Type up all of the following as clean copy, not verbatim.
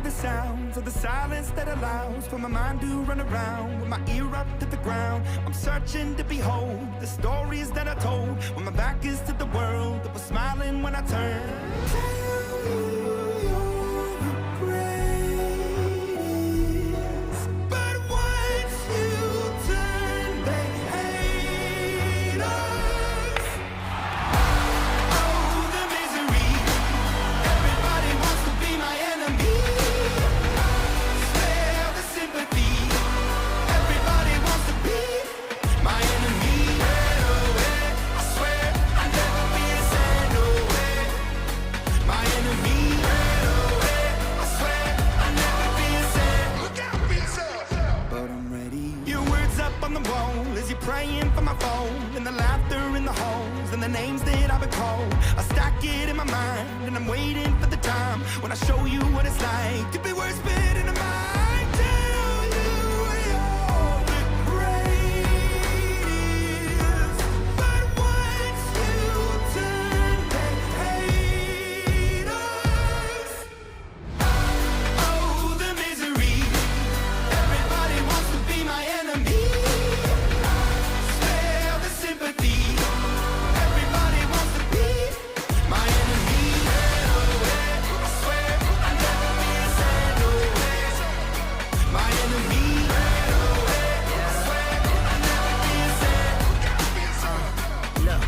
the sounds of the silence that allows for my mind to run around with my ear up to the ground. I'm searching to behold the stories that I told when my back is to the world that was smiling when I turned. Tell me you're the greatest, but once you turn, they hate us. Oh, the misery. Everybody wants to be my enemy. Spare the sympathy. Everybody wants to be my enemy. I swear I'll never be a sad no way. My enemy. I swear I'll never be a sad. Look out for yourself. But I'm ready. Your words up on the wall as you're praying for my phone, and the laughter in the halls and the names that I've been called. I stack it in my mind and I'm waiting for the time when I show you what it's like to be worse fit in a mind. Tell you you're the greatest, but once you turn, they hate us. Oh, the misery. Everybody wants to be my enemy. Spare the sympathy. Everybody wants to be my enemy. I swear I'll never be a sad no way. My enemy. I swear I'll never be a sad. Look,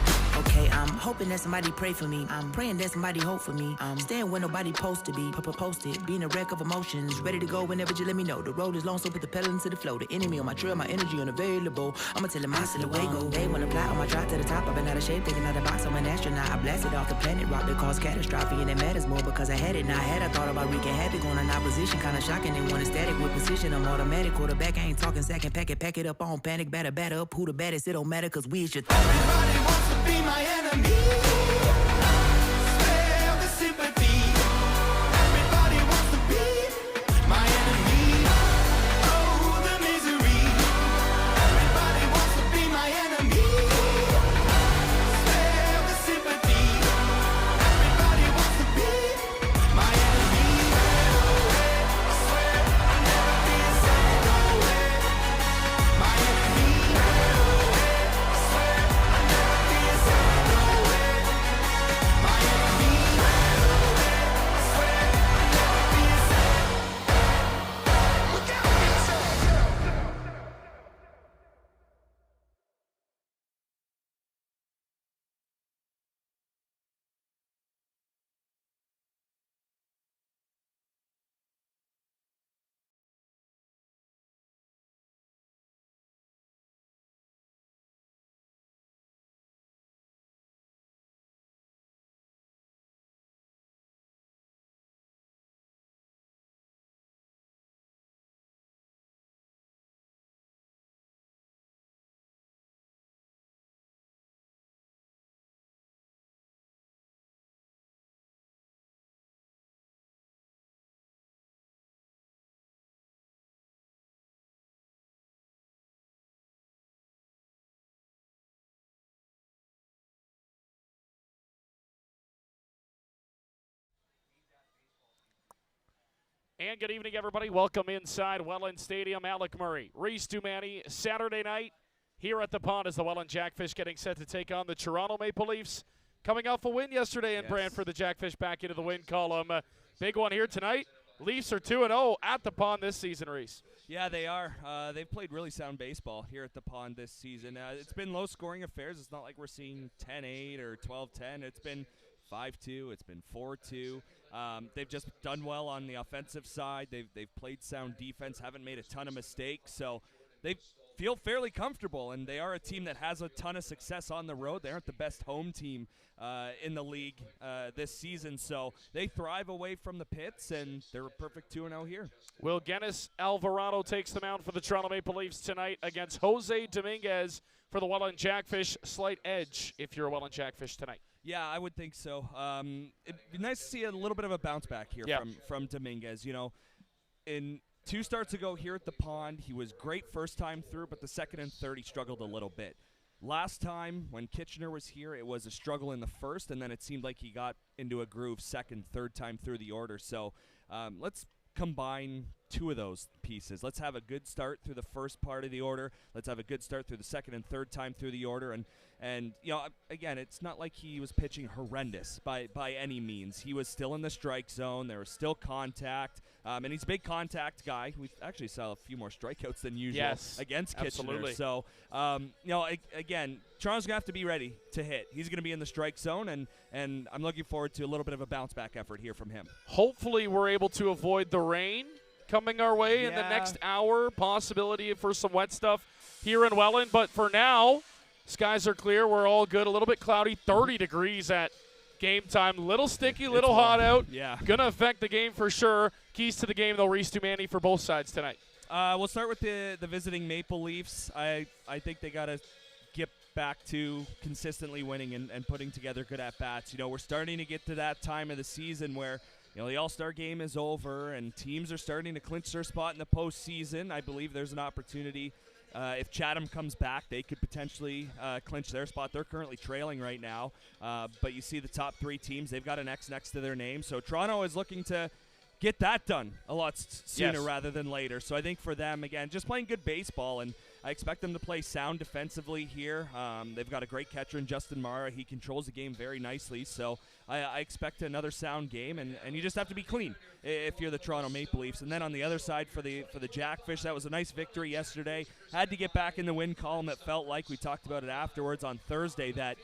okay, I'm hoping that somebody pray for me. I'm praying that somebody hope for me. I'm staying where nobody supposed to be. Posted, being a wreck of emotions. Ready to go whenever you let me know. The road is long, so put the pedal into the flow. The enemy on my trail, my energy unavailable. I'ma tell him I still away go. They wanna fly on my drive to the top. I've been out of shape, thinking out of the box. I'm an astronaut. I blasted off the planet rock that caused catastrophe, and it matters more because I had it. Now I had I thought about wreaking havoc on an opposition. Kinda shocking, they want a static with precision. I'm automatic quarterback. I ain't talking second packet. Pack it up on panic. Batter up. Who the baddest? It don't matter, cause we is your Everybody wants to be my enemy. Spare the sympathy. Everybody wants to be my enemy. Oh, the misery. Everybody wants to be my enemy. Spare the sympathy. Everybody wants to be my enemy. I swear I'll never be a sad no way. My enemy. I swear I'll never be a sad no way. My enemy. I swear I'll never be a sad. Look out for yourself. And good evening, everybody. Welcome inside Welland Stadium. Alec Murray, Reese Dumani, Saturday night here at the pond as the Welland Jackfish getting set to take on the Toronto Maple Leafs. Coming off a win yesterday in Brantford, the Jackfish back into the win column. Big one here tonight. Leafs are 2-0 at the pond this season, Reese. Yeah, they are. They've played really sound baseball here at the pond this season. It's been low-scoring affairs. It's not like we're seeing 10-8 or 12-10. It's been 5-2. It's been 4-2. They've just done well on the offensive side. They've played sound defense, haven't made a ton of mistakes. So they feel fairly comfortable, and they are a team that has a ton of success on the road. They aren't the best home team in the league this season, so they thrive away from the pits, and they're a perfect 2-0 here. Will Guinness Alvarado takes the mound for the Toronto Maple Leafs tonight against Jose Dominguez for the Welland Jackfish. Slight edge if you're a Welland Jackfish tonight. Yeah, I would think so. It'd be nice to see a little bit of a bounce back here from Dominguez. You know, in 2 starts ago here at the pond, he was great first time through, but the second and third he struggled a little bit. Last time when Kitchener was here, it was a struggle in the first, and then it seemed like he got into a groove second, third time through the order. So let's combine two of those pieces. Let's have a good start through the first part of the order. Let's have a good start through the second and third time through the order. And again, it's not like he was pitching horrendous by any means. He was still in the strike zone. There was still contact. And he's a big contact guy. We actually saw a few more strikeouts than usual against Kitchener. Absolutely. So, again, Toronto's going to have to be ready to hit. He's going to be in the strike zone, and I'm looking forward to a little bit of a bounce-back effort here from him. Hopefully we're able to avoid the rain coming our way in the next hour. Possibility for some wet stuff here in Welland. But for now, skies are clear. We're all good. A little bit cloudy, 30 degrees at game time. Little sticky, little hot out. Yeah. Going to affect the game for sure. Keys to the game, though, Reese Dumani for both sides tonight. We'll start with the visiting Maple Leafs. I think they got to get back to consistently winning and putting together good at-bats. We're starting to get to that time of the season where the All-Star game is over and teams are starting to clinch their spot in the postseason. I believe there's an opportunity. If Chatham comes back, they could potentially clinch their spot. They're currently trailing right now. But you see the top three teams, they've got an X next to their name. So Toronto is looking to get that done a lot sooner rather than later. So I think for them, again, just playing good baseball, and I expect them to play sound defensively here. They've got a great catcher in Justin Mara. He controls the game very nicely. So I expect another sound game, and you just have to be clean if you're the Toronto Maple Leafs. And then on the other side for the Jackfish, that was a nice victory yesterday. Had to get back in the win column. It felt like, we talked about it afterwards on Thursday, that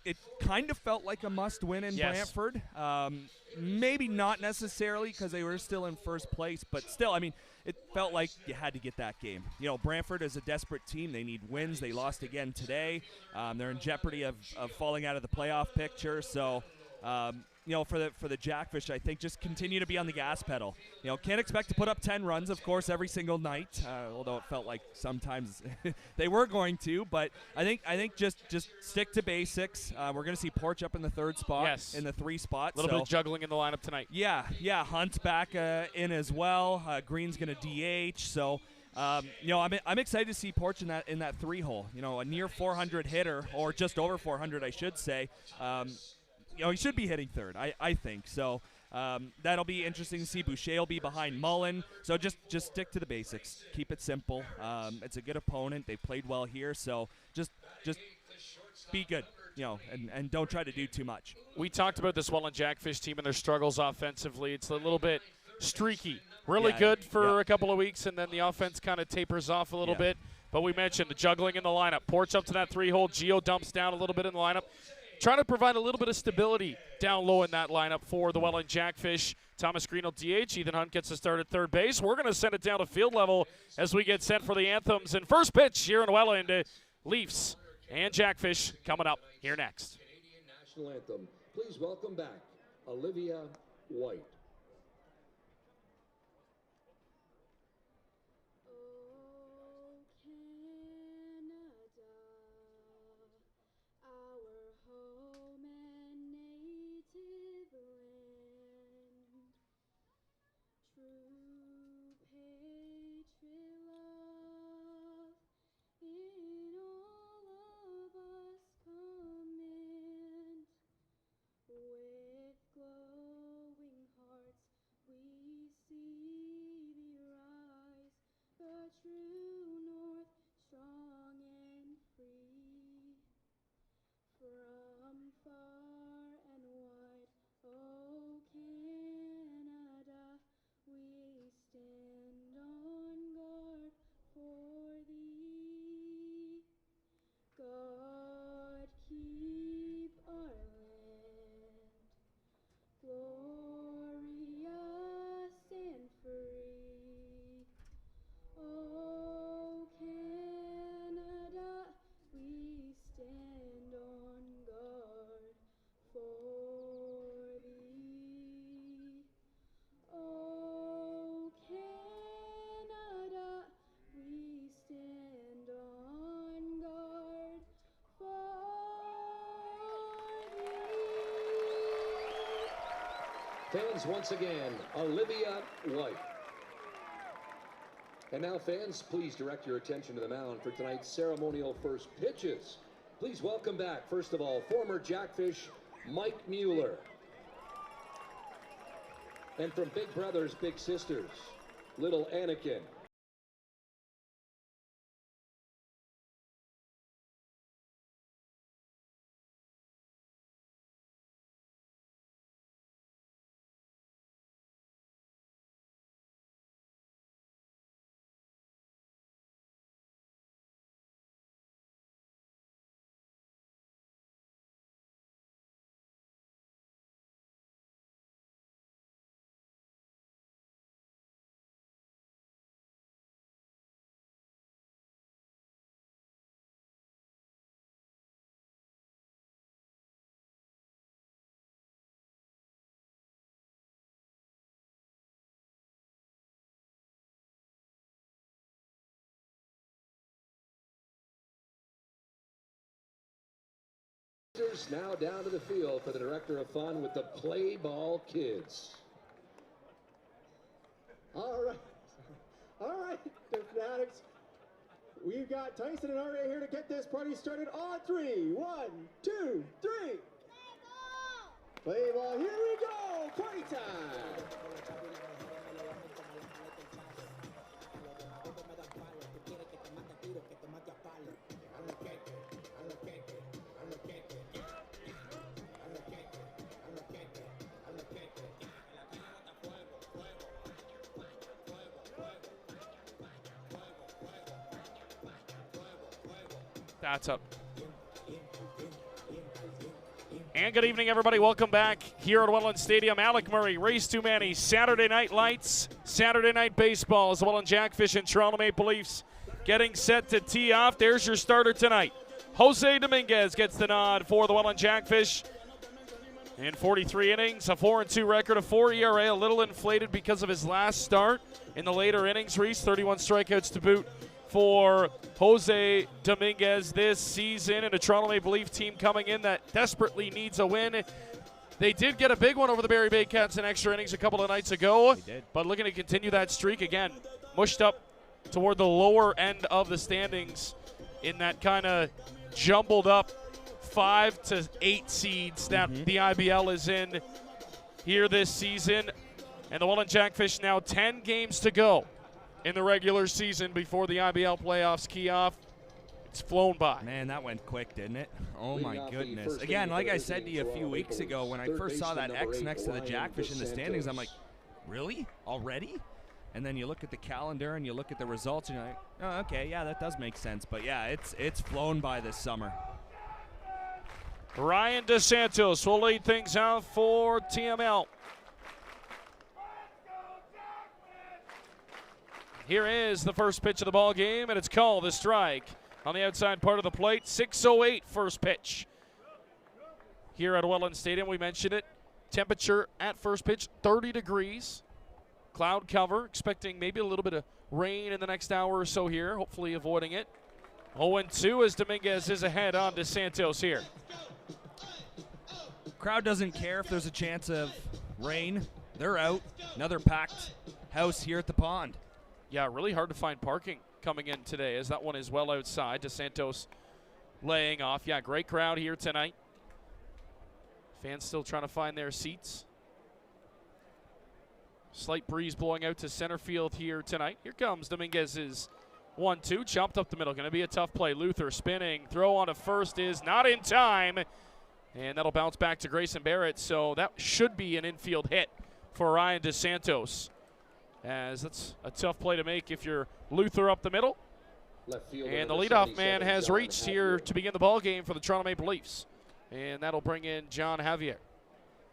it kind of felt like a must-win in Brantford. Maybe not necessarily because they were still in first place, but still, it felt like you had to get that game. Brantford is a desperate team. They need wins. They lost again today. They're in jeopardy of falling out of the playoff picture. So, for the Jackfish, I think just continue to be on the gas pedal. Can't expect to put up 10 runs, of course, every single night, although it felt like sometimes they were going to. But I think just stick to basics. We're going to see Porch up in the third spot, in the 3 spot. A little bit of juggling in the lineup tonight. Yeah, Hunt's back in as well. Green's going to DH. So, I'm excited to see Porch in that 3 hole. A near 400 hitter, or just over 400, I should say. He should be hitting third, I think. So that'll be interesting to see. Boucher will be behind Mullen. So just stick to the basics. Keep it simple. It's a good opponent. They played well here. So just be good, and don't try to do too much. We talked about this Welland Jackfish team and their struggles offensively. It's a little bit streaky. Really good for a couple of weeks, and then the offense kind of tapers off a little bit. But we mentioned the juggling in the lineup. Porch up to that 3 hole. Gio dumps down a little bit in the lineup. Trying to provide a little bit of stability down low in that lineup for the Welland Jackfish. Thomas Green will DH. Ethan Hunt gets to start at third base. We're going to send it down to field level as we get set for the anthems. And first pitch here in Welland, Leafs and Jackfish coming up here next. Canadian National Anthem. Please welcome back Olivia White. Fans, once again, Olivia White. And now, fans, please direct your attention to the mound for tonight's ceremonial first pitches. Please welcome back, first of all, former Jackfish Mike Mueller. And from Big Brothers Big Sisters, Little Anakin. Now down to the field for the director of fun with the play ball kids. All right, the Fanatics. We've got Tyson and RA here to get this party started on 3. 1, 2, 3. Play ball, here we go, party time. That's up. And good evening, everybody. Welcome back here at Welland Stadium. Alec Murray, Race Too Many, Saturday Night Lights, Saturday Night Baseball as the Welland Jackfish and Toronto Maple Leafs getting set to tee off. There's your starter tonight. Jose Dominguez gets the nod for the Welland Jackfish. In 43 innings, a 4-2 record, a 4 ERA, a little inflated because of his last start in the later innings. Reese, 31 strikeouts to boot for Jose Dominguez this season, and a Toronto Maple Leaf team coming in that desperately needs a win. They did get a big one over the Barrie Bay Cats in extra innings a couple of nights ago, but looking to continue that streak again. Mushed up toward the lower end of the standings in that kind of jumbled up 5 to 8 seeds that the IBL is in here this season. And the Welland Jackfish now 10 games to go in the regular season before the IBL playoffs key off. It's flown by. Man, that went quick, didn't it? Oh, my goodness. Again, like I said to you a few weeks ago, when I first saw that X next to the Jackfish in the standings, I'm like, really? Already? And then you look at the calendar and you look at the results, and you're like, oh, okay, yeah, that does make sense. But, yeah, it's flown by this summer. Ryan DeSantos will lead things out for TML. Here is the first pitch of the ball game, and it's called a strike on the outside part of the plate. 6:08 first pitch. Here at Welland Stadium, we mentioned it. Temperature at first pitch, 30 degrees. Cloud cover, expecting maybe a little bit of rain in the next hour or so here, hopefully avoiding it. 0-2 as Dominguez is ahead on DeSantos here. Crowd doesn't care if there's a chance of rain. They're out. Another packed house here at the pond. Yeah, really hard to find parking coming in today as that one is well outside. DeSantos laying off. Yeah, great crowd here tonight. Fans still trying to find their seats. Slight breeze blowing out to center field here tonight. Here comes Dominguez's 1-2. Chopped up the middle. Going to be a tough play. Luther spinning. Throw on to first is not in time. And that'll bounce back to Grayson Barrett. So that should be an infield hit for Ryan DeSantos, as that's a tough play to make if you're Luther up the middle. And the leadoff man has reached here to begin the ball game for the Toronto Maple Leafs. And that'll bring in John Javier.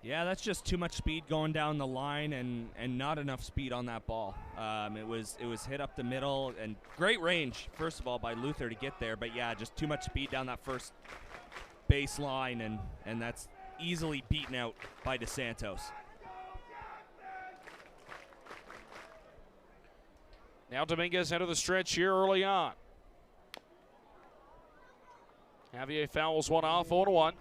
Yeah, that's just too much speed going down the line and not enough speed on that ball. It was hit up the middle, and great range, first of all, by Luther to get there. But, yeah, just too much speed down that first baseline, and that's easily beaten out by DeSantos. Now Dominguez out of the stretch here early on. Javier fouls one off, 0-1.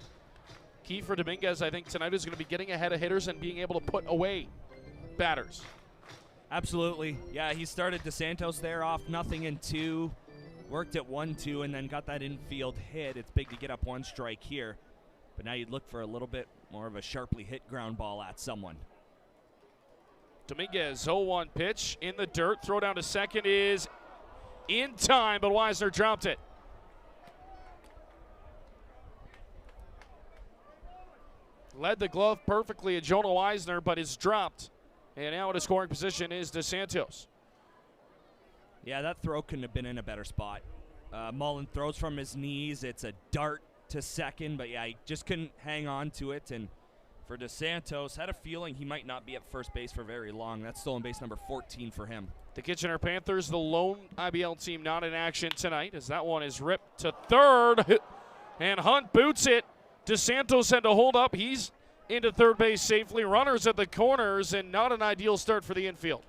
Key for Dominguez, I think, tonight is going to be getting ahead of hitters and being able to put away batters. Absolutely. Yeah, he started DeSantos there off 0-2, worked at 1-2, and then got that infield hit. It's big to get up one strike here, but now you'd look for a little bit more of a sharply hit ground ball at someone. Dominguez, 0-1 pitch in the dirt. Throw down to second is in time, but Wisner dropped it. Led the glove perfectly at Jonah Wisner, but is dropped. And now in a scoring position is DeSantos. Yeah, that throw couldn't have been in a better spot. Mullen throws from his knees. It's a dart to second, but yeah, he just couldn't hang on to it. And for DeSantos, had a feeling he might not be at first base for very long. That's stolen base number 14 for him. The Kitchener Panthers, the lone IBL team not in action tonight, as that one is ripped to third. And Hunt boots it. DeSantos had to hold up. He's into third base safely. Runners at the corners, and not an ideal start for the infield.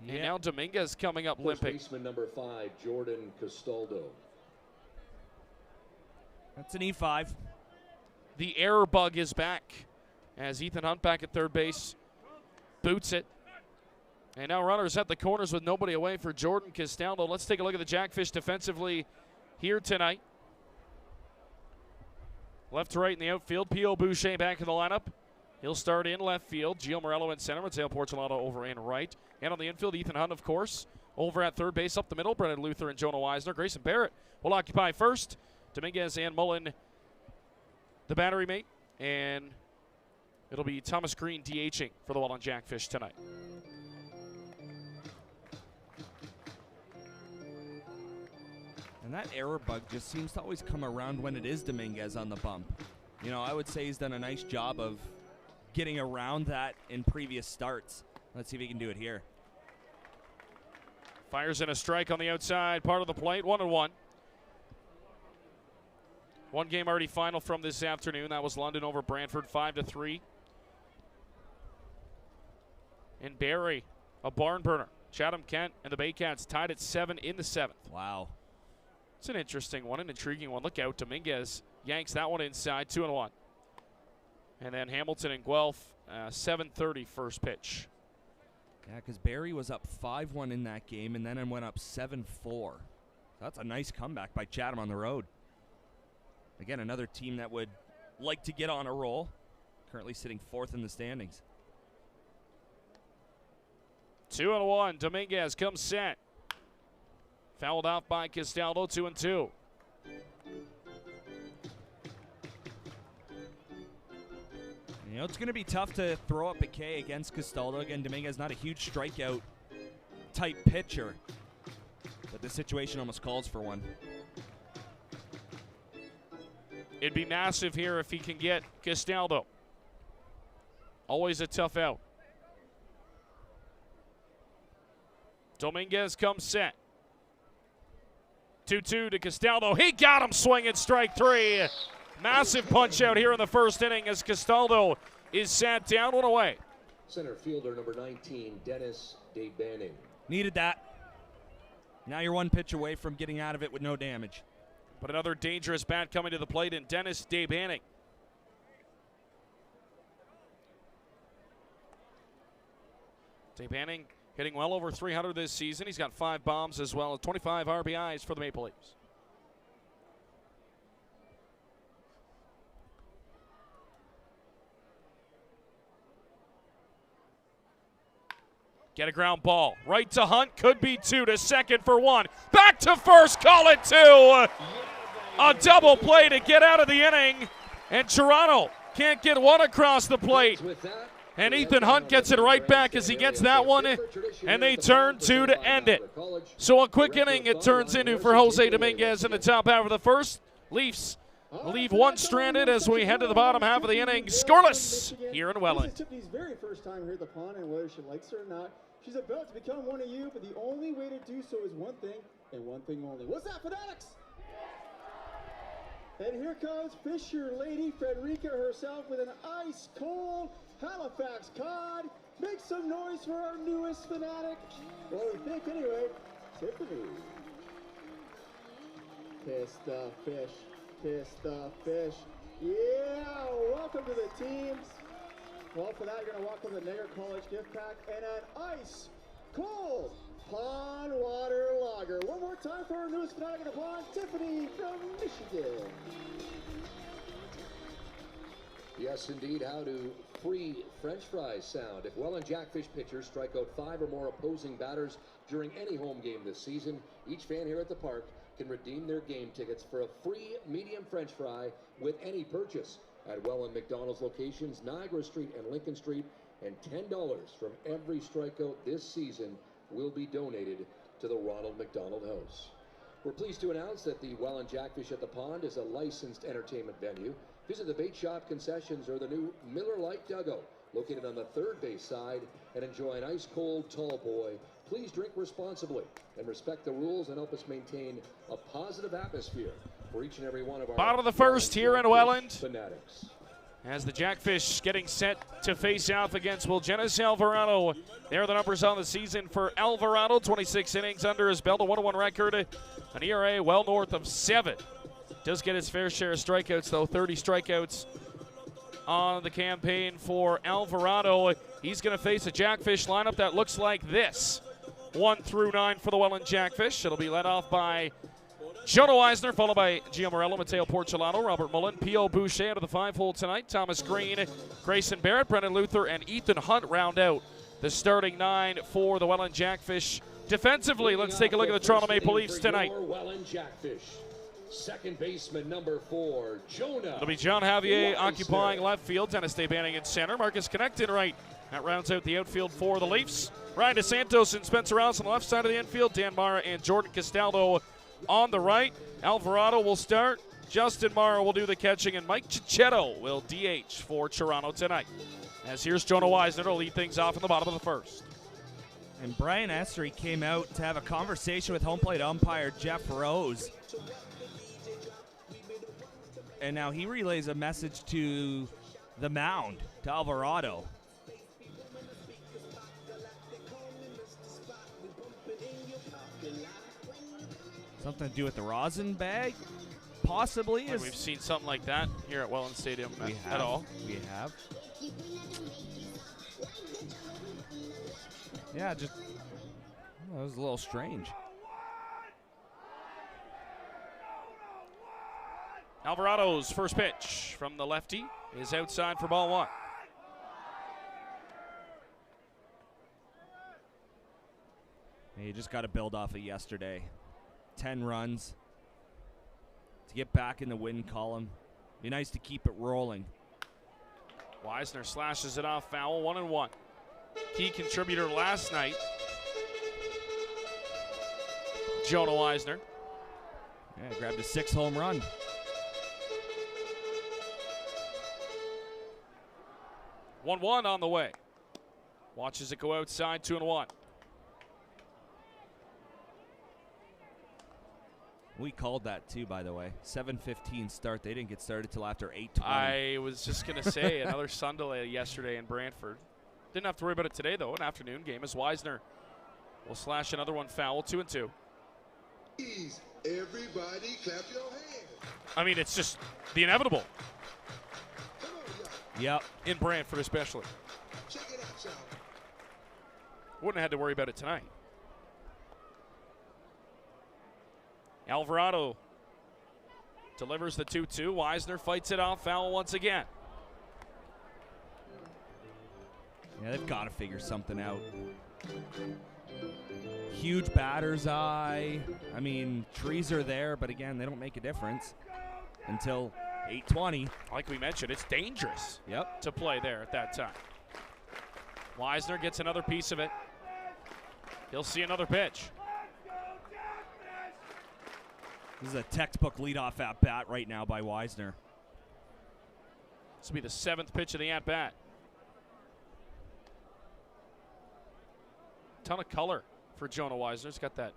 And now Dominguez coming up First limping. baseman number 5, Jordan Castaldo. That's an E5. The error bug is back as Ethan Hunt back at third base boots it. And now runners at the corners with nobody away for Jordan Castaldo. Let's take a look at the Jackfish defensively here tonight. Left to right in the outfield. P.O. Boucher back in the lineup. He'll start in left field. Gio Morello in center. Mateo Porcelado over in right. And on the infield, Ethan Hunt, of course. Over at third base, up the middle, Brennan Luther and Jonah Wisner. Grayson Barrett will occupy first. Dominguez and Mullen, the battery mate. And it'll be Thomas Green DHing for the Welland Jackfish tonight. And that error bug just seems to always come around when it is Dominguez on the bump. You know, I would say he's done a nice job of getting around that in previous starts. Let's see if he can do it here. Fires in a strike on the outside, part of the plate, 1-1. One game already final from this afternoon. That was London over Brantford, 5-3. And Barrie, a barn burner. Chatham Kent and the Baycats tied at 7 in the 7th. Wow. It's an interesting one, an intriguing one. Look out, Dominguez yanks that one inside, 2-1. And then Hamilton and Guelph, 7:30 first pitch. Yeah, because Barrie was up 5-1 in that game, and then it went up 7-4. That's a nice comeback by Chatham on the road. Again, another team that would like to get on a roll. Currently sitting 4th in the standings. 2-1. Dominguez comes set. Fouled off by Castaldo, 2-2. You know, it's going to be tough to throw up a K against Castaldo. Again, Dominguez not a huge strikeout type pitcher, but the situation almost calls for one. It'd be massive here if he can get Castaldo. Always a tough out. Dominguez comes set. 2-2 to Castaldo. He got him swinging strike 3. Massive punch out here in the first inning as Castaldo is sat down, 1 away. Center fielder number 19, Dennis Debanning. Needed that. Now you're 1 pitch away from getting out of it with no damage. But another dangerous bat coming to the plate in Dennis Debanning. Debanning hitting well over 300 this season. He's got 5 bombs as well as 25 RBIs for the Maple Leafs. Get a ground ball. Right to Hunt. Could be 2 to second for 1. Back to first. Call it 2. A double play to get out of the inning. And Toronto can't get 1 across the plate. And Ethan Hunt gets it right back as he gets that one. And they turn 2 to end it. So a quick inning it turns into for Jose Dominguez in the top half of the first. Leafs leave 1 stranded as we head to the bottom half of the inning. Scoreless here in Welland. This is Tiffany's very first time here at the pond, and whether she likes it or not, she's about to become one of you, but the only way to do so is one thing, and one thing only. What's that, Fanatics? And here comes Fisher Lady Frederica herself with an ice-cold Halifax cod. Make some noise for our newest Fanatic. Well, we think anyway. Tiffany. Kiss the fish. Kiss the fish. Yeah, welcome to the teams. Well, for that, you're going to welcome the Niagara College gift pack and an ice-cold pond water lager. One more time for our newest Fanatic in the pond, Tiffany from Michigan. Yes, indeed. How do free French fries sound? If Welland Jackfish pitchers strike out 5 or more opposing batters during any home game this season, each fan here at the park can redeem their game tickets for a free medium French fry with any purchase at Welland McDonald's locations, Niagara Street and Lincoln Street, and $10 from every strikeout this season will be donated to the Ronald McDonald House. We're pleased to announce that the Welland Jackfish at the Pond is a licensed entertainment venue. Visit the bait shop concessions or the new Miller Lite Dugout, located on the third base side, and enjoy an ice-cold tall boy. Please drink responsibly and respect the rules and help us maintain a positive atmosphere for each and every one of our Bottom of the first here in Welland, fanatics. as the Jackfish getting set to face off against Wilgenis Alvarado. There are the numbers on the season for Alvarado. 26 innings under his belt, a 1-1 record, an ERA well north of 7. Does get his fair share of strikeouts, though. 30 strikeouts on the campaign for Alvarado. He's going to face a Jackfish lineup that looks like this. 1 through 9 for the Welland Jackfish. It'll be led off by Jonah Weisner, followed by Gio Morello, Mateo Porcelano, Robert Mullen, P.O. Boucher out of the 5-hole tonight. Thomas Green, Grayson Barrett, Brendan Luther, and Ethan Hunt round out the starting 9 for the Welland Jackfish. Defensively, let's take a look at the Toronto Maple Leafs tonight. Welland Jackfish. Second baseman number 4, Jonah. It'll be John Javier occupying left field, Dennis Banning in center, Marcus Connected right. That rounds out the outfield for the Leafs. Ryan DeSantos and Spencer Rouse on the left side of the infield, Dan Mara and Jordan Castaldo on the right. Alvarado will start, Justin Mara will do the catching, and Mike Cicchetto will DH for Toronto tonight. As here's Jonah Weisner to lead things off in the bottom of the first. And Brian Essery came out to have a conversation with home plate umpire Jeff Rose. And now he relays a message to the mound, to Alvarado. Something to do with the rosin bag? Possibly. We've seen something like that here at Welland Stadium at all. We have. Yeah, just, that was a little strange. Alvarado's first pitch from the lefty is outside for ball 1. You just got to build off of yesterday. 10 runs to get back in the win column. Be nice to keep it rolling. Weisner slashes it off foul, 1-1. Key contributor last night, Jonah Weisner. Yeah, grabbed a 6th home run. One on the way. Watches it go outside, 2-1. We called that too, by the way. 7:15 start. They didn't get started till after 8:20. I was just going to say, another sun delay yesterday in Brantford. Didn't have to worry about it today, though. An afternoon game as Weisner will slash another one foul, 2-2. Please, everybody clap your hands. I mean, it's just the inevitable Come on, y'all. Yep. in Brantford especially. Check it out, y'all. Wouldn't have had to worry about it tonight. Alvarado delivers the 2-2. Weisner fights it off, foul once again. Yeah, they've got to figure something out. Huge batter's eye. I mean, trees are there, but again, they don't make a difference until 8:20. Like we mentioned, it's dangerous Yep. to play there at that time. Weisner gets another piece of it. He'll see another pitch. This is a textbook leadoff at bat right now by Weisner. This will be the 7th pitch of the at bat. Ton of color for Jonah Weisner. He's got that,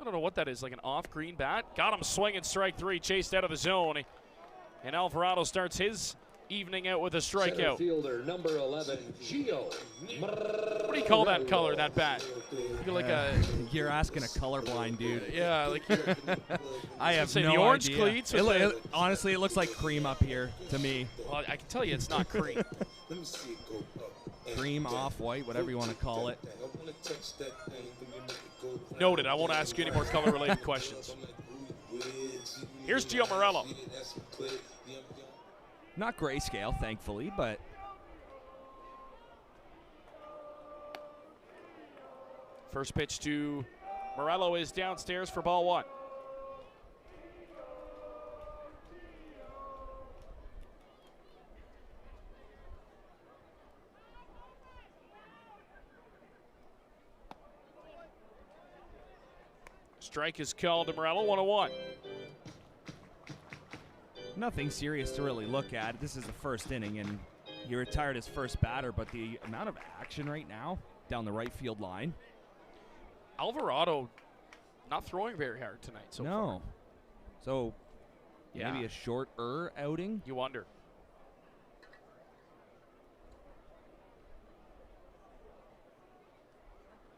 I don't know what that is, like an off-green bat. Got him swinging strike 3, chased out of the zone. And Alvarado starts his evening out with a Center strikeout. fielder number 11, Gio. What do you call that color, that bat? You're like You're asking a colorblind dude. yeah, like you're, I have say no the orange idea. cleats with the- Honestly, it looks like cream up here to me. well, I can tell you it's not cream. Let me see it go up. Cream, off-white, whatever you want to call it. I want to touch that thing. Noted. I won't ask you any more color-related questions. Here's Gio Morello. Not grayscale, thankfully, but First pitch to Morello is downstairs for ball one. Strike is called to Morello, 1-1. nothing serious to really look at. This is the first inning, and he retired his first batter, but the amount of action right now down the right field line. Alvarado not throwing very hard tonight so far. No. So Yeah. maybe a shorter outing. You wonder.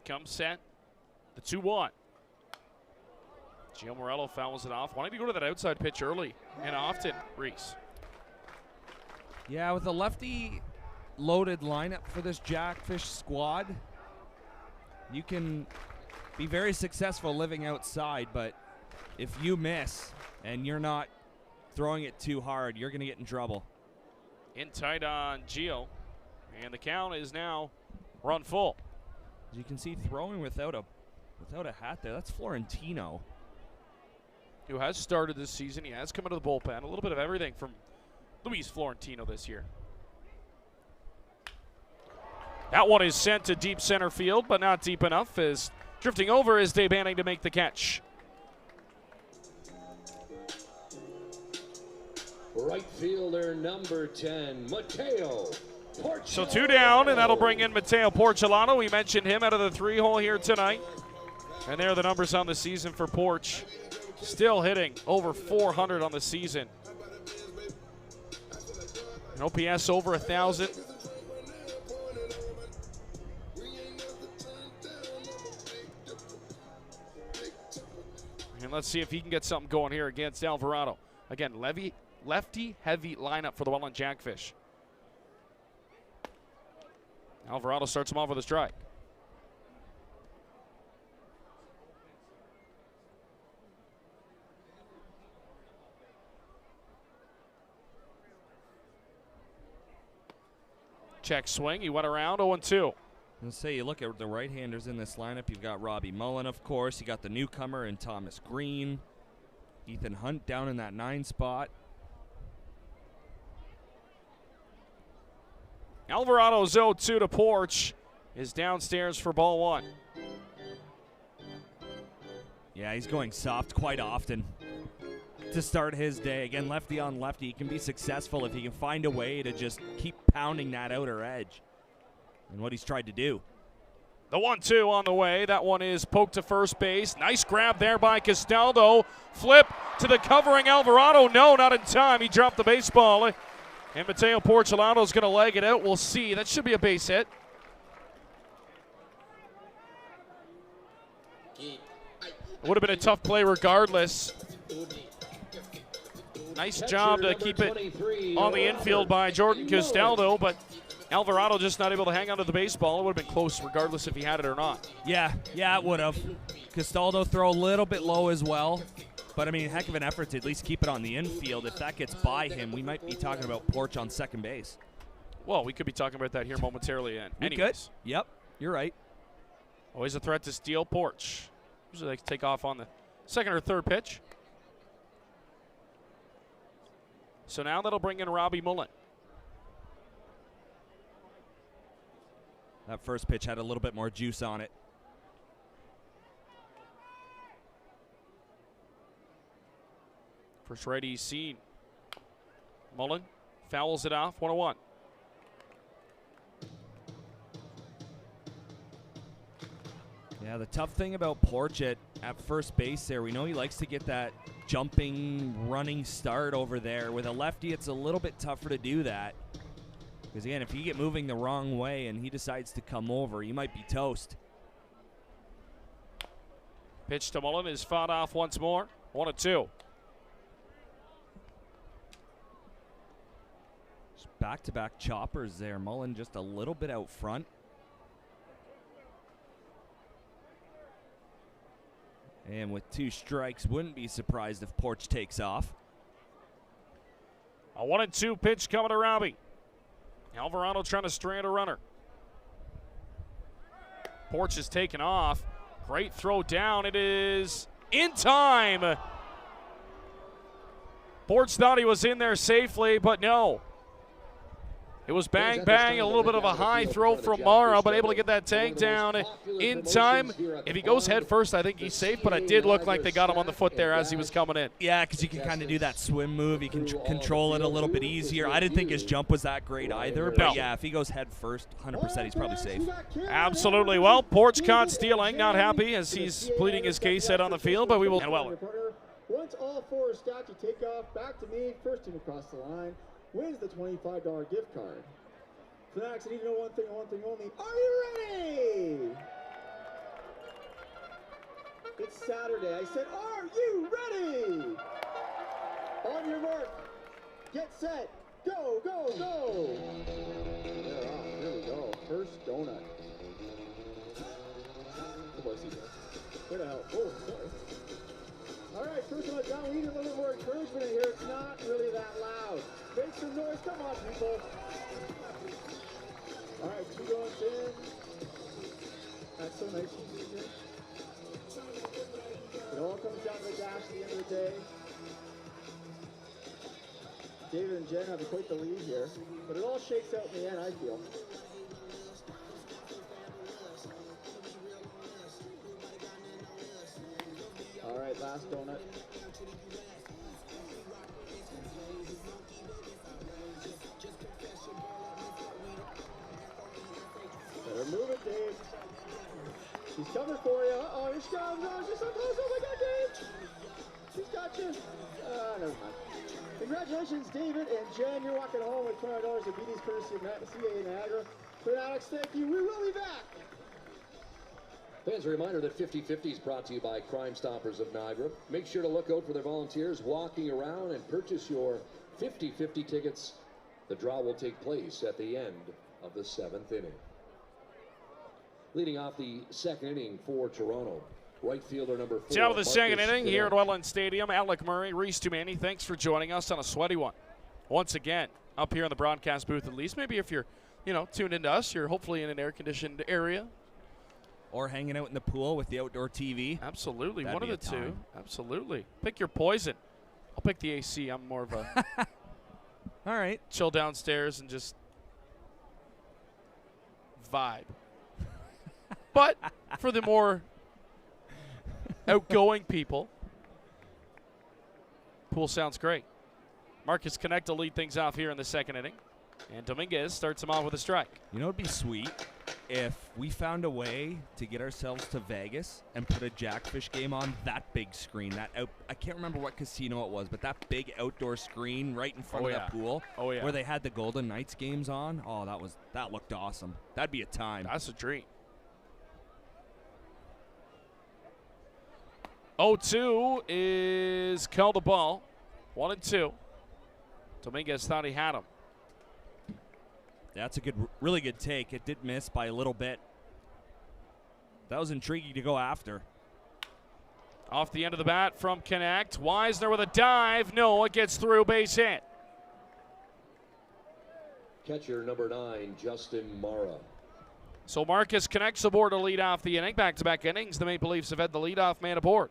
Comes set. The 2-1. Gio Morello fouls it off. Wanting to go to that outside pitch early and often, Reese. Yeah, with a lefty loaded lineup for this Jackfish squad, you can be very successful living outside, but if you miss and you're not throwing it too hard, you're going to get in trouble. In tight on Gio. And the count is now run full. As you can see, throwing without a hat there. That's Florentino. Who has started this season. He has come into the bullpen. A little bit of everything from Luis Florentino this year. That one is sent to deep center field, but not deep enough, as drifting over is Dave Banning to make the catch. Right fielder number 10, Mateo Porcelano. So 2 down, and that'll bring in Mateo Porcelano. We mentioned him out of the 3-hole here tonight. And there are the numbers on the season for Porch. Still hitting over 400 on the season. An OPS over 1,000. And let's see if he can get something going here against Alvarado. Again, lefty-heavy lineup for the Welland Jackfish. Alvarado starts him off with a strike. Check swing. He went around 0-2. Let's say you look at the right-handers in this lineup. You've got Robbie Mullen, of course. You got the newcomer in Thomas Green. Ethan Hunt down in that 9 spot. Alvarado's 0-2 to Porch is downstairs for ball 1. Yeah, he's going soft quite often to start his day. Again, lefty on lefty. He can be successful if he can find a way to just keep pounding that outer edge. And what he's tried to do. The 1-2 on the way. That one is poked to first base. Nice grab there by Castaldo. Flip to the covering Alvarado. No, not in time. He dropped the baseball. And Mateo Porcelano's going to leg it out. We'll see. That should be a base hit. It would have been a tough play regardless. Nice job to keep it on the infield by Jordan Castaldo, but Alvarado just not able to hang on to the baseball. It would have been close regardless if he had it or not. Yeah, it would have. Castaldo throw a little bit low as well. But, I mean, heck of an effort to at least keep it on the infield. If that gets by him, we might be talking about Porch on second base. Well, we could be talking about that here momentarily. We could. Yep, you're right. Always a threat to steal Porch. Usually they take off on the second or third pitch. So now that'll bring in Robbie Mullen. That first pitch had a little bit more juice on it. First righty seen. Mullen fouls it off, 1-1. Yeah, the tough thing about Porch at first base there, we know he likes to get that jumping, running start over there. With a lefty, it's a little bit tougher to do that. Because, again, if you get moving the wrong way and he decides to come over, you might be toast. Pitch to Mullen is fought off once more, 1-2. Back-to-back choppers there. Mullen just a little bit out front. And with 2 strikes, wouldn't be surprised if Porch takes off. A 1-2 pitch coming to Robbie. Alvarado trying to strand a runner. Porch is taken off. Great throw down. It is in time. Porch thought he was in there safely, but no. It was bang, bang, a little bit of a high throw from Mara, but able to get that tag down in time. If he goes head first, I think he's safe, but it did look like they got him on the foot there as he was coming in. Yeah, because you can kind of do that swim move. You can control it a little bit easier. I didn't think his jump was that great either, but yeah, if he goes head first, 100% he's probably safe. Absolutely. Well, Porch caught stealing, not happy as he's pleading his case out on the field, but we will. And Welland. Once all four are stacked, you take off, back to me, first team across the line, wins the $25 gift card. Fanatics, I need to know one thing and one thing only. Are you ready? It's Saturday. I said, are you ready? On your mark, get set, go, go, go. They're off. Here we go. First donut. Where the hell? Oh, sorry. All right, first one down. We need a little more encouragement in here. It's not really that loud. Make some noise. Come on, people. All right, 2 donuts in. That's so nice of you, Jim. It all comes down to the dash at the end of the day. David and Jen have quite the lead here, but it all shakes out in the end, I feel. All right, last donut. Better move it, Dave. She's coming for you. Uh-oh, here she comes. Oh, she's so close. Oh, my God, Dave. She's got you. Never mind. Congratulations, David and Jen. You're walking home with $200 of BD's courtesy of CA Niagara. Fanatics, thank you. We will be back. Fans, a reminder that 50/50 is brought to you by Crime Stoppers of Niagara. Make sure to look out for their volunteers walking around and purchase your 50/50 tickets. The draw will take place at the end of the 7th inning. Leading off the 2nd inning for Toronto, right fielder number 4. Top of the 2nd inning here at Welland Stadium. Alec Murray, Reese Tumani, thanks for joining us on a sweaty one. Once again, up here in the broadcast booth at least. Maybe if you're, tuned into us, you're hopefully in an air-conditioned area. Or hanging out in the pool with the outdoor TV. Absolutely. That'd One of the be a two. time. Absolutely. Pick your poison. I'll pick the AC. I'm more of a All right. chill downstairs and just vibe. But for the more outgoing people, pool sounds great. Marcus Connect will lead things off here in the 2nd inning. And Dominguez starts him off with a strike. You know what would be sweet? If we found a way to get ourselves to Vegas and put a Jackfish game on that big screen, I can't remember what casino it was, but that big outdoor screen right in front of the pool, where they had the Golden Knights games on. Oh, that looked awesome. That'd be a time. That's a dream. 0-2 is called a ball. 1-2. Dominguez thought he had him. That's a really good take. It did miss by a little bit. That was intriguing to go after. Off the end of the bat from Connect. Weisner with a dive. No, it gets through. Base hit. Catcher number 9, Justin Mara. So Marcus Connect's aboard to lead off the inning. Back-to-back innings. The Maple Leafs have had the leadoff man aboard.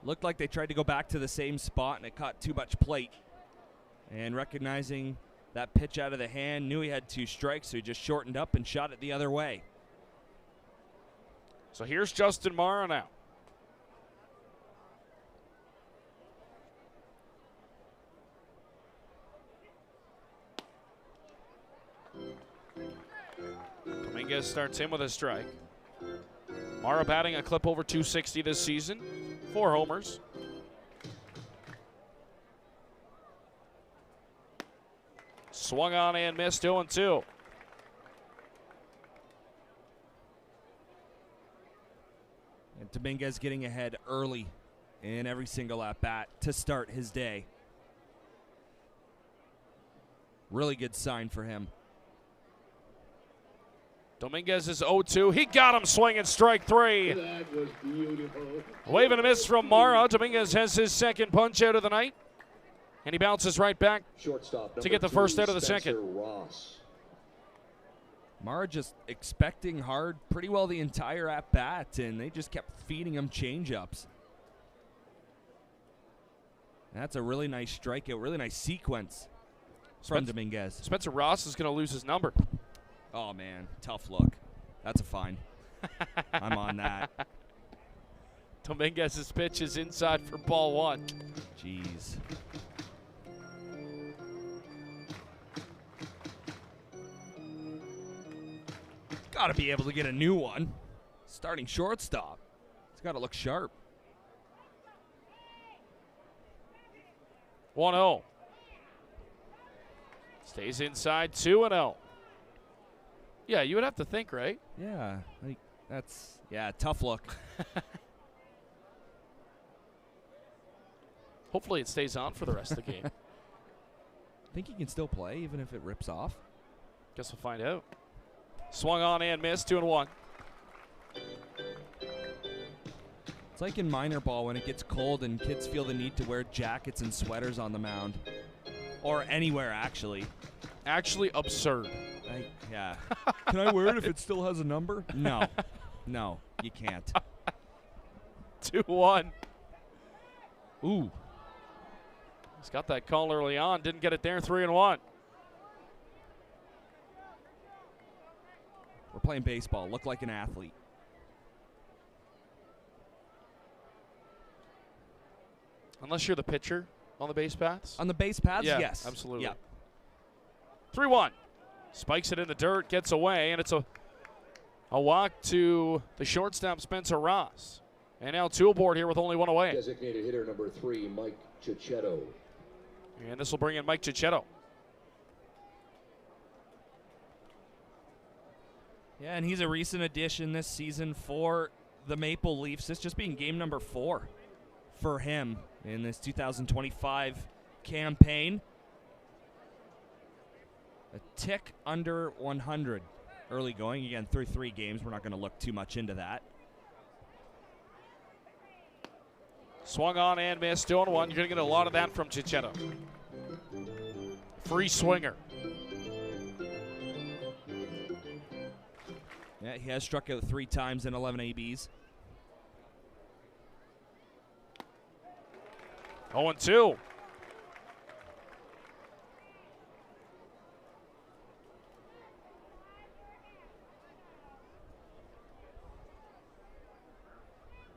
Looked like they tried to go back to the same spot, and it caught too much plate. And recognizing that pitch out of the hand, knew he had 2 strikes, so he just shortened up and shot it the other way. So here's Justin Mara now. Dominguez starts him with a strike. Mara batting a clip over 260 this season. 4 homers. Swung on and missed, 0-2. And Dominguez getting ahead early in every single at-bat to start his day. Really good sign for him. Dominguez is 0-2. He got him swinging strike 3. That was beautiful. Wave and a miss from Mara. Dominguez has his 2nd punch out of the night. And he bounces right back Shortstop to get the number first 2, out of the Spencer second. Ross. Mara just expecting hard pretty well the entire at-bat, and they just kept feeding him change-ups. That's a really nice strikeout, really nice sequence from Dominguez. Spencer Ross is going to lose his number. Oh, man, tough look. That's a fine. I'm on that. Dominguez's pitch is inside for ball 1. Jeez. Got to be able to get a new one. Starting shortstop. It's got to look sharp. 1-0. Stays inside, 2-0. Yeah, you would have to think, right? Yeah, tough look. Hopefully it stays on for the rest of the game. Think he can still play even if it rips off? Guess we'll find out. Swung on and missed, 2-1. It's like in minor ball when it gets cold and kids feel the need to wear jackets and sweaters on the mound. Or anywhere, actually. Actually absurd. Yeah. Can I wear it if it still has a number? No. No, you can't. 2-1. Ooh. He's got that call early on. Didn't get it there, 3-1. We're playing baseball. Look like an athlete. Unless you're the pitcher on the base paths. On the base paths, Yeah, yes. absolutely. Yeah. 3-1. Spikes it in the dirt, gets away, and it's a walk to the shortstop, Spencer Ross. And now 2 aboard here with only 1 away. Designated hitter number 3, Mike Cicchetto. And this will bring in Mike Cicchetto. Yeah, and he's a recent addition this season for the Maple Leafs. This just being game number 4 for him in this 2025 campaign. A tick under 100 early going. Again, through 3 games. We're not going to look too much into that. Swung on and missed, 2-1. You're going to get a lot of that from Cicchetto. Free swinger. Yeah, he has struck out 3 times in 11 ABs. 0-2.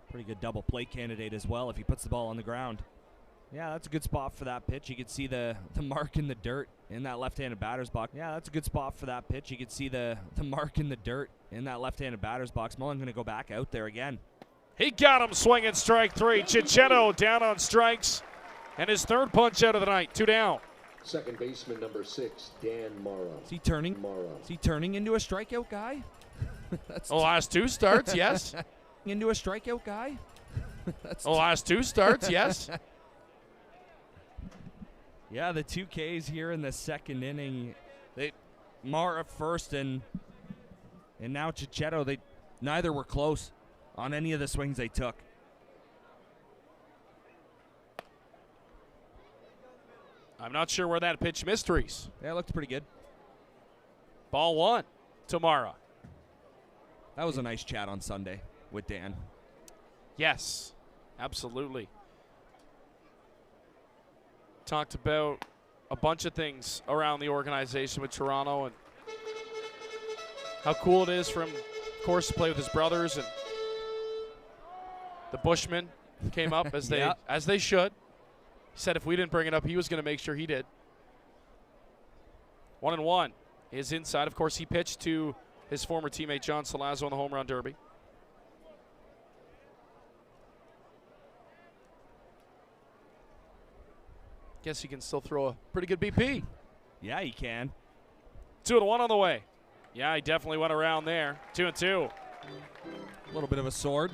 Pretty good double play candidate as well if he puts the ball on the ground. Yeah, that's a good spot for that pitch. You can see the mark in the dirt in that left-handed batter's box. Yeah, that's a good spot for that pitch. You can see the mark in the dirt in that left-handed batter's box. Mullen going to go back out there again. He got him swinging strike 3. Cicchetto down on strikes. And his 3rd punch out of the night. 2 down. Second baseman number 6, Dan Mara. Is he turning? Mara. Is he turning into a strikeout guy? The last 2 starts, yes. Into a strikeout guy? The last 2 starts, yes. Yeah, the 2 Ks here in the second inning. Mara first and now Cicchetto. Neither were close on any of the swings they took. I'm not sure where that pitch missed, Reese. Yeah, it looked pretty good. Ball 1 to Mara. That was a nice chat on Sunday with Dan. Yes, absolutely. Talked about a bunch of things around the organization with Toronto and how cool it is for him, of course, to play with his brothers, and the Bushmen came up as they as they should. He said if we didn't bring it up, he was going to make sure he did. 1-1 is inside. Of course, he pitched to his former teammate John Salazzo in the home run derby. Guess he can still throw a pretty good BP. Yeah, he can. 2-1 on the way. Yeah, he definitely went around there. 2-2. A little bit of a sword.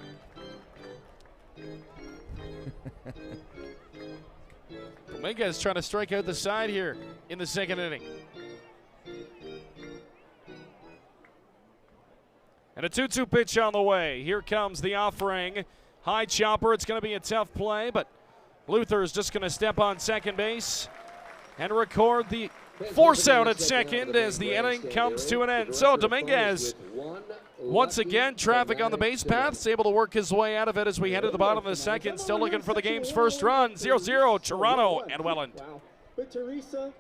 Dominguez trying to strike out the side here in the second inning. And a 2-2 pitch on the way. Here comes the offering. High chopper. It's going to be a tough play, but Luther is just going to step on second base and record the force out at second as the inning comes to an end. So Dominguez, once again, traffic on the base paths, able to work his way out of it as we head to the bottom of the second. Still looking for the game's first run. 0-0, Toronto and Welland. Wow. But Teresa,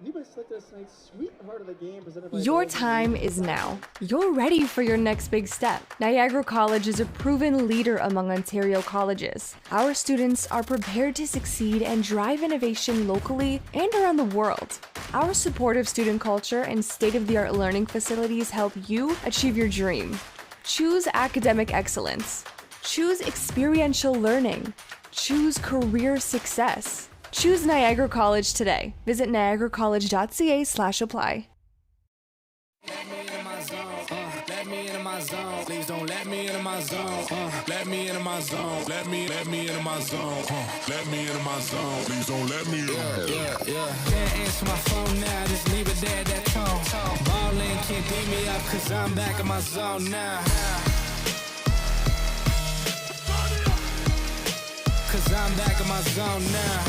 you've been selected as tonight's sweetheart of the game presented by Your time is now. You're ready for your next big step. Niagara College is a proven leader among Ontario colleges. Our students are prepared to succeed and drive innovation locally and around the world. Our supportive student culture and state-of-the-art learning facilities help you achieve your dream. Choose academic excellence. Choose experiential learning. Choose career success. Choose Niagara College today. Visit niagaracollege.ca/apply. Let me into my zone. Let me into my zone. Please don't let me into my zone. Let me into my zone. Let me into my zone. Let me into my zone. Please don't let me in. Yeah. Can't answer my phone now. Just leave it there, that tone. Ballin' can't beat me up 'cause I'm back in my zone now. 'Cause I'm back in my zone now.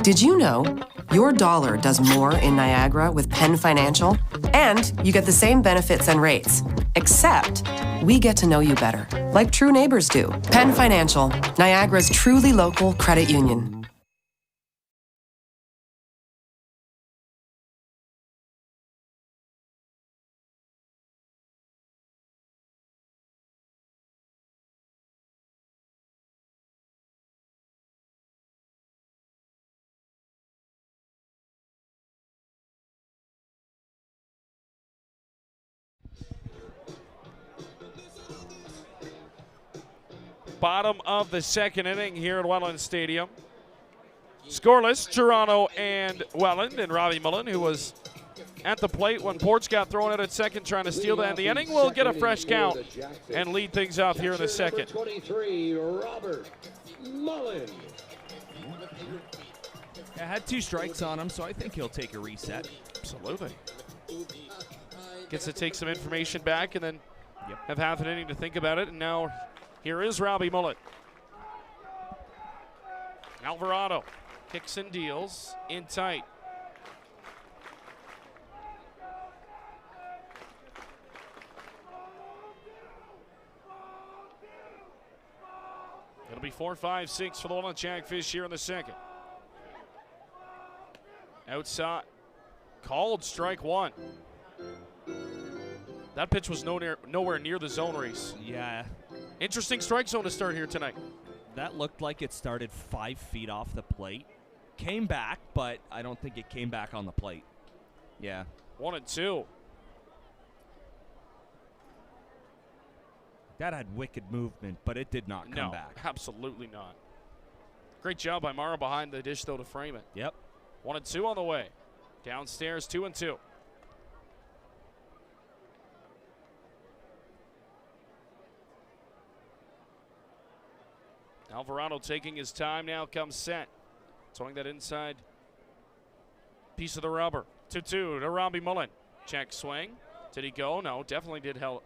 Did you know your dollar does more in Niagara with Penn Financial? And you get the same benefits and rates, except we get to know you better, like true neighbors do. Penn Financial, Niagara's truly local credit union. Bottom of the second inning here at Welland Stadium. Scoreless, Toronto and Welland, and Robbie Mullen, who was at the plate when Porch got thrown out at second trying to steal the end of the inning, will get a fresh count and lead things off here in the second. 23, Robert Mullen. I had 2 strikes on him, so I think he'll take a reset. Absolutely. Gets to take some information back and then have half an inning to think about it, and now here is Robbie Mullen. Alvarado kicks and deals in tight. It'll be 4-5-6 for the Welland Jackfish here in the second. Outside, called strike one. That pitch was nowhere near the zone race. Yeah. Interesting strike zone to start here tonight. That looked like it started 5 feet off the plate. Came back, but I don't think it came back on the plate. Yeah. 1-2. That had wicked movement, but it did not come back. Absolutely not. Great job by Mara behind the dish, though, to frame it. Yep. 1-2 on the way. Downstairs, 2-2. Alvarado taking his time now, comes set. Throwing that inside piece of the rubber. 2-2 to Robbie Mullen. Check swing. Did he go? No, definitely did held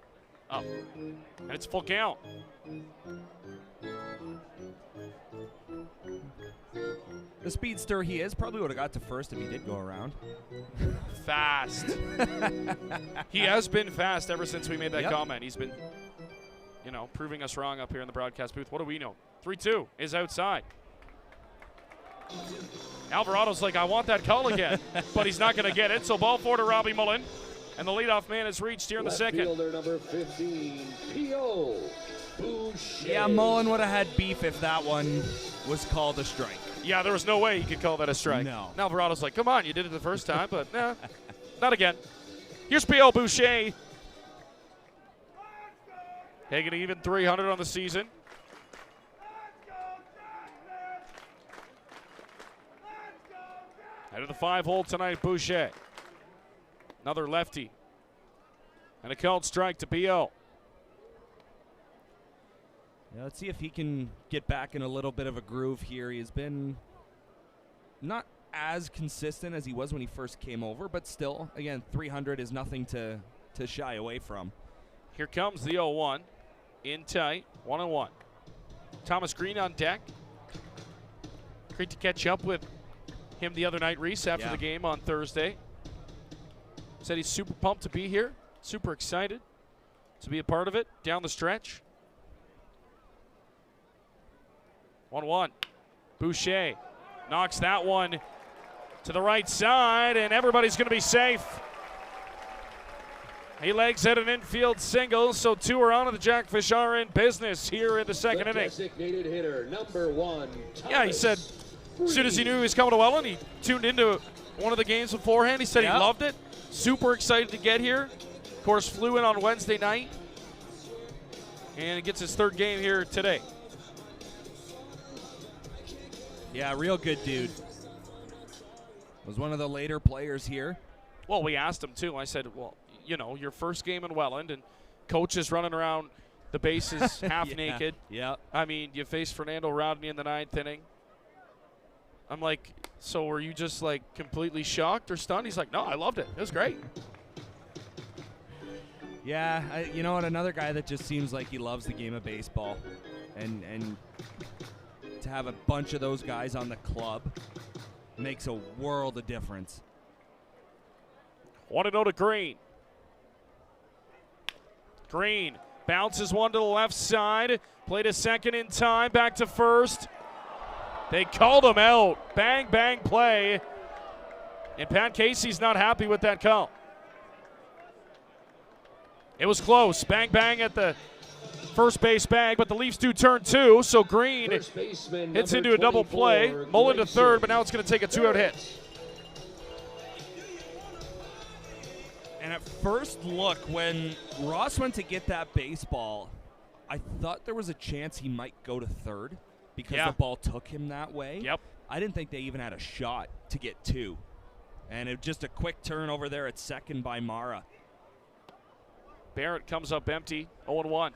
up. And it's full count. The speedster he is probably would have got to first if he did go around. Fast. He has been fast ever since we made that Yep. comment. He's been, proving us wrong up here in the broadcast booth. What do we know? 3-2 is outside. Alvarado's like, I want that call again, but he's not going to get it. So ball 4 to Robbie Mullen, and the leadoff man is reached here in the second. Fielder number 15, P.O. Boucher. Yeah, Mullen would have had beef if that one was called a strike. Yeah, there was no way he could call that a strike. No. And Alvarado's like, come on, you did it the first time, but nah, not again. Here's P.O. Boucher. Taking even 300 on the season. Out of the 5-hole tonight, Boucher. Another lefty. And a called strike to P.O. Yeah, let's see if he can get back in a little bit of a groove here. He has been not as consistent as he was when he first came over, but still, again, 300 is nothing to shy away from. Here comes the 0-1. in tight, 1-1. Thomas Green on deck. Great to catch up with him the other night, Reese, after the game on Thursday. Said he's super pumped to be here, super excited to be a part of it down the stretch. 1-1. Boucher knocks that one to the right side, and everybody's going to be safe. He legs at an infield single, so 2 are on, and the Jackfish are in business here in the second inning. Designated hitter, number 1, Yeah, he said as soon as he knew he was coming to Welland, he tuned into one of the games beforehand. He said he loved it, super excited to get here. Of course, flew in on Wednesday night, and he gets his 3rd game here today. Yeah, real good dude. Was one of the later players here. Well, we asked him, too. I said, well, you know, your first game in Welland, and coach is running around the bases half naked. Yeah. I mean, you faced Fernando Rodney in the 9th inning. I'm like, so were you just, like, completely shocked or stunned? He's like, no, I loved it. It was great. Yeah, you know what? Another guy that just seems like he loves the game of baseball. And to have a bunch of those guys on the club makes a world of difference. 1-0 to Green. Green bounces one to the left side. Played a second in time. Back to first. They called him out. Bang, bang play. And Pat Casey's not happy with that call. It was close. Bang, bang at the first base bag, but the Leafs do turn 2, so Green hits into a double play. Mullen to third, but now it's going to take a 2-out hit. And at first look, when Ross went to get that baseball, I thought there was a chance he might go to third because the ball took him that way. Yep. I didn't think they even had a shot to get 2. And it just a quick turn over there at second by Mara. Barrett comes up empty, 0-1.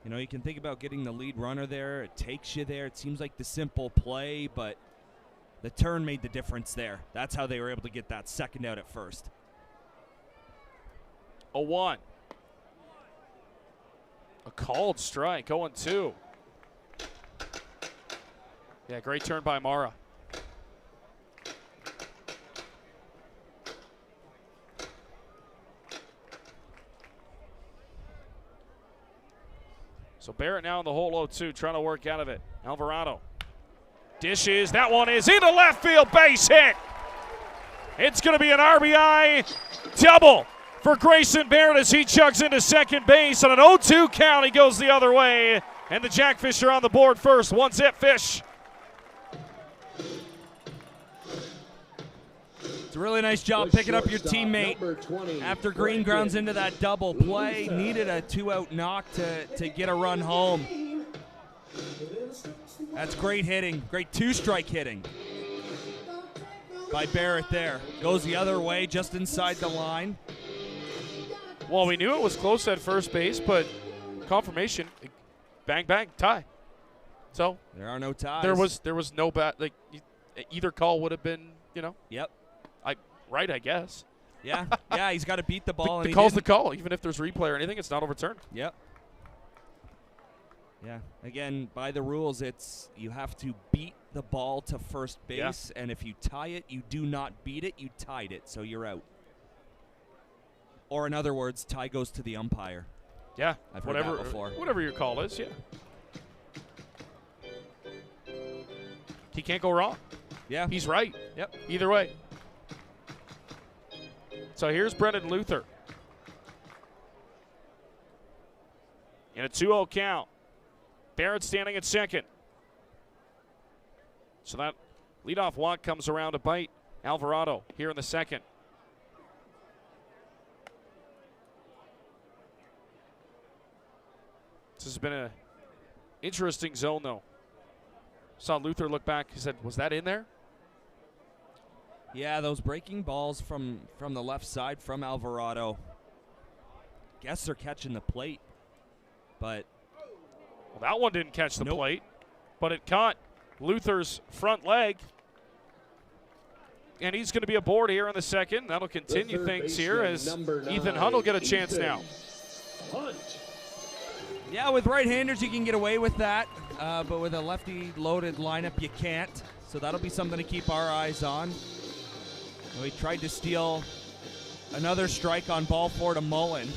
You know, you can think about getting the lead runner there. It takes you there. It seems like the simple play, but the turn made the difference there. That's how they were able to get that second out at first. 0-1. A called strike, 0-2. Yeah, great turn by Mara. So Barrett now in the hole 0-2, trying to work out of it. Alvarado dishes. That one is into left field, base hit. It's going to be an RBI double for Grayson Barrett as he chugs into second base. On an 0-2 count, he goes the other way. And the Jackfish are on the board first. 1-0 Fish. It's a really nice job picking up your teammate after Green grounds into that double play. Needed a 2-out knock to get a run home. That's great hitting, great 2-strike hitting by Barrett there. Goes the other way, just inside the line. Well, we knew it was close at first base, but confirmation, bang, bang, tie. So there are no ties. There was no bat. Like either call would have been, you know. Yep. Right, I guess. Yeah, yeah, he's got to beat the ball. The call's the call. Even if there's replay or anything, it's not overturned. Yep. Yeah, again, by the rules, it's you have to beat the ball to first base, and if you tie it, you do not beat it, you tied it, so you're out. Or in other words, tie goes to the umpire. Yeah, I've heard that before. Whatever your call is, yeah. He can't go wrong. Yeah. He's right. Yep. Either way. So here's Brendan Luther. In a 2-0 count. Barrett standing at second. So that leadoff walk comes around to bite Alvarado here in the second. This has been an interesting zone, though. Saw Luther look back. He said, was that in there? Yeah, those breaking balls from the left side from Alvarado. Guess they're catching the plate, but well, that one didn't catch the plate, but it caught Luther's front leg, and he's going to be aboard here in the second. That'll continue things here as Ethan Hunt will get a chance now. Hunt. Yeah, with right-handers you can get away with that, but with a lefty-loaded lineup you can't. So that'll be something to keep our eyes on. We tried to steal another strike on ball 4 to Mullen.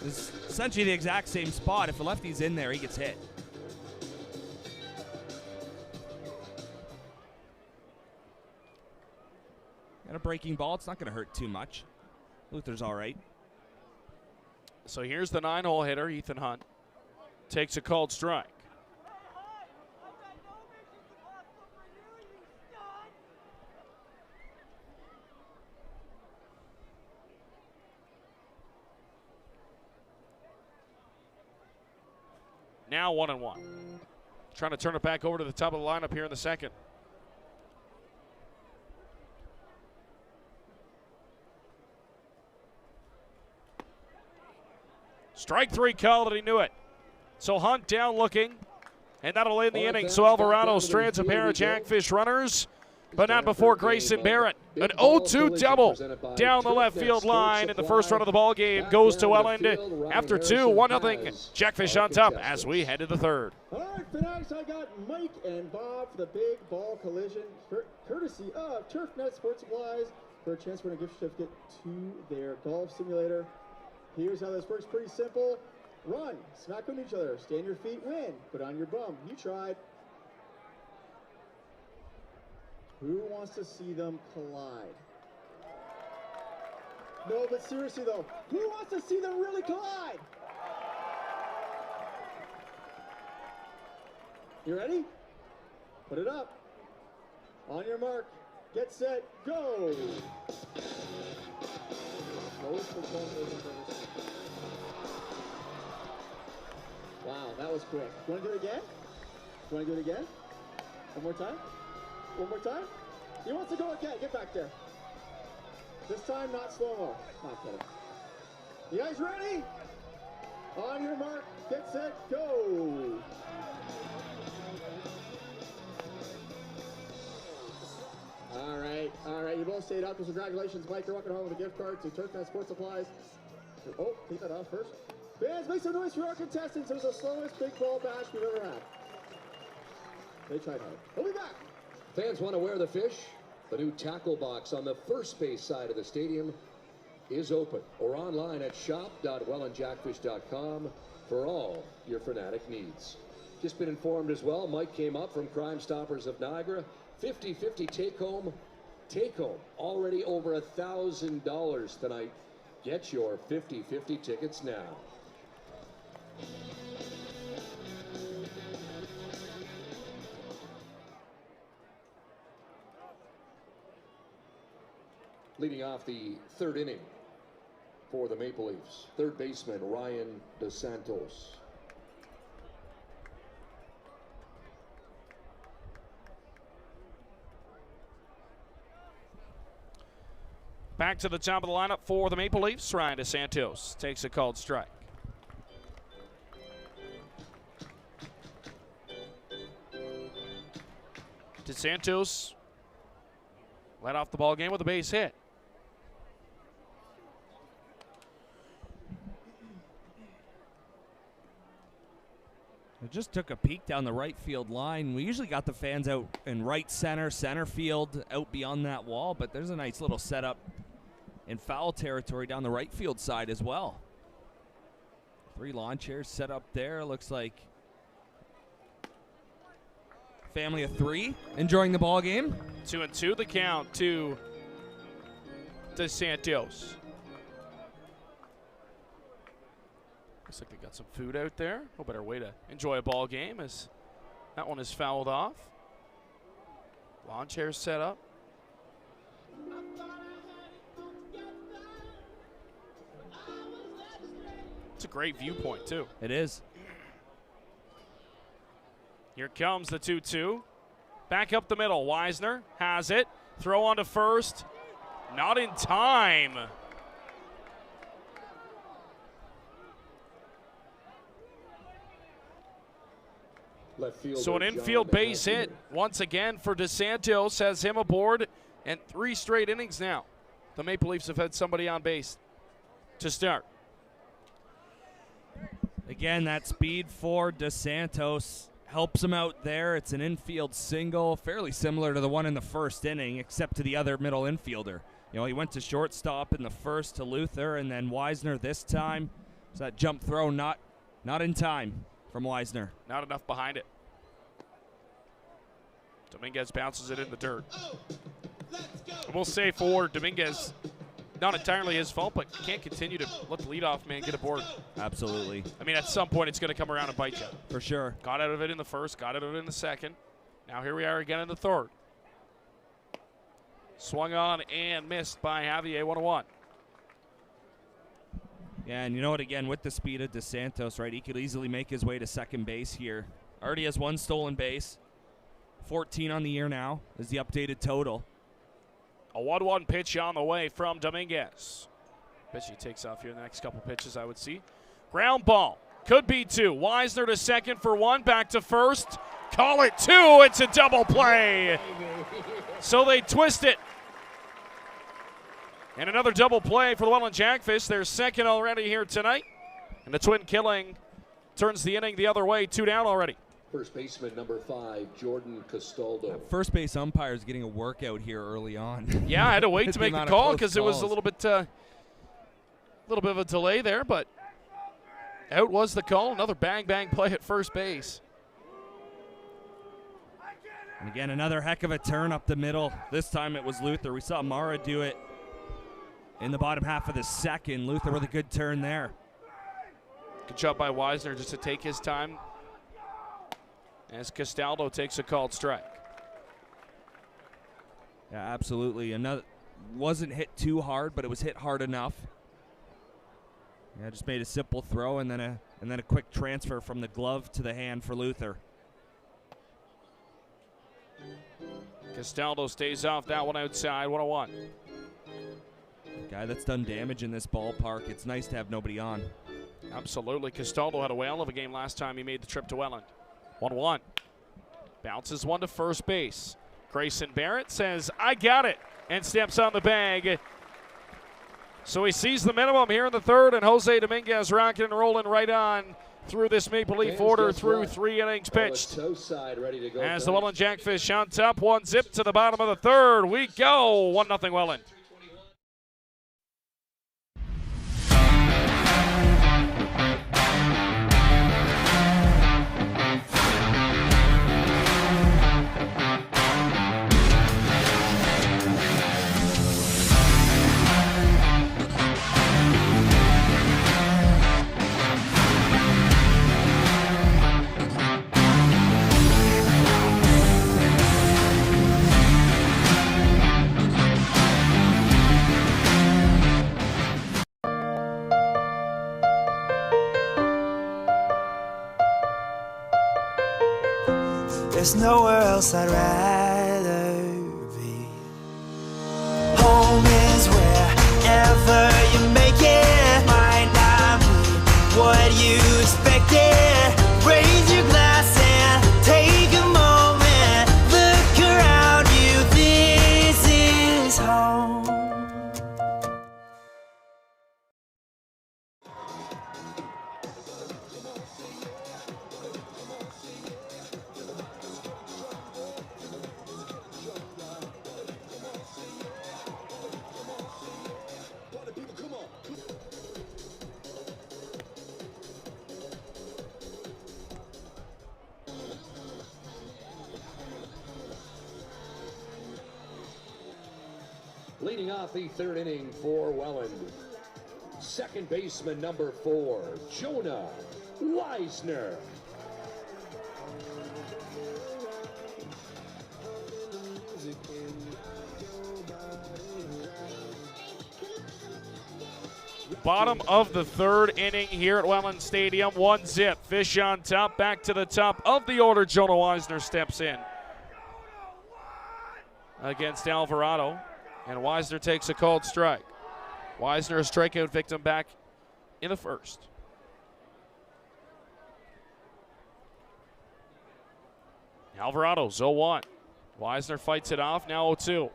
It's essentially the exact same spot. If a lefty's in there, he gets hit. Got a breaking ball. It's not going to hurt too much. Luther's all right. So here's the 9-hole hitter, Ethan Hunt. Takes a called strike. Now 1-1. Trying to turn it back over to the top of the lineup here in the second. Strike 3 called, and he knew it. So Hunt down looking, and that'll end the inning. So Alvarado strands a pair of Jackfish runners, but not before Grayson Barrett. An 0-2 double down the left field line in the first run of the ball game goes to Welland after 2, 1-0. Jackfish on top as we head to the third. All right, Fanatics, I got Mike and Bob for the big ball collision, courtesy of TurfNet Sports Supplies, for a chance to win a gift certificate to their golf simulator. Here's how this works, pretty simple. Run, smack on each other, stay on your feet, win, put on your bum. You tried. Who wants to see them collide? No, but seriously though, who wants to see them really collide? You ready? Put it up. On your mark, get set, go! Wow, that was quick. You want to do it again? You want to do it again? One more time? One more time? He wants to go again. Get back there. This time, not slow-mo. Not kidding. You guys ready? On your mark, get set, go! All right, you both stayed up. Congratulations, Mike. You're walking home with a gift card to TurfNet Sports Supplies. Oh, take that off first. Fans, make some noise for our contestants. It was the slowest big ball bash we've ever had. They tried hard. We'll be back. Fans want to wear the fish? The new tackle box on the first base side of the stadium is open, or online at shop.wellandjackfish.com for all your Fanatic needs. Just been informed as well, Mike came up from Crime Stoppers of Niagara. 50-50 take home. Already over $1,000 tonight. Get your 50-50 tickets now. Leading off the third inning for the Maple Leafs, third baseman Ryan DeSantos. Back to the top of the lineup for the Maple Leafs. Ryan DeSantos takes a called strike. DeSantos led off the ball game with a base hit. I just took a peek down the right field line. We usually got the fans out in right center, center field, out beyond that wall, but there's a nice little setup in foul territory down the right field side as well. 3 lawn chairs set up there. Looks like family of 3 enjoying the ball game. 2-2 the count to DeSantos. Looks like they got some food out there. No better way to enjoy a ball game as that one is fouled off. Lawn chairs set up. It's a great viewpoint too. It is. Here comes the 2-2. Back up the middle. Weisner has it. Throw on to first. Not in time. So an infield base hit once again for DeSantos, has him aboard, and 3 straight innings now. The Maple Leafs have had somebody on base to start. again, that speed for DeSantos helps him out there. It's an infield single, fairly similar to the one in the first inning, except to the other middle infielder. You know, he went to shortstop in the first to Luther, and then Weisner this time. So that jump throw not in time from Weisner. Not enough behind it. Dominguez bounces it in the dirt. We'll say for Dominguez, not entirely his fault, but can't continue to let the leadoff man get aboard. Absolutely. I mean, at some point, it's going to come around and bite you. For sure. Got out of it in the first, got out of it in the second. Now here we are again in the third. Swung on and missed by Javier, 1-1. Yeah, and you know what, again, with the speed of DeSantos, right, he could easily make his way to second base here. Already has 1 stolen base. 14 on the year now is the updated total. A 1-1 pitch on the way from Dominguez. Bet he takes off here in the next couple pitches, I would see. Ground ball. Could be 2. Weisner to second for 1. Back to first. Call it 2. It's a double play. So they twist it. And another double play for the Welland Jackfish. Their second already here tonight. And the twin killing turns the inning the other way. 2 down already. First baseman number 5, Jordan Castaldo. First base umpire's getting a workout here early on. Yeah, I had to wait to The make the amount of call close because it was a calls. little bit of a delay there, but out was the call. Another bang play at first base. And again, another heck of a turn up the middle. This time it was Luther. We saw Mara do it in the bottom half of the second. Luther with a good turn there. Good job by Weisner just to take his time as Castaldo takes a called strike. Yeah, absolutely. Another wasn't hit too hard, but it was hit hard enough. Yeah, just made a simple throw and then a quick transfer from the glove to the hand for Luther. Castaldo stays off that one outside, 1-1. Guy that's done damage in this ballpark. It's nice to have nobody on. Absolutely. Castaldo had a whale of a game last time he made the trip to Welland. 1-1. Bounces one to first base. Grayson Barrett says, I got it, and steps on the bag. So he sees the minimum here in the third, and Jose Dominguez rocking and rolling right on through this Maple Leaf order through 3 innings pitched. As the Welland Jackfish on top, 1-0 to the bottom of the third. We go 1-0 Welland. There's nowhere else I'd rather be. Home is wherever you make it. Might not be what you expected. Raise your glass and take a moment. Look around you, this is home. Leading off the third inning for Welland, second baseman number 4, Jonah Weisner. Bottom of the third inning here at Welland Stadium. 1-0. Fish on top. Back to the top of the order. Jonah Weisner steps in against Alvarado. And Weisner takes a called strike. Weisner, a strikeout victim, back in the first. Alvarado, 0-1. Weisner fights it off, now 0-2.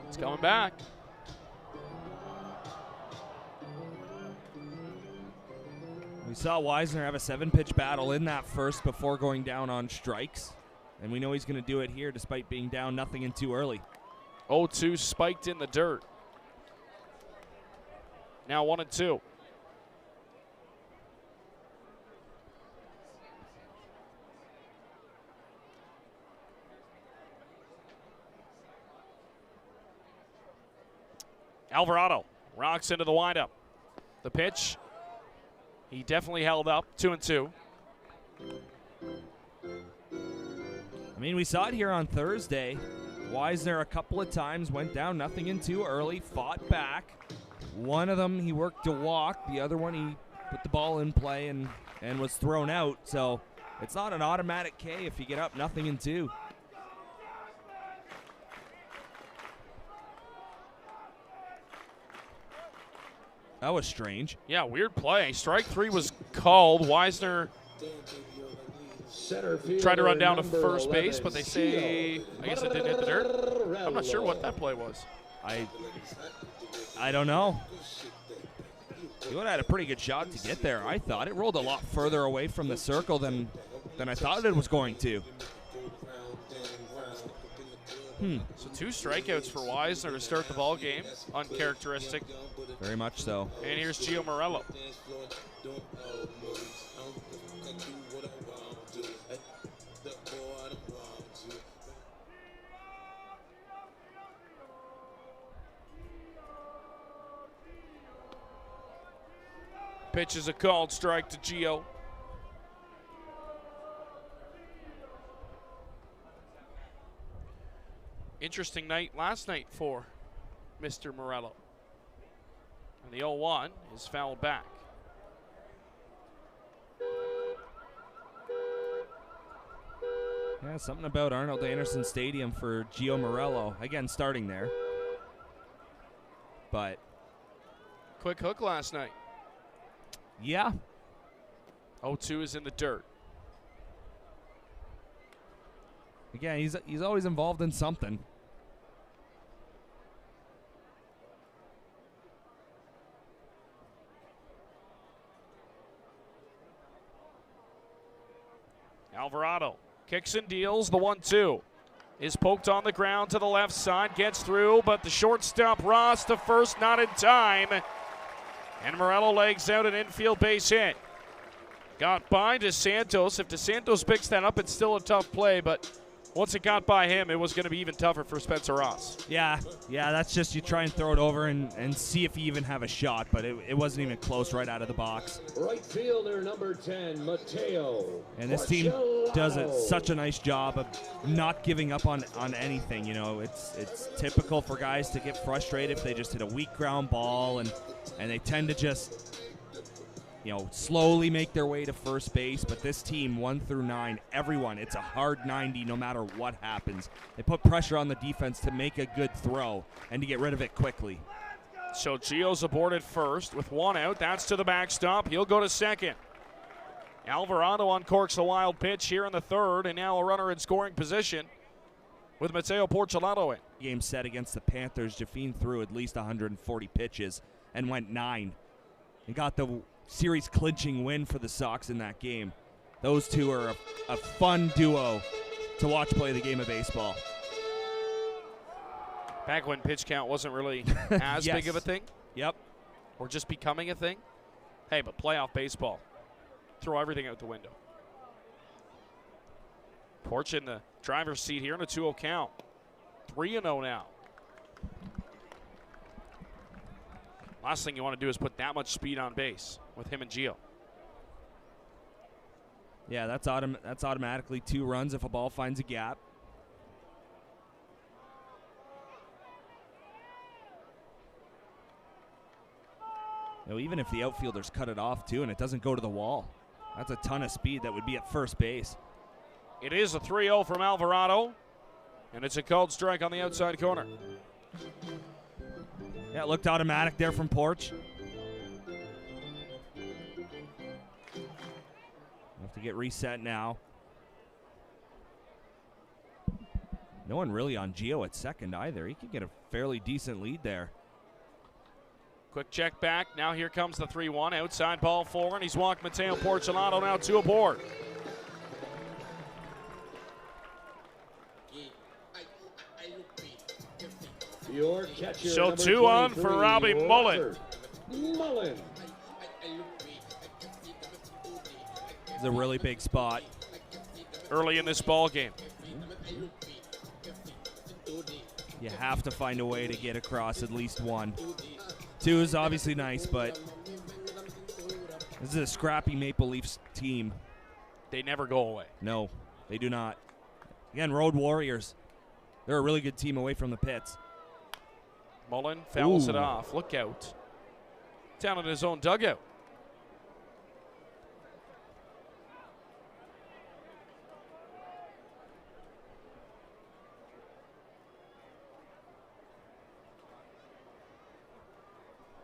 It's coming back. We saw Wisner have a 7-pitch battle in that first before going down on strikes. And we know he's going to do it here despite being down 0-2 early. 0-2 spiked in the dirt. Now 1-2. Alvarado rocks into the windup. The pitch, he definitely held up. 2-2. I mean, we saw it here on Thursday. Wisner a couple of times went down 0-2 early, fought back. One of them he worked to walk. The other one he put the ball in play and was thrown out. So it's not an automatic K if you get up 0-2. That was strange. Yeah, weird play. Strike 3 was called. Wisner tried to run down to first base, but they say, I guess it didn't hit the dirt. I'm not sure what that play was. I don't know. He would have had a pretty good shot to get there, I thought. It rolled a lot further away from the circle than I thought it was going to. So 2 strikeouts for Wisner to start the ball game. Uncharacteristic. Very much so. And here's Gio Morello. Pitch is a called strike to Gio. Interesting night last night for Mr. Morello. And the 0-1 is fouled back. Yeah, something about Arnold Anderson Stadium for Gio Morello. Again, starting there. But Quick hook last night. yeah, 0-2 is in the dirt. again, he's always involved in something. Alvarado kicks and deals. The 1-2 is poked on the ground to the left side. Gets through, but the shortstop Ross to first, not in time. And Morello legs out an infield base hit. Got by DeSantos. If DeSantos picks that up, it's still a tough play, but once it got by him, it was going to be even tougher for Spencer Ross. Yeah, that's just you try and throw it over and see if you even have a shot, but it wasn't even close right out of the box. Right fielder number 10, Mateo. And this team does such a nice job of not giving up on anything. You know, it's typical for guys to get frustrated if they just hit a weak ground ball, and they tend to just, you know, slowly make their way to first base. But this team, 1 through 9, everyone, it's a hard 90 no matter what happens. They put pressure on the defense to make a good throw and to get rid of it quickly. So Gio's aboarded first with 1 out. That's to the backstop. He'll go to second. Alvarado uncorks a wild pitch here in the third, and now a runner in scoring position with Mateo Porcelado in. Game set against the Panthers, Jaffine threw at least 140 pitches and went 9 and got the series clinching win for the Sox in that game. Those two are a fun duo to watch play the game of baseball. Back when pitch count wasn't really as Yes. big of a thing. Yep. Or just becoming a thing. Hey, but playoff baseball, throw everything out the window. Porch in the driver's seat here in a 2-0 count. 3-0 now. Last thing you want to do is put that much speed on base with him and Gio. Yeah, that's automatically 2 runs if a ball finds a gap. You know, even if the outfielders cut it off too and it doesn't go to the wall, that's a ton of speed that would be at first base. It is a 3-0 from Alvarado, and it's a called strike on the outside corner. Yeah, it looked automatic there from Porch. Have to get reset now. No one really on Gio at second either. He could get a fairly decent lead there. Quick check back. Now here comes the 3-1. Outside ball 4, and he's walked Mateo Porcelano. Now 2 aboard. Your catcher, So number 2 on for 23, Robbie Mullen. Robert Mullen. It's a really big spot. Early in this ball game. You have to find a way to get across at least 1. 2 is obviously nice, but this is a scrappy Maple Leafs team. They never go away. No, they do not. Again, Road Warriors. They're a really good team away from the pits. Mullen fouls it Ooh. off. Look out. Down in his own dugout.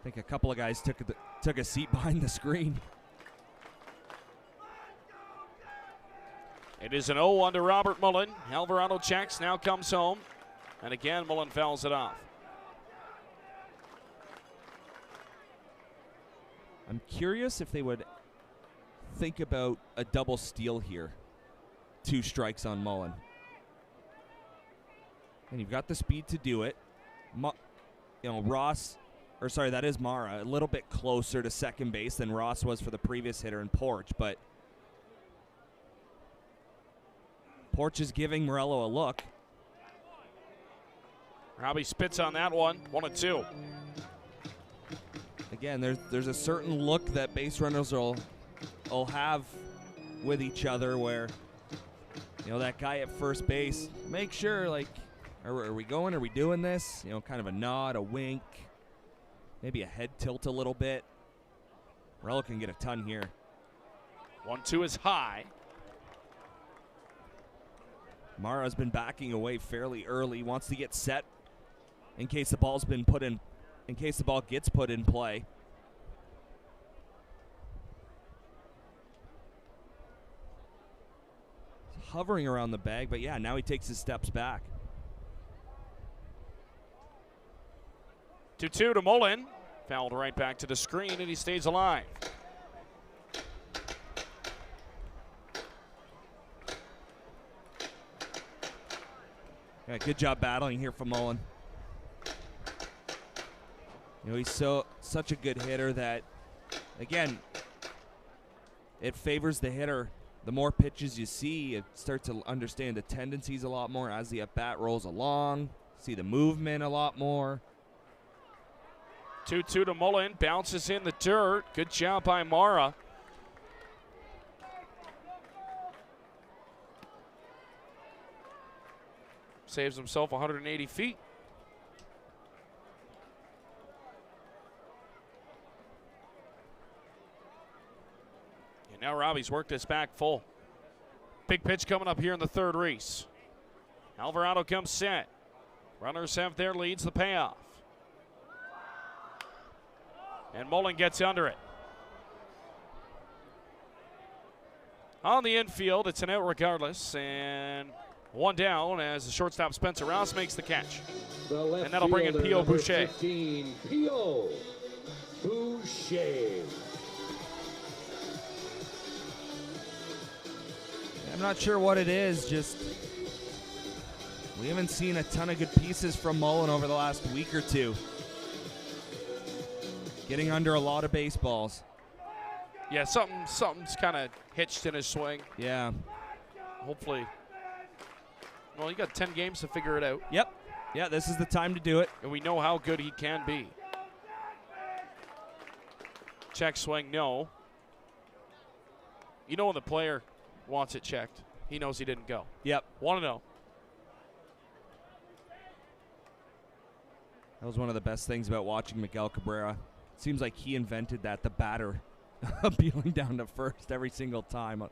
I think a couple of guys took a seat behind the screen. It is an 0-1 to Robert Mullen. Alvarado checks, now comes home. And again, Mullen fouls it off. I'm curious if they would think about a double steal here. 2 strikes on Mullen. And you've got the speed to do it. That is Mara, a little bit closer to second base than Ross was for the previous hitter in Porch, but Porch is giving Morello a look. Robbie spits on that one. 1-2. Again, there's a certain look that base runners will have with each other where, that guy at first base, make sure, like, are we going? Are we doing this? Kind of a nod, a wink, maybe a head tilt a little bit. Morello can get a ton here. 1-2 is high. Mara's been backing away fairly early, wants to get set in case the ball gets put in play. He's hovering around the bag, but yeah, now he takes his steps back. 2-2 to Mullen. Fouled right back to the screen, and he stays alive. Yeah, good job battling here from Mullen. He's such a good hitter that, again, it favors the hitter. The more pitches you see, you start to understand the tendencies a lot more as the at-bat rolls along, see the movement a lot more. 2-2 to Mullen. Bounces in the dirt. Good job by Mara. Saves himself 180 feet. And now Robbie's worked this back full. Big pitch coming up here in the third, Reese. Alvarado comes set. Runners have their leads, the payoff. And Mullen gets under it. On the infield, it's an out regardless, and one down as the shortstop Spencer Ross makes the catch. And that'll bring in P.O. Boucher. 15, P.O. Boucher. I'm not sure what it is, just we haven't seen a ton of good pieces from Mullen over the last week or two. Getting under a lot of baseballs. Yeah, something's kind of hitched in his swing. Yeah. Hopefully. Well, you got 10 games to figure it out. Yep. Yeah, this is the time to do it. And we know how good he can be. Check swing, no. You know when the player wants it checked, he knows he didn't go. Yep. 1-0. That was one of the best things about watching Miguel Cabrera. Seems like he invented that, the batter appealing down to first every single time.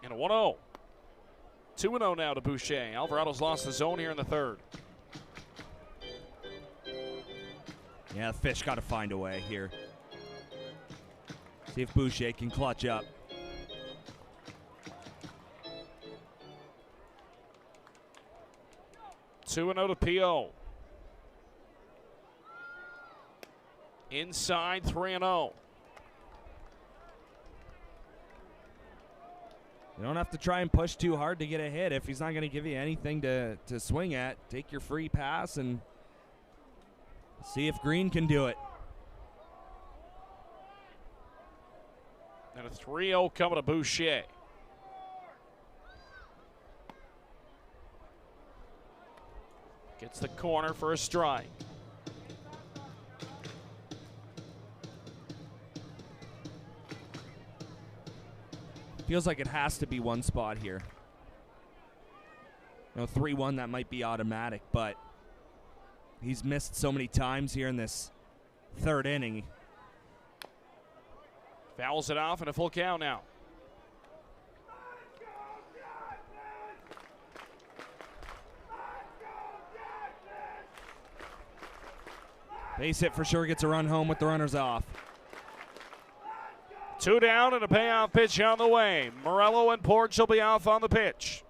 And a 1-0. 2-0 now to Boucher. Alvarado's lost the zone here in the third. Yeah, the Fish got to find a way here. See if Boucher can clutch up. Two 2-0 to P.O. Inside 3-0. You don't have to try and push too hard to get a hit. If he's not going to give you anything to swing at, take your free pass and see if Green can do it. And a 3-0 coming to Boucher. Gets the corner for a strike. Feels like it has to be one spot here. 3-1, that might be automatic, but he's missed so many times here in this third inning. Fouls it off and a full count now. Base hit for sure, gets a run home with the runners off. 2 down and a payoff pitch on the way. Morello and Porch will be off on the pitch.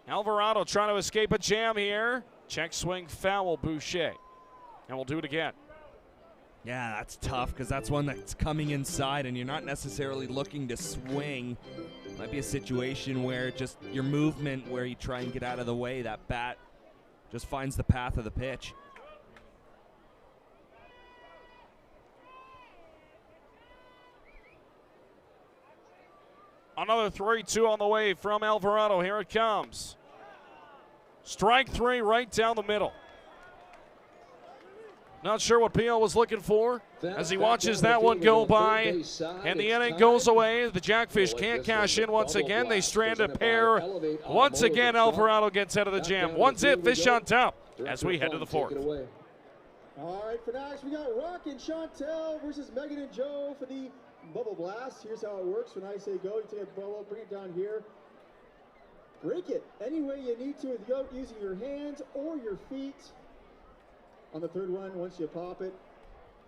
Alvarado trying to escape a jam here. Check swing foul, Boucher. And we'll do it again. Yeah, that's tough because that's one that's coming inside and you're not necessarily looking to swing. Might be a situation where just your movement where you try and get out of the way, that bat just finds the path of the pitch. Another 3-2 on the way from Alvarado. Here it comes. Strike 3 right down the middle. Not sure what Pio was looking for as he watches that one go by. And the inning goes away. The Jackfish can't cash in once again. They strand a pair. Once again, Alvarado gets out of the jam. One's it, Fish on top as we head to the fourth. All right, for next, we got Rock and Chantel versus Megan and Joe for the Bubble Blast. Here's how it works. When I say go, you take a bubble, bring it down here. Break it any way you need to without using your hands or your feet. On the third one, once you pop it,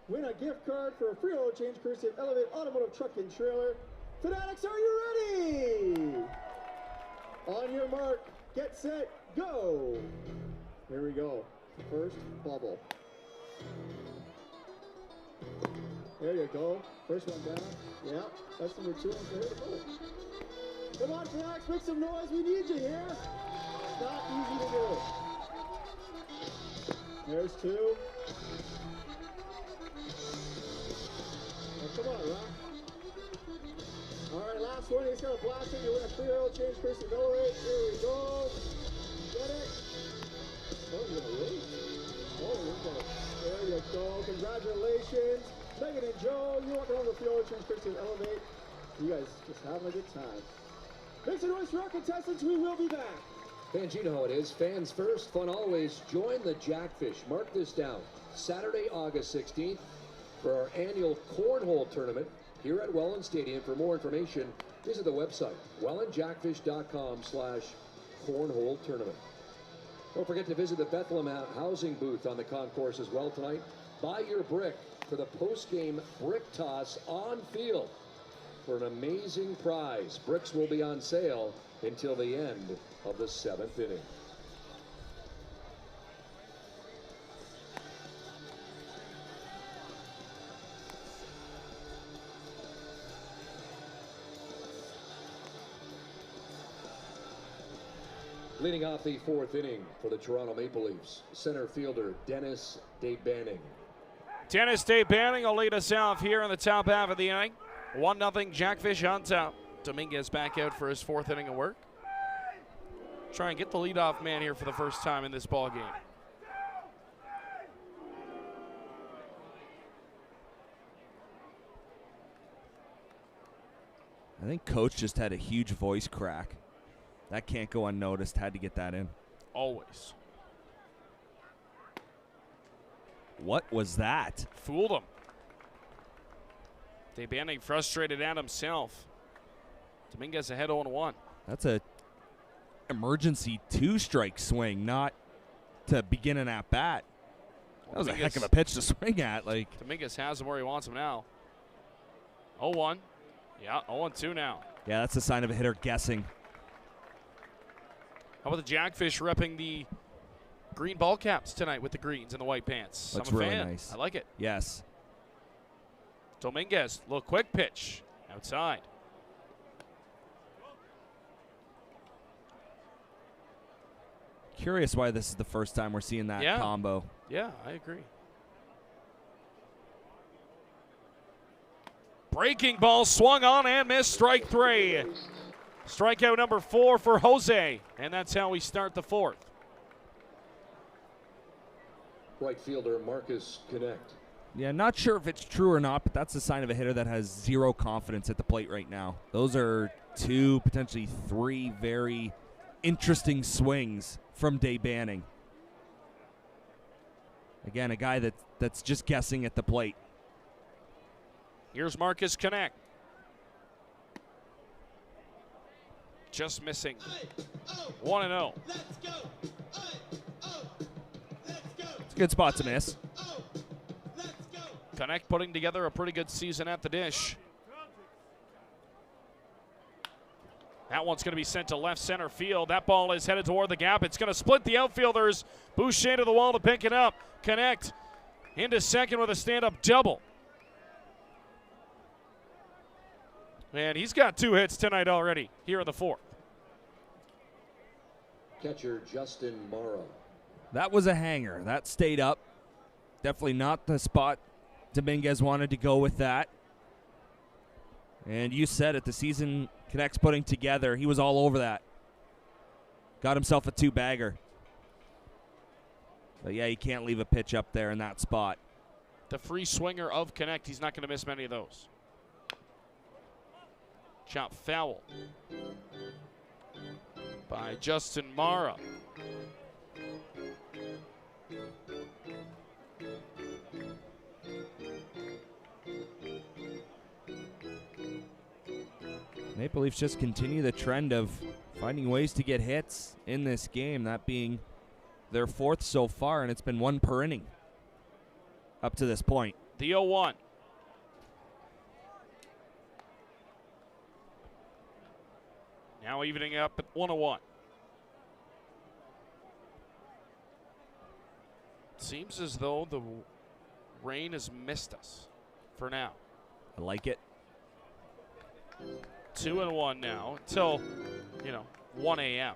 win a gift card for a free oil change courtesy of Elevate Automotive Truck and Trailer. Fanatics, are you ready? On your mark, get set, go. Here we go. First bubble. There you go. First one down. Yeah, that's number 2. Come on, Fanatics, make some noise. We need you here. It's not easy to do. There's 2. Oh, come on, Rock. All right, last one. He's got a blast it. You win a free oil change courtesy of Elevate. Here we go. Get it. Oh, you're gonna wait. Oh, there you go. Congratulations. Megan and Joe, you're walking on the field, change courtesy of Elevate. You guys just having a good time. Make some noise for our contestants. We will be back. Fans, you know how it is. Fans first, fun always. Join the Jackfish. Mark this down. Saturday, August 16th for our annual cornhole tournament here at Welland Stadium. For more information, visit the website, wellandjackfish.com/cornhole tournament. Don't forget to visit the Bethlehem housing booth on the concourse as well tonight. Buy your brick for the post-game brick toss on field for an amazing prize. Bricks will be on sale until the end of the 7th inning. Leading off the 4th inning for the Toronto Maple Leafs, center fielder Dennis DeBanning. Dennis DeBanning will lead us off here in the top half of the inning. 1-0 Jackfish on top. Dominguez back out for his 4th inning of work. Try and get the leadoff man here for the first time in this ball game. I think Coach just had a huge voice crack. That can't go unnoticed. Had to get that in. Always. What was that? Fooled him. DeBanning frustrated at himself. Dominguez ahead 0-1. That's a emergency 2-strike swing, not to begin an at-bat. That was a heck of a pitch to swing at. Dominguez has him where he wants him now. 0-1. Yeah, 0-2 now. Yeah, that's a sign of a hitter guessing. How about the Jackfish repping the green ball caps tonight with the greens and the white pants. Looks I'm a really fan. nice. I like it. Yes. Dominguez, little quick pitch outside. Curious why this is the first time we're seeing that combo. Yeah, I agree. Breaking ball swung on and missed. Strike 3. Strikeout number 4 for Jose. And that's how we start the 4th. Right fielder Marcus Connect. Yeah, not sure if it's true or not, but that's a sign of a hitter that has zero confidence at the plate right now. Those are 2, potentially 3 very interesting swings from Day Banning. Again, a guy that's just guessing at the plate. Here's Marcus Connect. Just missing. 1-0. It's a good spot to miss. Connect putting together a pretty good season at the dish. That one's going to be sent to left center field. That ball is headed toward the gap. It's going to split the outfielders. Boucher to the wall to pick it up. Connect into second with a stand-up double. And he's got 2 hits tonight already here in the 4th. Catcher Justin Morrow. That was a hanger. That stayed up. Definitely not the spot Dominguez wanted to go with that. And you said it, the season Connect's putting together, he was all over that. Got himself a 2-bagger. But yeah, you can't leave a pitch up there in that spot. The free swinger of Connect, he's not going to miss many of those. Chop foul by Justin Mara. Maple Leafs just continue the trend of finding ways to get hits in this game, that being their 4th so far, and it's been 1 per inning up to this point. The 0-1. Now evening up at 1-1. Seems as though the rain has missed us for now. I like it. 2-1 now until, 1 a.m.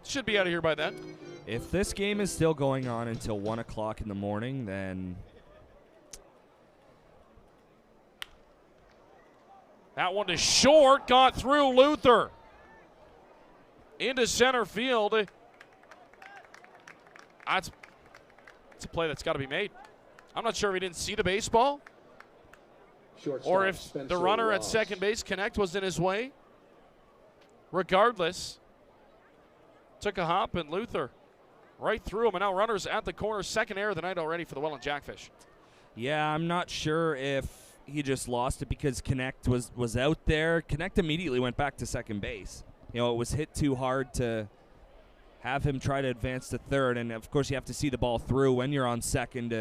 Should be out of here by then. If this game is still going on until 1 o'clock in the morning, then that one is short, got through Luther. Into center field. It's a play that's got to be made. I'm not sure if he didn't see the baseball. Shortstop Or if Spencer the runner at Ross. second base, Connect, was in his way. Regardless, took a hop and Luther right through him. And now runners at the corner. Second error of the night already for the Welland Jackfish. yeah, I'm not sure if he just lost it because Connect was out there. Connect immediately went back to second base. It was hit too hard to have him try to advance to third. And, of course, you have to see the ball through when you're on second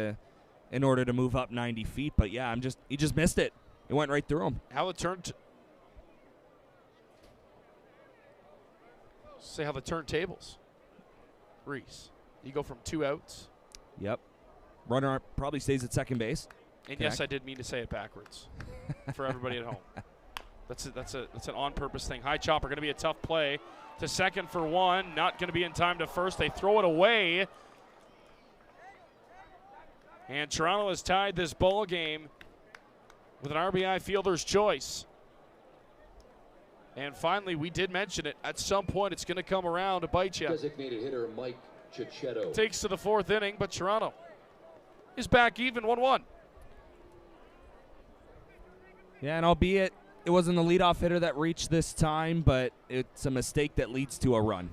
in order to move up 90 feet. But, yeah, he just missed it. It went right through him. How the turn... Say how the turntables. Reese, you go from 2 outs. Yep. Runner probably stays at second base. And yes, I did mean to say it backwards for everybody at home. That's an on-purpose thing. High chopper, going to be a tough play. To second for 1, not going to be in time to first. They throw it away. And Toronto has tied this ball game with an RBI fielder's choice. And finally, we did mention it. At some point, it's going to come around to bite you. Designated hitter Mike Cicchetto. Takes to the 4th inning, but Toronto is back even 1-1. Yeah, and albeit it wasn't the leadoff hitter that reached this time, but it's a mistake that leads to a run.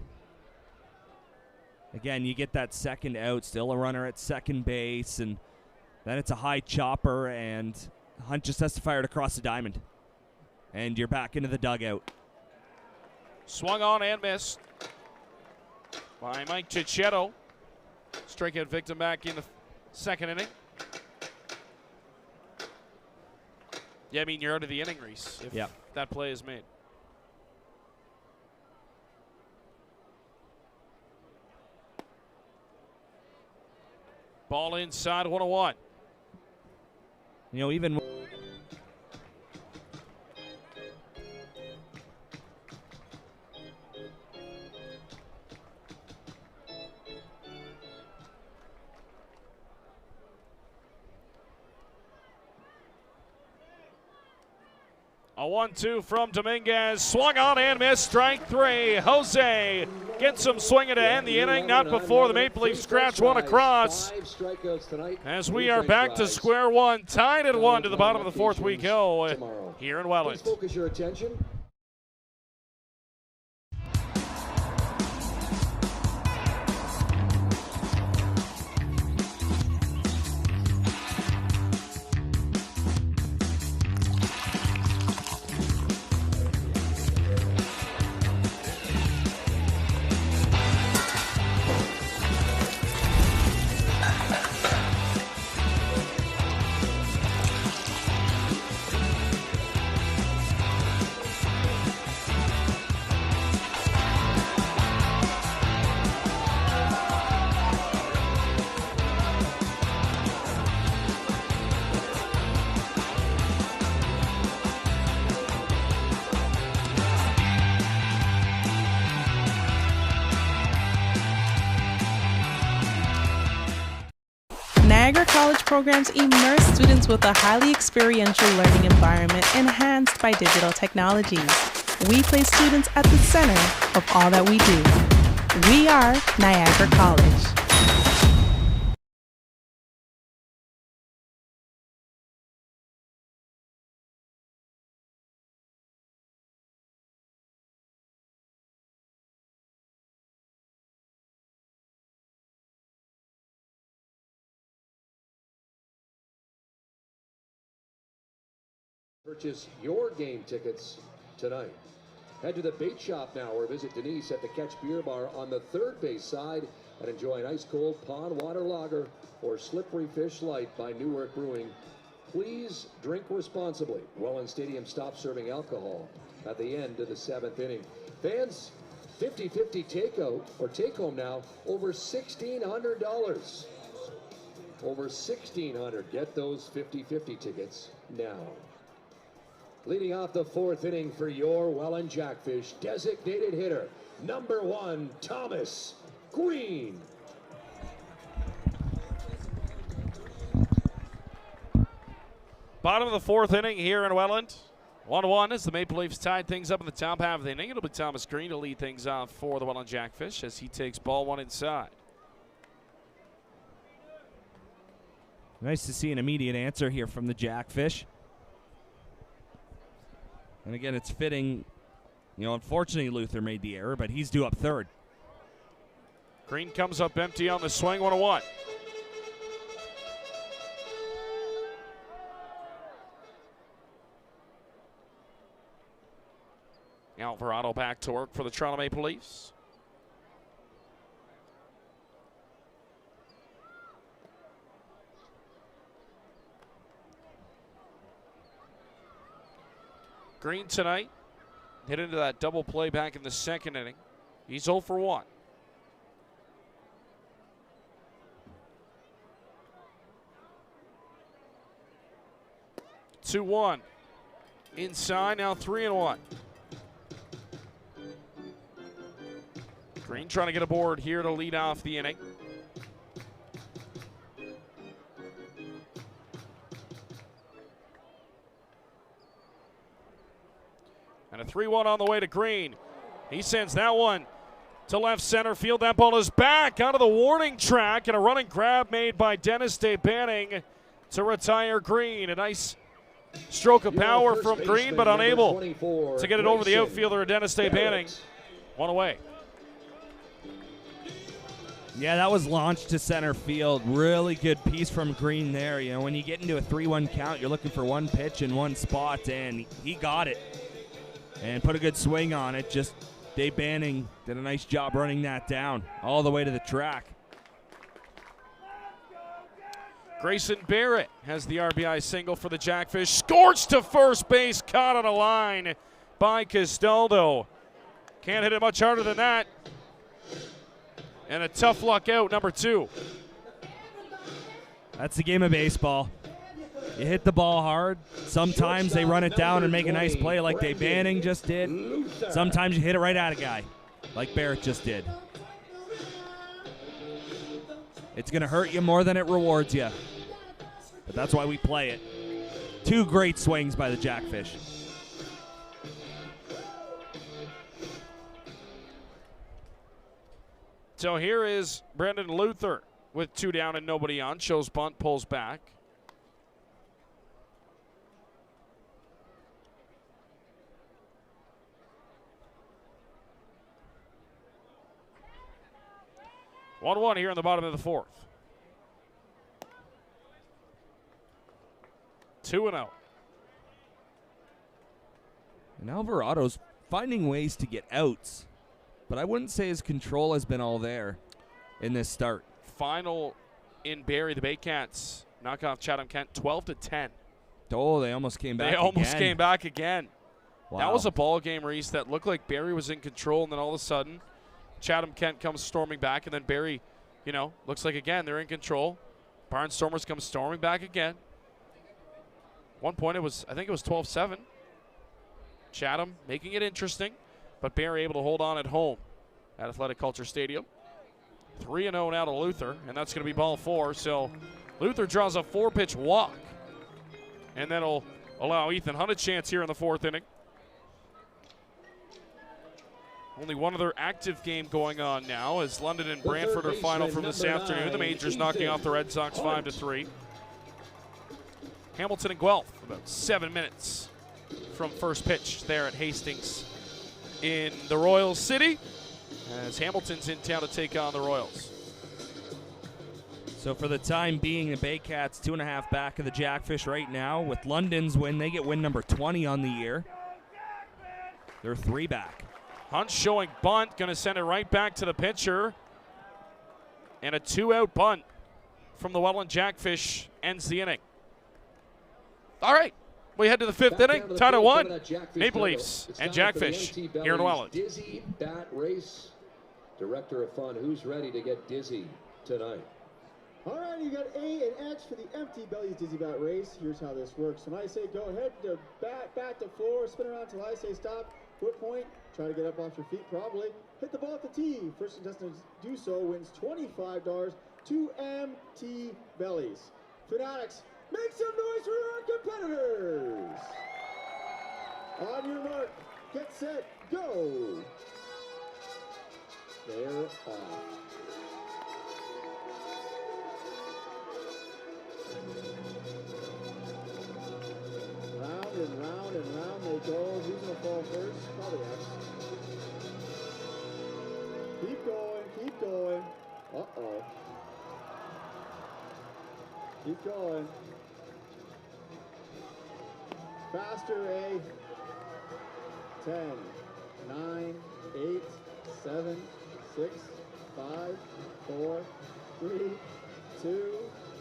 Again, you get that second out, still a runner at second base, and then it's a high chopper, and Hunt just has to fire it across the diamond. And you're back into the dugout. Swung on and missed by Mike Cicchetto. Strikeout victim back in the 2nd inning. Yeah, I mean, you're out of the inning, Reese, if that play is made. Ball inside, 1-1. You know, even 1-2 from Dominguez. Swung on and missed. Strike 3. Jose gets some swinging to end the inning. Not before the Maple Leafs scratch one across. As we are back to square one. Tied at 1 to the bottom of the fourth we go here in Welland. Focus your attention. Niagara College programs immerse students with a highly experiential learning environment enhanced by digital technologies. We place students at the center of all that we do. We are Niagara College. Purchase your game tickets tonight. Head to the bait shop now or visit Denise at the Catch Beer Bar on the third base side and enjoy an ice cold pond water lager or slippery fish light by Newark Brewing. Please drink responsibly. Welland Stadium stops serving alcohol at the end of the 7th inning. Fans, 50-50 takeout or take home now, over $1,600. Over $1,600. Get those 50-50 tickets now. Leading off the 4th inning for your Welland Jackfish, designated hitter, number 1, Thomas Green. Bottom of the 4th inning here in Welland. 1-1 as the Maple Leafs tied things up in the top half of the inning. It'll be Thomas Green to lead things off for the Welland Jackfish as he takes ball 1 inside. nice to see an immediate answer here from the Jackfish. And again, it's fitting. You know, unfortunately, Luther made the error, but he's due up third. Green comes up empty on the swing, 1-1. Alvarado back to work for the Toronto Maple Leafs. Green tonight hit into that double play back in the 2nd inning. He's 0 for 1. Two 1 inside, now 3-1. Green trying to get aboard here to lead off the inning. And a 3-1 on the way to Green. He sends that one to left center field. That ball is back out of the warning track, and a running grab made by Dennis DeBanning to retire Green. A nice stroke of power from Green, but unable to get it over the outfielder, Dennis DeBanning. One away. Yeah, that was launched to center field. Really good piece from Green there. You know, when you get into a 3-1 count, you're looking for one pitch in one spot, and he got it and put a good swing on it. Just Dave Banning did a nice job running that down all the way to the track. Grayson Barrett has the RBI single for the Jackfish. Scorched to first base, caught on a line by Castaldo. Can't hit it much harder than that. And a tough luck out, number 2. That's the game of baseball. You hit the ball hard. Sometimes they run it down and make a nice play like Dave Banning just did. Sometimes you hit it right at a guy like Barrett just did. It's going to hurt you more than it rewards you. But that's why we play it. 2 great swings by the Jackfish. So here is Brendan Luther with 2 down and nobody on. Shows bunt, pulls back. One here in the bottom of the 4th. 2-0. And Alvarado's finding ways to get outs, but I wouldn't say his control has been all there in this start. Final in Barrie, the Baycats knock off Chatham-Kent 12-10. Oh, they almost came back They almost again. came back again. Wow. That was a ball game, Reese, that looked like Barrie was in control, and then all of a sudden, Chatham-Kent comes storming back, and then Barrie, looks like again they're in control. Barnstormers come storming back again. One point, I think it was 12-7. Chatham making it interesting, but Barrie able to hold on at home at Athletic Culture Stadium. 3-0 now to Luther, and that's going to be ball 4. So Luther draws a 4-pitch walk, and that'll allow Ethan Hunt a chance here in the 4th inning. Only one other active game going on now as London and Brantford are final from this afternoon. The Majors knocking off the Red Sox 5-3. Hamilton and Guelph about 7 minutes from first pitch there at Hastings in the Royal City as Hamilton's in town to take on the Royals. So for the time being, the Baycats 2.5 back of the Jackfish right now. With London's win, they get win number 20 on the year. They're 3 back. Hunt showing bunt, going to send it right back to the pitcher. And a 2-out bunt from the Welland Jackfish ends the inning. All right, we head to the 5th inning. Tied at 1. Maple Leafs and Jackfish here in Welland. Dizzy bat race. Director of Fun, who's ready to get dizzy tonight? All right, you got A and X for the Empty Bellies Dizzy Bat Race. Here's how this works. When I say go ahead to bat to floor, spin around until I say stop. Foot point, try to get up off your feet probably. Hit the ball at the tee. First contestant to do so wins $25 to Empty Bellies. Fanatics, make some noise for our competitors. On your mark, get set, go. They're off. Round and round they go. Who's going to fall first? Probably X. Keep going. Uh-oh. Keep going. Faster, A. 10, 9, 8, 7, 6, 5, 4, 3, 2,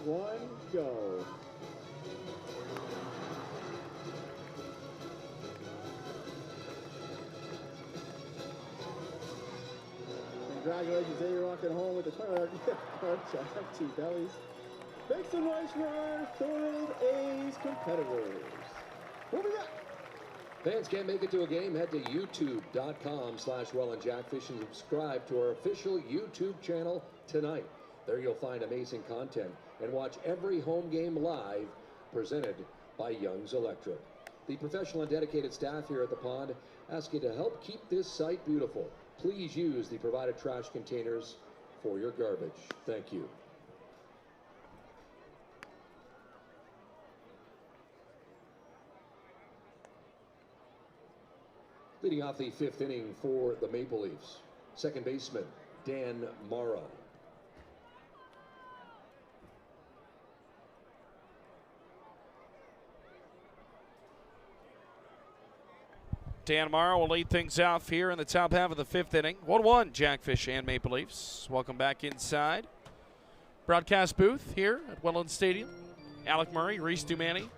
1, go. Congratulations, A. You're walking home with the $20 gift card to Empty Bellies. Make some noise for our third A's competitors. We'll be back. Fans can't make it to a game, head to youtube.com/Welland Jackfish and subscribe to our official YouTube channel tonight. There you'll find amazing content and watch every home game live, presented by Young's Electric. The professional and dedicated staff here at the pond ask you to help keep this site beautiful. Please use the provided trash containers for your garbage. Thank you. Leading off the 5th inning for the Maple Leafs, second baseman Dan Mara. Dan Morrow will lead things off here in the top half of the 5th inning. 1-1 Jackfish and Maple Leafs. Welcome back inside. Broadcast booth here at Welland Stadium. Alec Murray, Reese Dumani.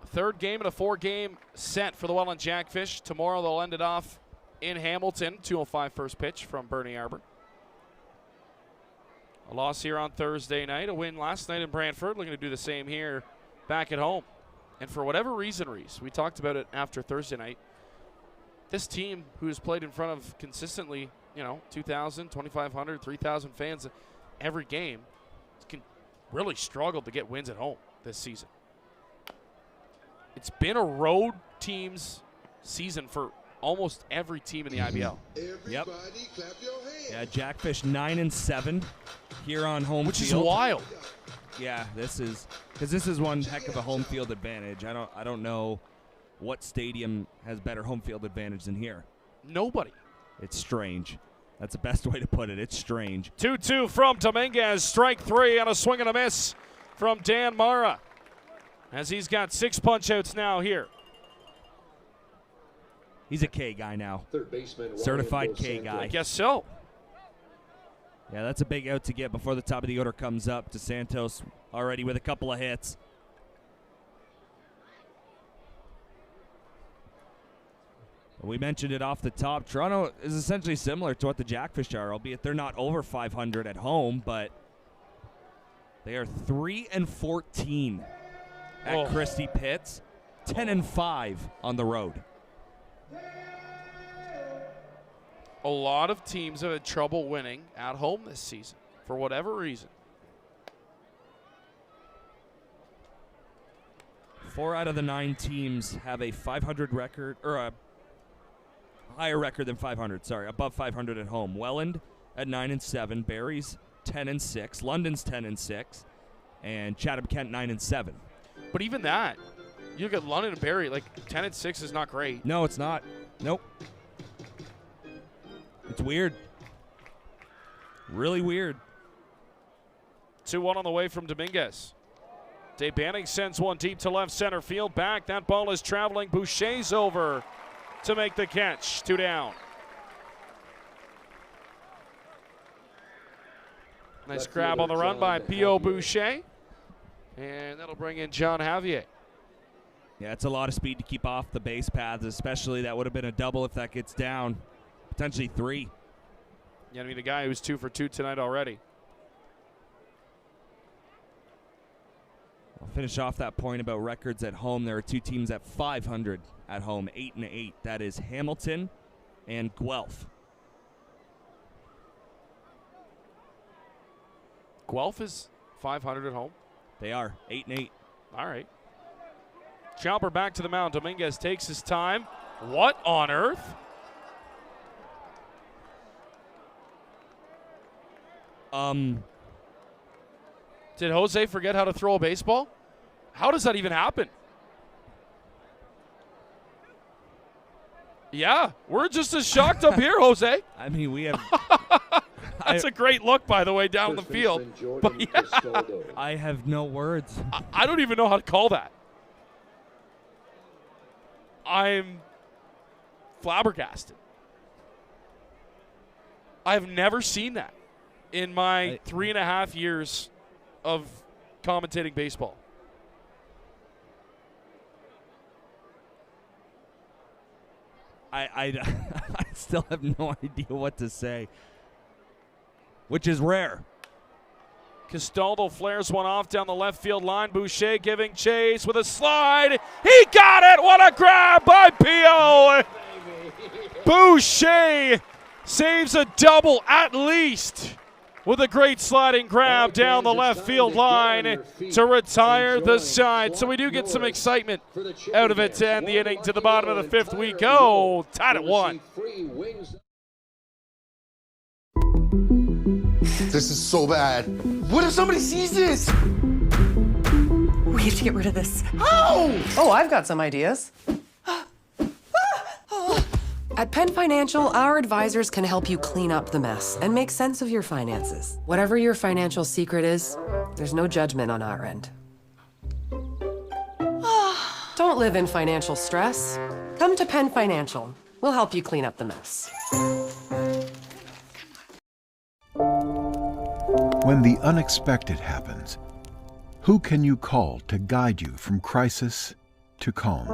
Third game in a 4-game set for the Welland Jackfish. Tomorrow they'll end it off in Hamilton. 2:05 first pitch from Bernie Arbor. A loss here on Thursday night. A win last night in Brantford. Looking to do the same here back at home. And for whatever reason, Reese, we talked about it after Thursday night, this team who's played in front of consistently, 2,000, 2,500, 3,000 fans every game can really struggle to get wins at home this season. It's been a road team's season for almost every team in the IBL. Yep. Clap your hands. Yeah, Jackfish 9-7 here on home which field. is wild. Yeah, this is one heck of a home field advantage. I don't know what stadium has better home field advantage than here. Nobody. It's strange. That's the best way to put it. It's strange. 2-2 from Dominguez. Strike 3 on a swing and a miss from Dan Mara, as he's got 6 punch-outs now here. He's a K guy now. Third baseman, certified K guy. I guess so. Yeah, that's a big out to get before the top of the order comes up. To Santos already with a couple of hits. We mentioned it off the top. Toronto is essentially similar to what the Jackfish are, albeit they're not over 500 at home, but they are 3-14 at Christie Pitts, 10-5 on the road. A lot of teams have had trouble winning at home this season for whatever reason. 4 out of the 9 teams have a 500 record, or a higher record than 500, above 500 at home. Welland at 9-7, Barry's 10-6, London's 10-6, and Chatham-Kent 9-7. But even that, you look at London and Barry, 10-6 is not great. No, it's not. Nope. It's weird. Really weird. 2-1 on the way from Dominguez. Dave Banning sends one deep to left center field. Back. That ball is traveling. Boucher's over to make the catch. 2 down. Nice grab on the run by P.O. Boucher. And that'll bring in John Javier. Yeah, it's a lot of speed to keep off the base paths, especially that would have been a double if that gets down. Potentially 3. Yeah, I mean, a guy who's 2 for 2 tonight already. I'll finish off that point about records at home. There are 2 teams at 500 at home, 8-8. That is Hamilton and Guelph. Guelph is 500 at home? They are, 8-8. All right. Chopper back to the mound. Dominguez takes his time. What on earth? Did Jose forget how to throw a baseball? How does that even happen? Yeah, we're just as shocked up here, Jose. I mean, we have... That's a great look, by the way, down the field. But yeah, I have no words. I don't even know how to call that. I'm flabbergasted. I've never seen that in my 3.5 years of commentating baseball. I still have no idea what to say, which is rare. Castaldo flares one off down the left field line. Boucher giving chase with a slide. He got it! What a grab by P.O. Boucher saves a double at least with a great sliding grab down the left field line to retire the side. So we do get some excitement out of it to end the inning. To the bottom of the 5th we go. Tied at 1. This is so bad. What if somebody sees this? We have to get rid of this. How? Oh, I've got some ideas. At Penn Financial, our advisors can help you clean up the mess and make sense of your finances. Whatever your financial secret is, there's no judgment on our end. Don't live in financial stress. Come to Penn Financial. We'll help you clean up the mess. When the unexpected happens, who can you call to guide you from crisis to calm?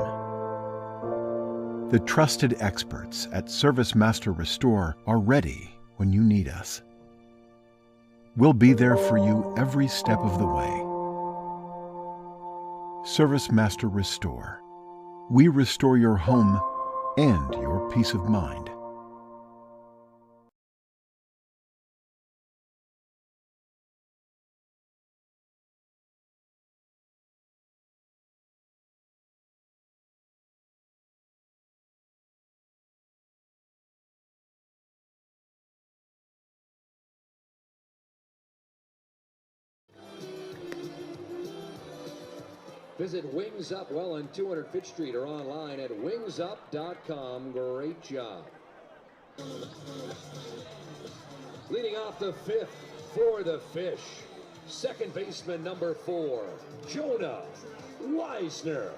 The trusted experts at Service Master Restore are ready when you need us. We'll be there for you every step of the way. Service Master Restore. We restore your home and your peace of mind. Visit Wings Up Welland, 200 Fitch Street, or online at wingsup.com. Great job. Leading off the fifth for the Fish, second baseman number 4, Jonah Weisner.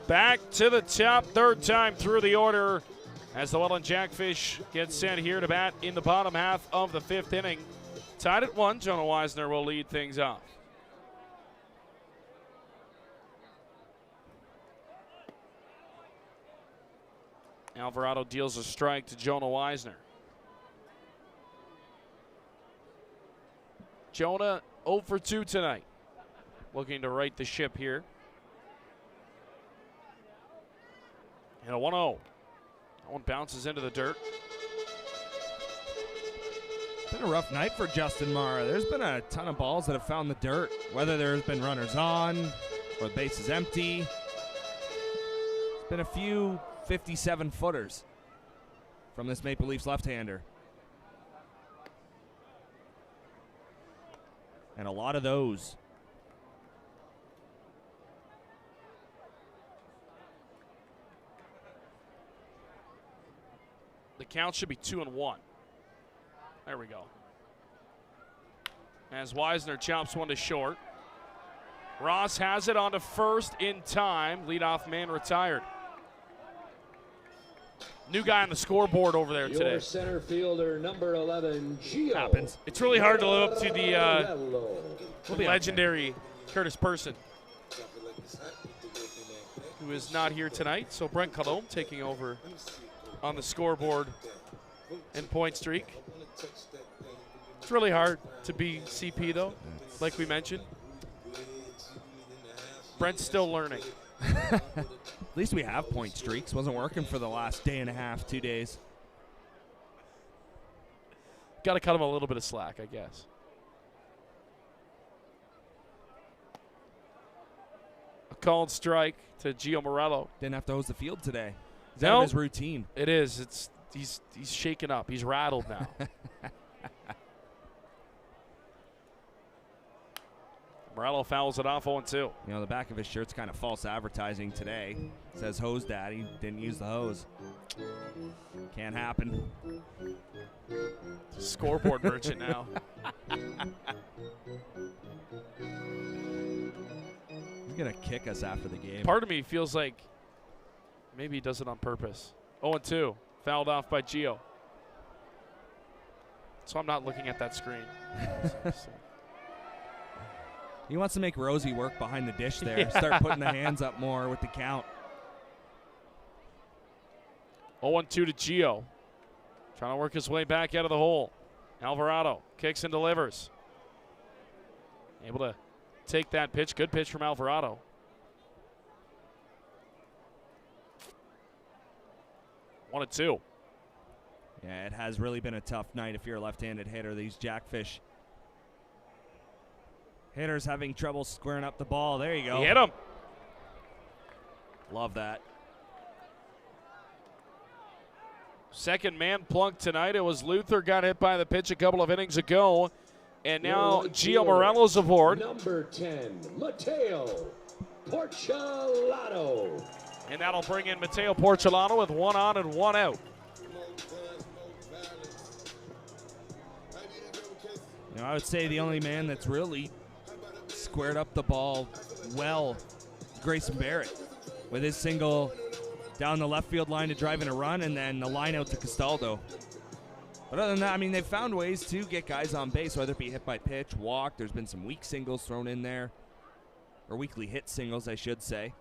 Back to the top, third time through the order, as the Welland Jackfish gets sent here to bat in the bottom half of the 5th inning. Tied at 1, Jonah Weisner will lead things off. Alvarado deals a strike to Jonah Weisner. Jonah 0 for 2 tonight. Looking to right the ship here. And a 1-0. That one bounces into the dirt. It's been a rough night for Justin Mara. There's been a ton of balls that have found the dirt, whether there's been runners on or the base is empty. It's been a few 57-footers from this Maple Leafs left-hander. And a lot of those. The count should be 2-1. There we go. As Weisner chops one to short. Ross has it onto first in time. Leadoff man retired. New guy on the scoreboard over there today. Your center fielder, number 11, Gio. Happens. It's really hard to live up to the legendary Curtis Person, who is not here tonight. So Brent Colombe taking over on the scoreboard and point streak. It's really hard to be CP though, like we mentioned. Brent's still learning. At least we have point streaks. Wasn't working for the last day and a half, 2 days. Got to cut him a little bit of slack, I guess. A called strike to Gio Morello. Didn't have to hose the field today. Is that his routine? It is. He's shaken up. He's rattled now. Morello fouls it off 0-2. You know, the back of his shirt's kind of false advertising today. It says hose daddy, didn't use the hose. Can't happen. Scoreboard merchant now. He's going to kick us after the game. Part of me feels like maybe he does it on purpose. 0-2. Fouled off by Gio. So I'm not looking at that screen. He wants to make Rosie work behind the dish there. Yeah. Start putting the hands up more with the count. 0-2 to Gio. Trying to work his way back out of the hole. Alvarado kicks and delivers. Able to take that pitch. Good pitch from Alvarado. 1-2. Yeah, it has really been a tough night if you're a left-handed hitter. These Jackfish hitters having trouble squaring up the ball. There you go. He hit him. Love that. Second man plunked tonight. It was Luther got hit by the pitch a couple of innings ago. And now Gio Morello's aboard. Number 10, Mateo Porcelano. And that'll bring in Mateo Porcelano with 1 on and 1 out. You know, I would say the only man that's really squared up the ball well, Grayson Barrett, with his single down the left field line to drive in a run, and then the line out to Castaldo. But other than that, I mean, they've found ways to get guys on base, whether it be hit by pitch, walk. There's been some weak singles thrown in there, or weakly hit singles, I should say.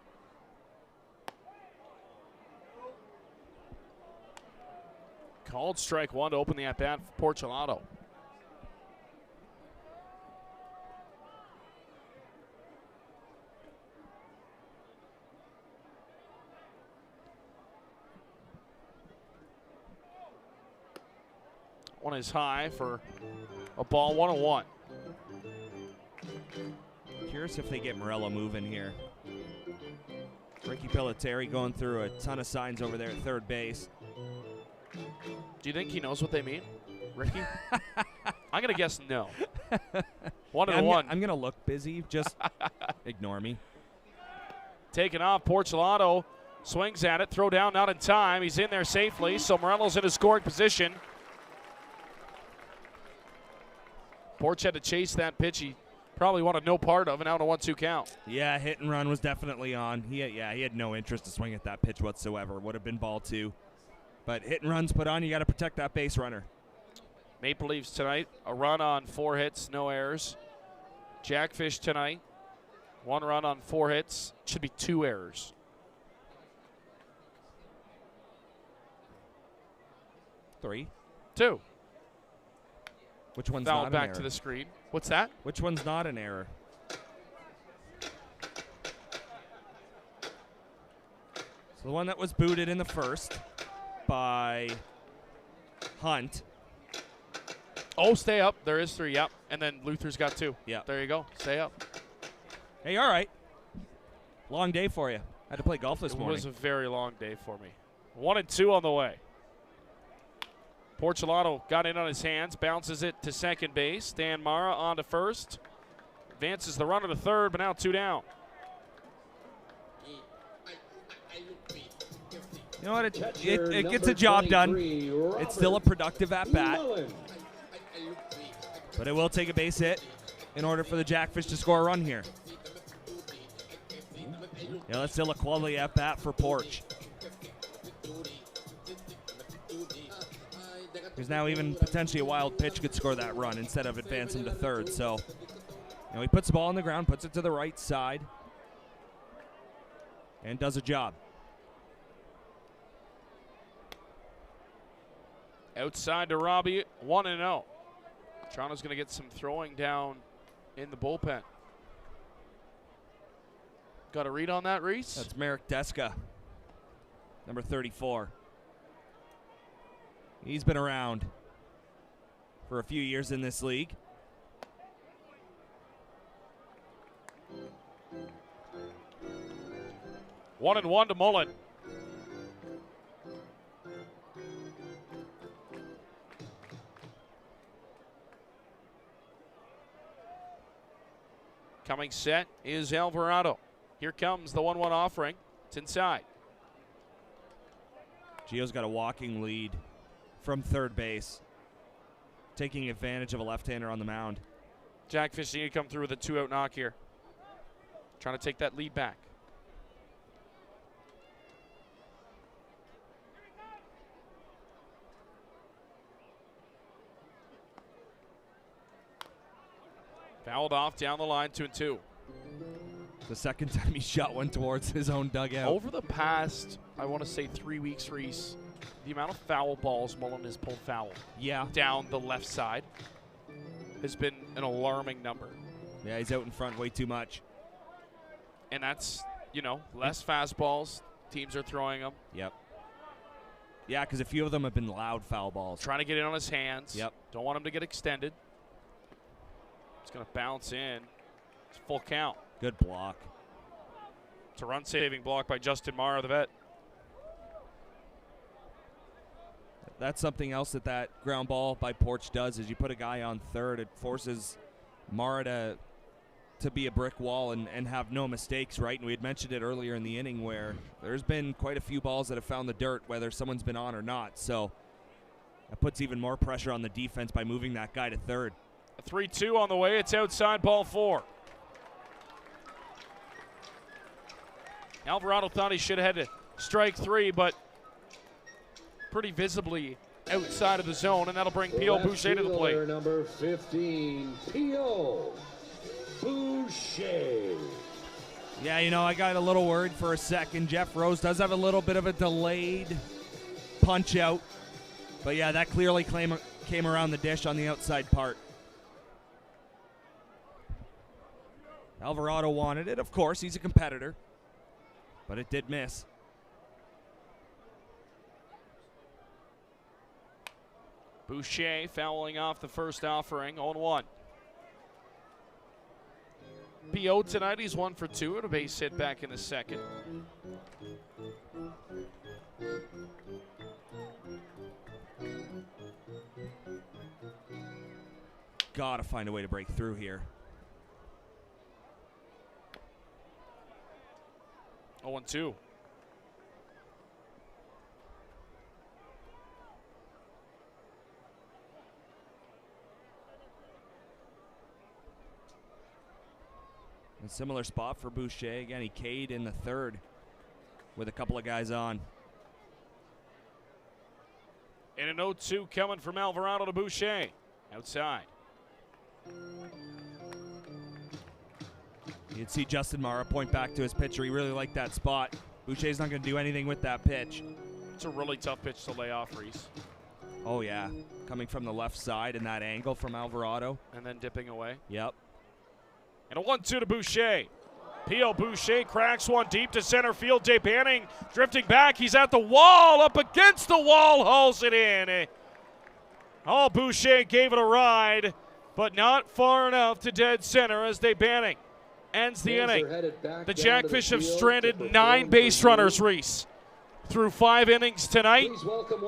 Called strike one to open the at-bat for Porcelado. One is high for a ball, 1-1. Curious if they get Morello moving here. Ricky Pelletieri going through a ton of signs over there at third base. Do you think he knows what they mean, Ricky? I'm going to guess no. 1-1. I'm going to look busy. Just ignore me. Taken off, Porcelado swings at it. Throw down, not in time. He's in there safely, so Morello's in a scoring position. Porch had to chase that pitch. He probably wanted no part of, and out on a 1-2 count. Yeah, hit and run was definitely on. He had no interest to swing at that pitch whatsoever. Would have been ball 2. But hit and run's put on. You got to protect that base runner. Maple Leafs tonight, a run on 4 hits, no errors. Jackfish tonight, 1 run on 4 hits. Should be 2 errors. 3. 2. Which one's Foul not back an error? to the screen. What's that? Which one's not an error? So the one that was booted in the first by Hunt. Oh, stay up. There is 3, yep. And then Luther's got 2. Yep. There you go. Stay up. Hey, all right. Long day for you. Had to play golf this morning. It was a very long day for me. 1-2 on the way. Porcelado got in on his hands, bounces it to second base. Dan Mara on to first. Advances the runner to third, but now 2 down. You know what? It gets a job done. It's still a productive at-bat. But it will take a base hit in order for the Jackfish to score a run here. Yeah, that's still a quality at-bat for Porch. There's now even potentially a wild pitch could score that run instead of advance him to third. So, he puts the ball on the ground, puts it to the right side, and does a job. Outside to Robbie, 1-0. Toronto's going to get some throwing down in the bullpen. Got a read on that, Reese? That's Merrick Deska, number 34. He's been around for a few years in this league. One and one to Mullen. Coming set is Alvarado. Here comes the 1-1 offering. It's inside. Gio's got a walking lead from third base, taking advantage of a left-hander on the mound. Jackfish need to come through with a 2-out knock here. Trying to take that lead back. Fouled off down the line, 2-2. The second time he shot one towards his own dugout. Over the past, I want to say 3 weeks, Reese, the amount of foul balls Mullen has pulled foul down the left side has been an alarming number. Yeah, he's out in front way too much. And that's, less fastballs. Teams are throwing them. Yep. Yeah, because a few of them have been loud foul balls. Trying to get in on his hands. Yep. Don't want him to get extended. It's going to bounce in. It's full count. Good block. It's a run-saving block by Justin Mara, the vet. That's something else that ground ball by Porch does is you put a guy on third. It forces Mara to be a brick wall and have no mistakes, right? And we had mentioned it earlier in the inning where there's been quite a few balls that have found the dirt, whether someone's been on or not. So that puts even more pressure on the defense by moving that guy to third. A 3-2 on the way. It's outside, ball 4. Alvarado thought he should have had to strike 3, but pretty visibly outside of the zone, and that'll bring P.O. Left Boucher to the plate. fielder, number 15, P.O. Boucher. Yeah, you know, I got a little worried for a second. Jeff Rose does have a little bit of a delayed punch out. But yeah, that clearly came around the dish on the outside part. Alvarado wanted it. Of course, he's a competitor. But it did miss. Boucher fouling off the first offering, 0-1. P.O. tonight, he's 1 for 2 and a base hit back in the second. Gotta find a way to break through here. 0-2. A similar spot for Boucher. Again, he K'd in the third with a couple of guys on. And an 0-2 coming from Alvarado to Boucher. Outside. You'd see Justin Mara point back to his pitcher. He really liked that spot. Boucher's not going to do anything with that pitch. It's a really tough pitch to lay off, Reese. Oh, yeah. Coming from the left side in that angle from Alvarado. And then dipping away. Yep. And a 1-2 to Boucher. P.O. Boucher cracks one deep to center field. Jay Banning drifting back. He's at the wall. Up against the wall. Hauls it in. Oh, Boucher gave it a ride, but not far enough to dead center as Jay Banning ends the inning. The Jackfish have stranded 9 base runners, Reese. Through 5 innings tonight,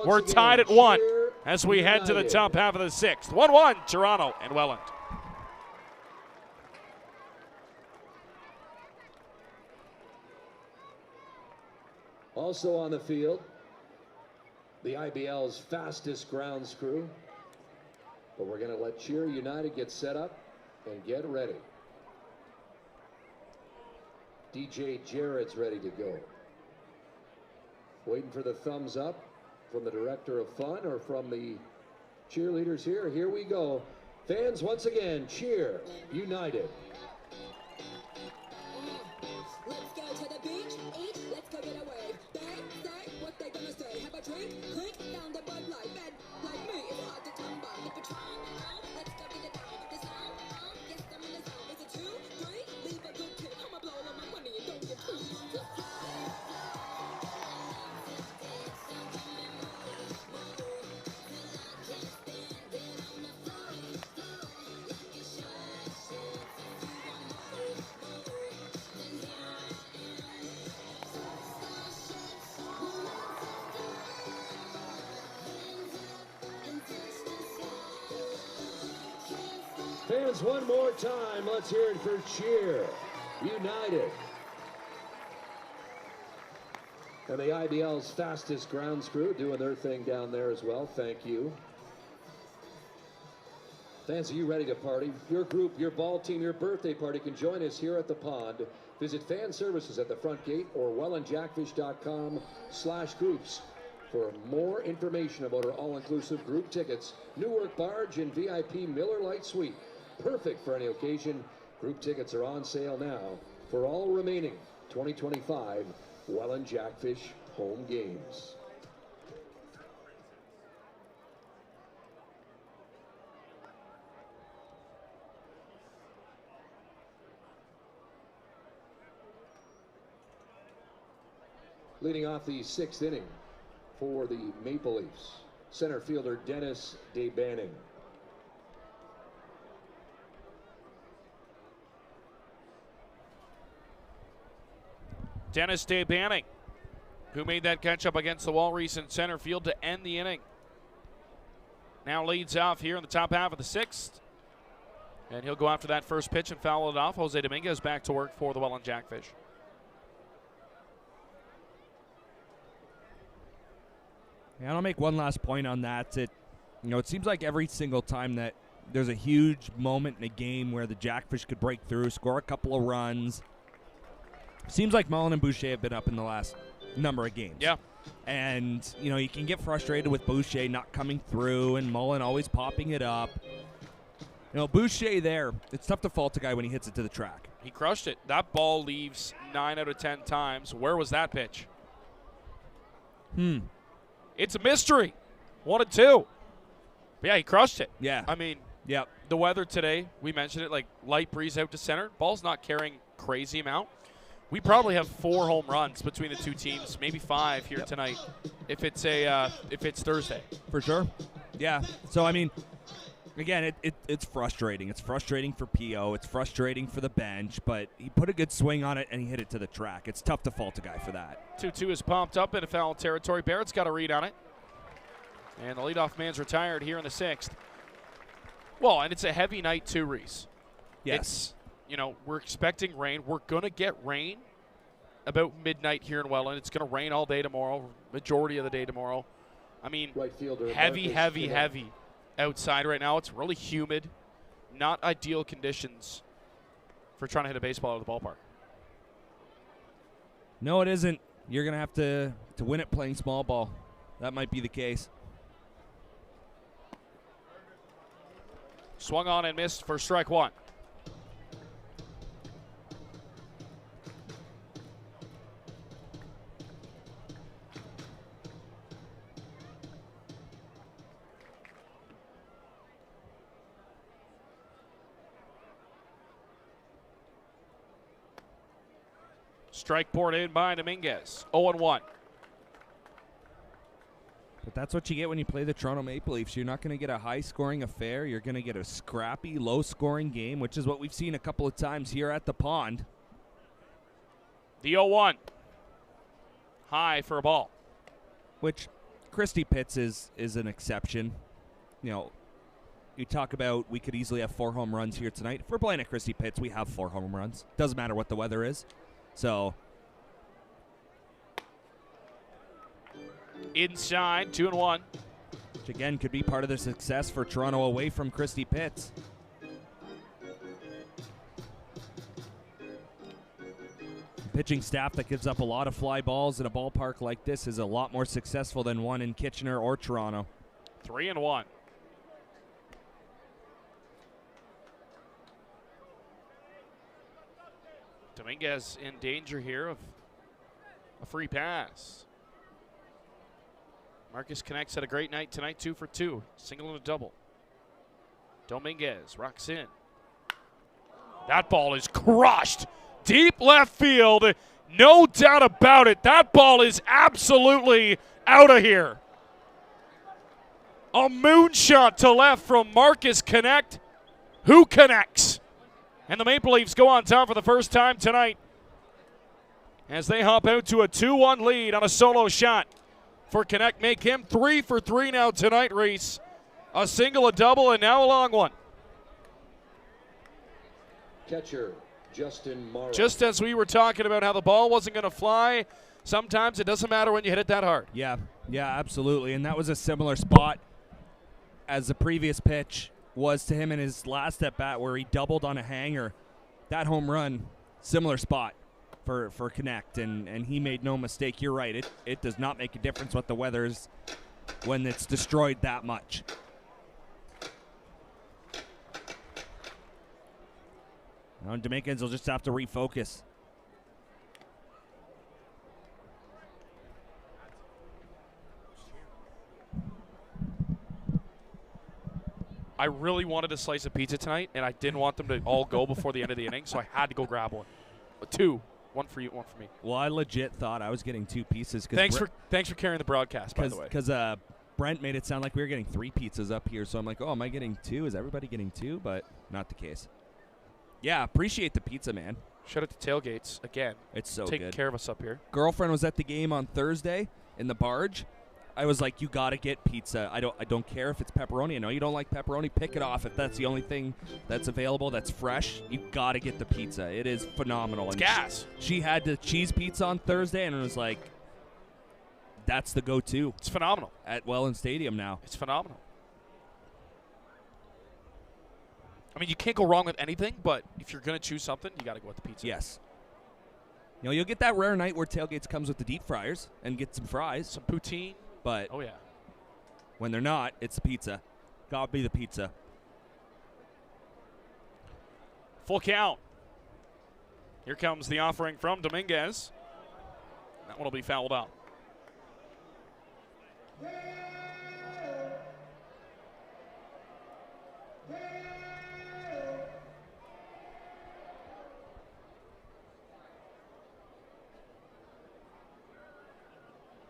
we're tied at 1 as we head to the top half of the 6th. 1-1, Toronto and Welland. Also on the field, the IBL's fastest grounds crew. But we're going to let Cheer United get set up and get ready. DJ Jared's ready to go. Waiting for the thumbs up from the director of fun or from the cheerleaders here. Here we go. Fans, once again, cheer United. Let's go to the beach, eat, let's go get away. They say what they gonna say. Have a drink, clink, down the Bud Light. Men like me, it's hard to come by. If you're trying to know, let's go get it down. The sound, yes, I'm in the zone. Is it 2, 3? Leave a good tip. I'ma blow all my money and don't get too. Fans, one more time, let's hear it for Cheer United. And the IBL's fastest grounds crew doing their thing down there as well. Thank you. Fans, are you ready to party? Your group, your ball team, your birthday party can join us here at the pond. Visit fan services at the front gate or wellandjackfish.com/groups for more information about our all-inclusive group tickets, Newark Barge, and VIP Miller Lite Suite. Perfect for any occasion. Group tickets are on sale now for all remaining 2025 Welland Jackfish home games. Leading off the 6th inning for the Maple Leafs, center fielder Dennis DeBanning. Dennis DeBanning, who made that catch up against the wall, Reese, in center field to end the inning. Now leads off here in the top half of the 6th. And he'll go after that first pitch and foul it off. Jose Dominguez back to work for the Welland Jackfish. Yeah, I'll make one last point on that. It seems like every single time that there's a huge moment in a game where the Jackfish could break through, score a couple of runs. Seems like Mullen and Boucher have been up in the last number of games. Yeah. And, you can get frustrated with Boucher not coming through and Mullen always popping it up. Boucher there, it's tough to fault a guy when he hits it to the track. He crushed it. That ball leaves 9 out of 10 times. Where was that pitch? It's a mystery. 1 and 2. But yeah, he crushed it. Yeah. I mean, yep. The weather today, we mentioned it, like light breeze out to center. Ball's not carrying crazy amount. We probably have 4 home runs between the two teams, maybe 5 here tonight if it's Thursday. For sure. Yeah. So, I mean, again, it's frustrating. It's frustrating for P.O. It's frustrating for the bench, but he put a good swing on it and he hit it to the track. It's tough to fault a guy for that. 2-2 is pumped up into foul territory. Barrett's got a read on it. And the leadoff man's retired here in the 6th. Well, and it's a heavy night too, Reese. Yes. We're expecting rain. We're going to get rain about midnight here in Welland. It's going to rain all day tomorrow, majority of the day tomorrow. I mean, Right fielder heavy outside right now. It's really humid. Not ideal conditions for trying to hit a baseball out of the ballpark. No, it isn't. You're going to have to win it playing small ball. That might be the case. Swung on and missed for strike 1. Strike poured in by Dominguez. 0-1. But that's what you get when you play the Toronto Maple Leafs. You're not going to get a high-scoring affair. You're going to get a scrappy, low-scoring game, which is what we've seen a couple of times here at the Pond. The 0-1. High for a ball. Which Christy Pitts is an exception. You talk about we could easily have 4 home runs here tonight. If we're playing at Christy Pitts, we have 4 home runs. Doesn't matter what the weather is. So inside, 2-1. Which again could be part of the success for Toronto away from Christy Pitts. Pitching staff that gives up a lot of fly balls in a ballpark like this is a lot more successful than one in Kitchener or Toronto. 3-1. Dominguez in danger here of a free pass. Marcus Connects had a great night tonight, 2 for 2. Single and a double. Dominguez rocks in. That ball is crushed. Deep left field. No doubt about it. That ball is absolutely out of here. A moonshot to left from Marcus Connect. Who connects? And the Maple Leafs go on top for the first time tonight as they hop out to a 2-1 lead on a solo shot for Connect. Make him 3 for 3 now tonight, Reese. A single, a double, and now a long one. Catcher, Justin Morrow. Just as we were talking about how the ball wasn't going to fly, sometimes it doesn't matter when you hit it that hard. Yeah, absolutely. And that was a similar spot as the previous pitch was to him in his last at-bat where he doubled on a hanger. That home run, similar spot for Connect, and he made no mistake. You're right. It does not make a difference what the weather is when it's destroyed that much. Now Dominicans will just have to refocus. I really wanted a slice of pizza tonight, and I didn't want them to all go before the end of the inning, so I had to go grab one. 2. 1 for you, 1 for me. Well, I legit thought I was getting 2 pieces. Thanks for carrying the broadcast, by the way. Because Brent made it sound like we were getting 3 pizzas up here, so I'm like, oh, am I getting 2? Is everybody getting 2? But not the case. Yeah, appreciate the pizza, man. Shout out to Tailgates again. It's so taking good. care of us up here. Girlfriend was at the game on Thursday in the barge. I was like, you gotta get pizza. I don't care if it's pepperoni. I know you don't like pepperoni. Pick it off if that's the only thing that's available that's fresh. You gotta get the pizza. It is phenomenal. It's gas. She had the cheese pizza on Thursday, and it was like, that's the go-to. It's phenomenal. At Welland Stadium now. It's phenomenal. I mean, you can't go wrong with anything, but if you're going to choose something, you got to go with the pizza. Yes. You know, you'll get that rare night where tailgates comes with the deep fryers and get some fries. Some poutine. But oh, yeah. When they're not, it's the pizza. Gotta be the pizza. Full count. Here comes the offering from Dominguez. That one will be fouled up.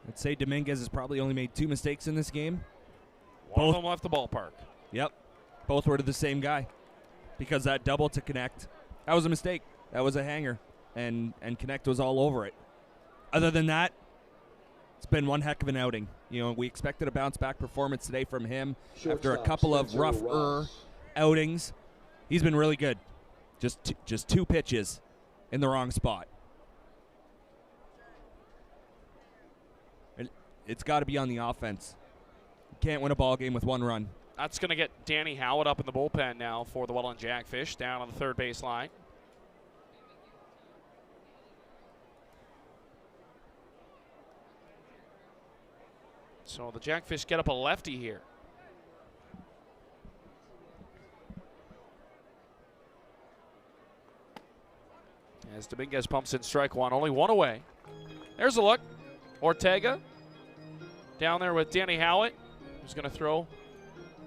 I'd say Dominguez has probably only made 2 mistakes in this game. One of them left the ballpark. Yep. Both were to the same guy. Because that double to Connect, that was a mistake. That was a hanger. And Connect was all over it. Other than that, it's been one heck of an outing. You know, we expected a bounce-back performance today from him after a couple of rougher outings. He's been really good. Just 2 pitches in the wrong spot. It's got to be on the offense. You can't win a ball game with 1 run. That's going to get Danny Howard up in the bullpen now for the Welland Jackfish down on the third base line. So the Jackfish get up a lefty here. As Dominguez pumps in strike one, only 1 away. There's a look. Ortega down there with Danny Howard, who's going to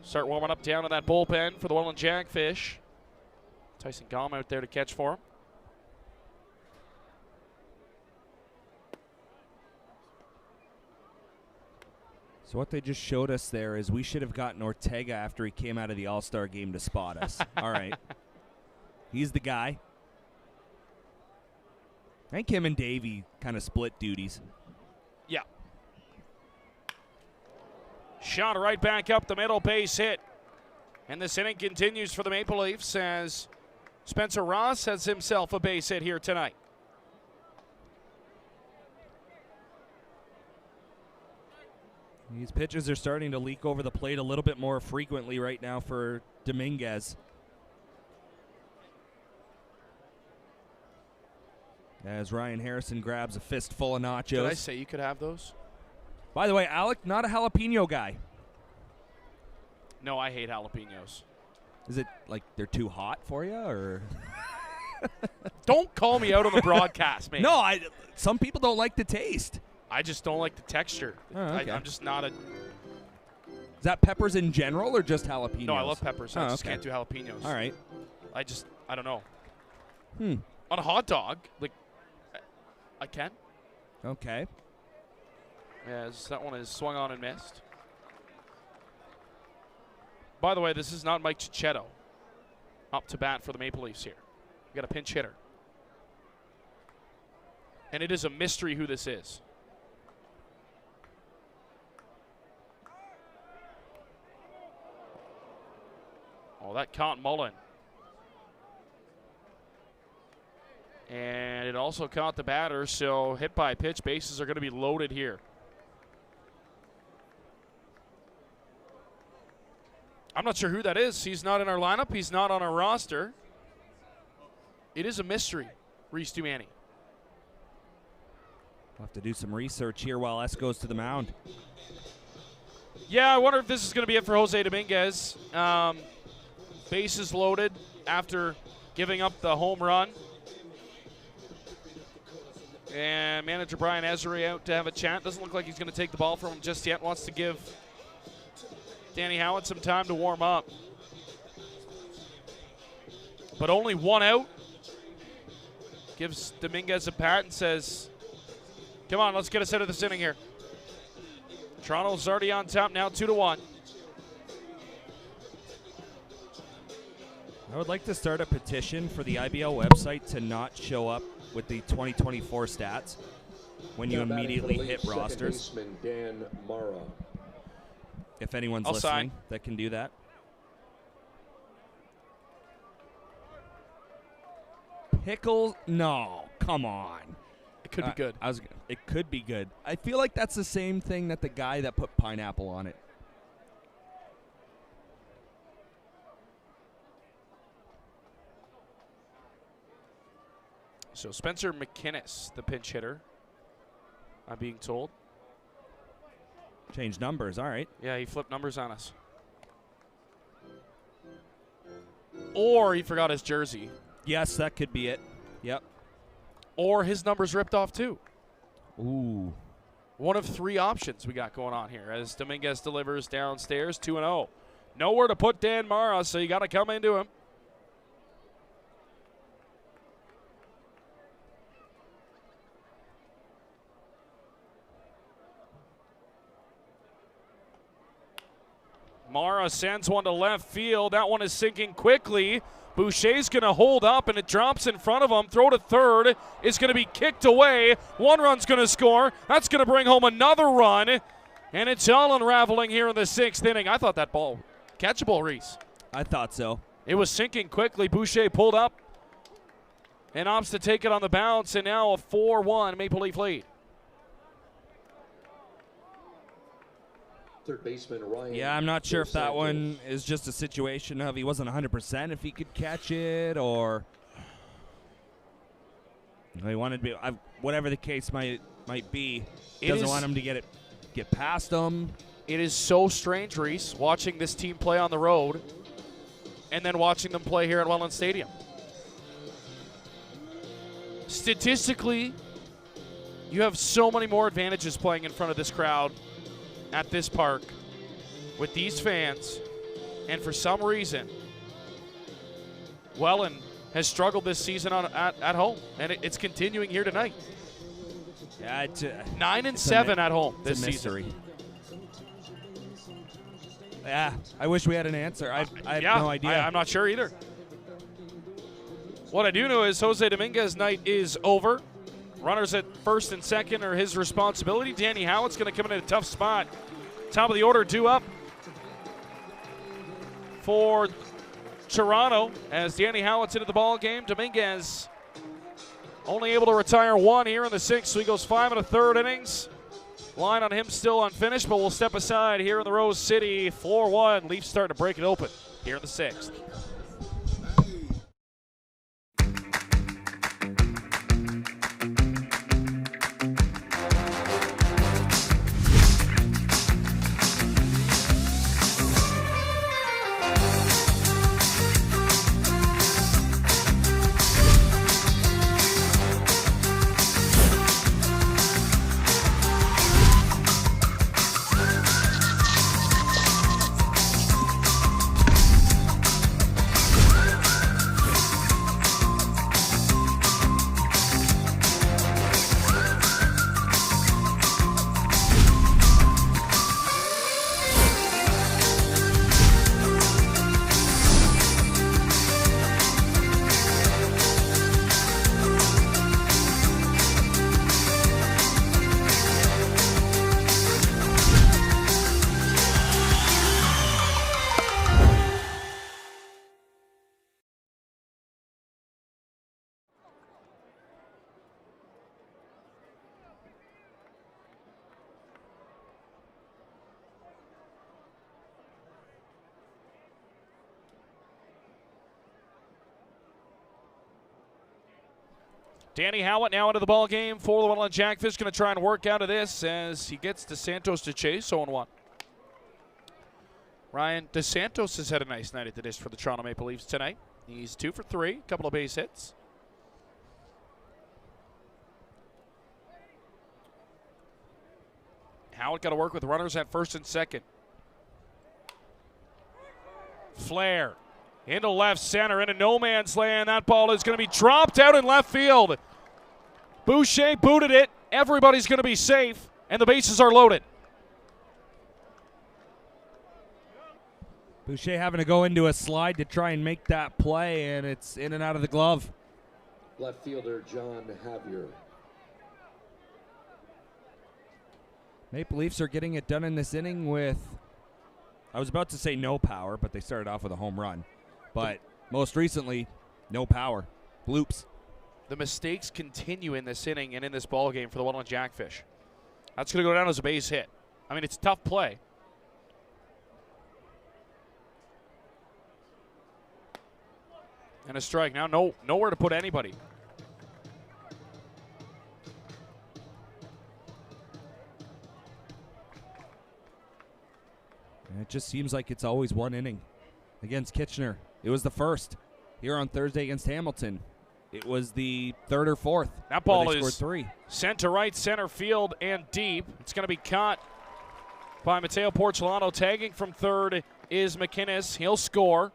start warming up down in that bullpen for the Welland Jackfish. Tyson Gom out there to catch for him. So what they just showed us there is we should have gotten Ortega after he came out of the All-Star game to spot us. All right. He's the guy. I think him and Davey kind of split duties. Yeah. Shot right back up the middle, base hit. And this inning continues for the Maple Leafs as Spencer Ross has himself a base hit here tonight. These pitches are starting to leak over the plate a little bit more frequently right now for Dominguez. As Ryan Harrison grabs a fistful of nachos. Did I say you could have those? By the way, Alec, not a jalapeno guy. No, I hate jalapenos. Is it like they're too hot for you, or? Don't call me out on the broadcast, man. No, some people don't like the taste. I just don't like the texture. Oh, okay. I'm just not a... Is that peppers in general or just jalapenos? No, I love peppers. I just can't do jalapenos. All right. I don't know. On a hot dog, like, I can. Okay. As that one is swung on and missed. By the way, this is not Mike Cicchetto up to bat for the Maple Leafs here. We got a pinch hitter. And it is a mystery who this is. Oh, that caught Mullen. And it also caught the batter, so hit by pitch, bases are going to be loaded here. I'm not sure who that is. He's not in our lineup. He's not on our roster. It is a mystery, Reese Dumani. We'll have to do some research here while S goes to the mound. Yeah, I wonder if this is going to be it for Jose Dominguez. Bases loaded after giving up the home run. And manager Brian Ezri out to have a chat. Doesn't look like he's going to take the ball from him just yet. Wants to give Danny Howard some time to warm up. But only 1 out. Gives Dominguez a pat and says, come on, let's get us out of this inning here. Toronto's already on top now, 2-1. I would like to start a petition for the IBL website to not show up with the 2024 stats when you immediately hit rosters. Dan Mara. If anyone's I'll listening sign. that can do that. Pickle? No, come on. It could be good. It could be good. I feel like that's the same thing that the guy that put pineapple on it. So Spencer McInnes, the pinch hitter, I'm being told. Change numbers, all right. Yeah, he flipped numbers on us. Or he forgot his jersey. Yes, that could be it. Yep. Or his number's ripped off too. Ooh. One of 3 options we got going on here as Dominguez delivers downstairs, 2-0. Nowhere to put Dan Mara, so you got to come into him. Mara sends one to left field. That one is sinking quickly. Boucher's going to hold up, and it drops in front of him. Throw to third is going to be kicked away. 1 run's going to score. That's going to bring home another run, and it's all unraveling here in the 6th inning. I thought that ball catchable, Reese. I thought so. It was sinking quickly. Boucher pulled up and opts to take it on the bounce, and now a 4-1 Maple Leaf lead. Third baseman Ryan. Yeah, I'm not sure if that Santos. one is just a situation of he wasn't 100% if he could catch it, or he wanted to be. Whatever the case might be, doesn't want him to get past him. It is so strange, Reese, watching this team play on the road and then watching them play here at Welland Stadium. Statistically, you have so many more advantages playing in front of this crowd at this park with these fans, and for some reason, Welland has struggled this season at home, and it's continuing here tonight. Yeah, 9-7 at home this mystery. season. Yeah, I wish we had an answer. I have no idea. I'm not sure either. What I do know is Jose Dominguez night is over. Runners at first and second are his responsibility. Danny Howitt's going to come in at a tough spot. Top of the order, due up for Toronto as Danny Howitt's into the ball game. Dominguez only able to retire 1 here in the 6th, so he goes 5 1/3 innings. Line on him still unfinished, but we'll step aside here in the Rose City. 4-1. Leafs starting to break it open here in the 6th. Danny Howitt now into the ball game for the Welland Jackfish. Going to try and work out of this as he gets DeSantos to chase 0-1. Ryan DeSantos has had a nice night at the dish for the Toronto Maple Leafs tonight. He's 2 for 3, a couple of base hits. Howitt got to work with runners at first and second. Flair into left center, into no man's land. That ball is going to be dropped out in left field. Boucher booted it. Everybody's going to be safe, and the bases are loaded. Boucher having to go into a slide to try and make that play, and it's in and out of the glove. Left fielder John Javier. Maple Leafs are getting it done in this inning with, I was about to say no power, but they started off with a home run. But most recently, no power. Bloops. The mistakes continue in this inning and in this ball game for the Welland Jackfish. That's going to go down as a base hit. I mean, it's a tough play. And a strike. Now nowhere to put anybody. And it just seems like it's always one inning. Against Kitchener, it was the first. Here on Thursday against Hamilton, it was the third or fourth. That ball where they is scored 3. sent to right center field and deep. It's going to be caught by Mateo Porcelano. Tagging from third is McInnes. He'll score.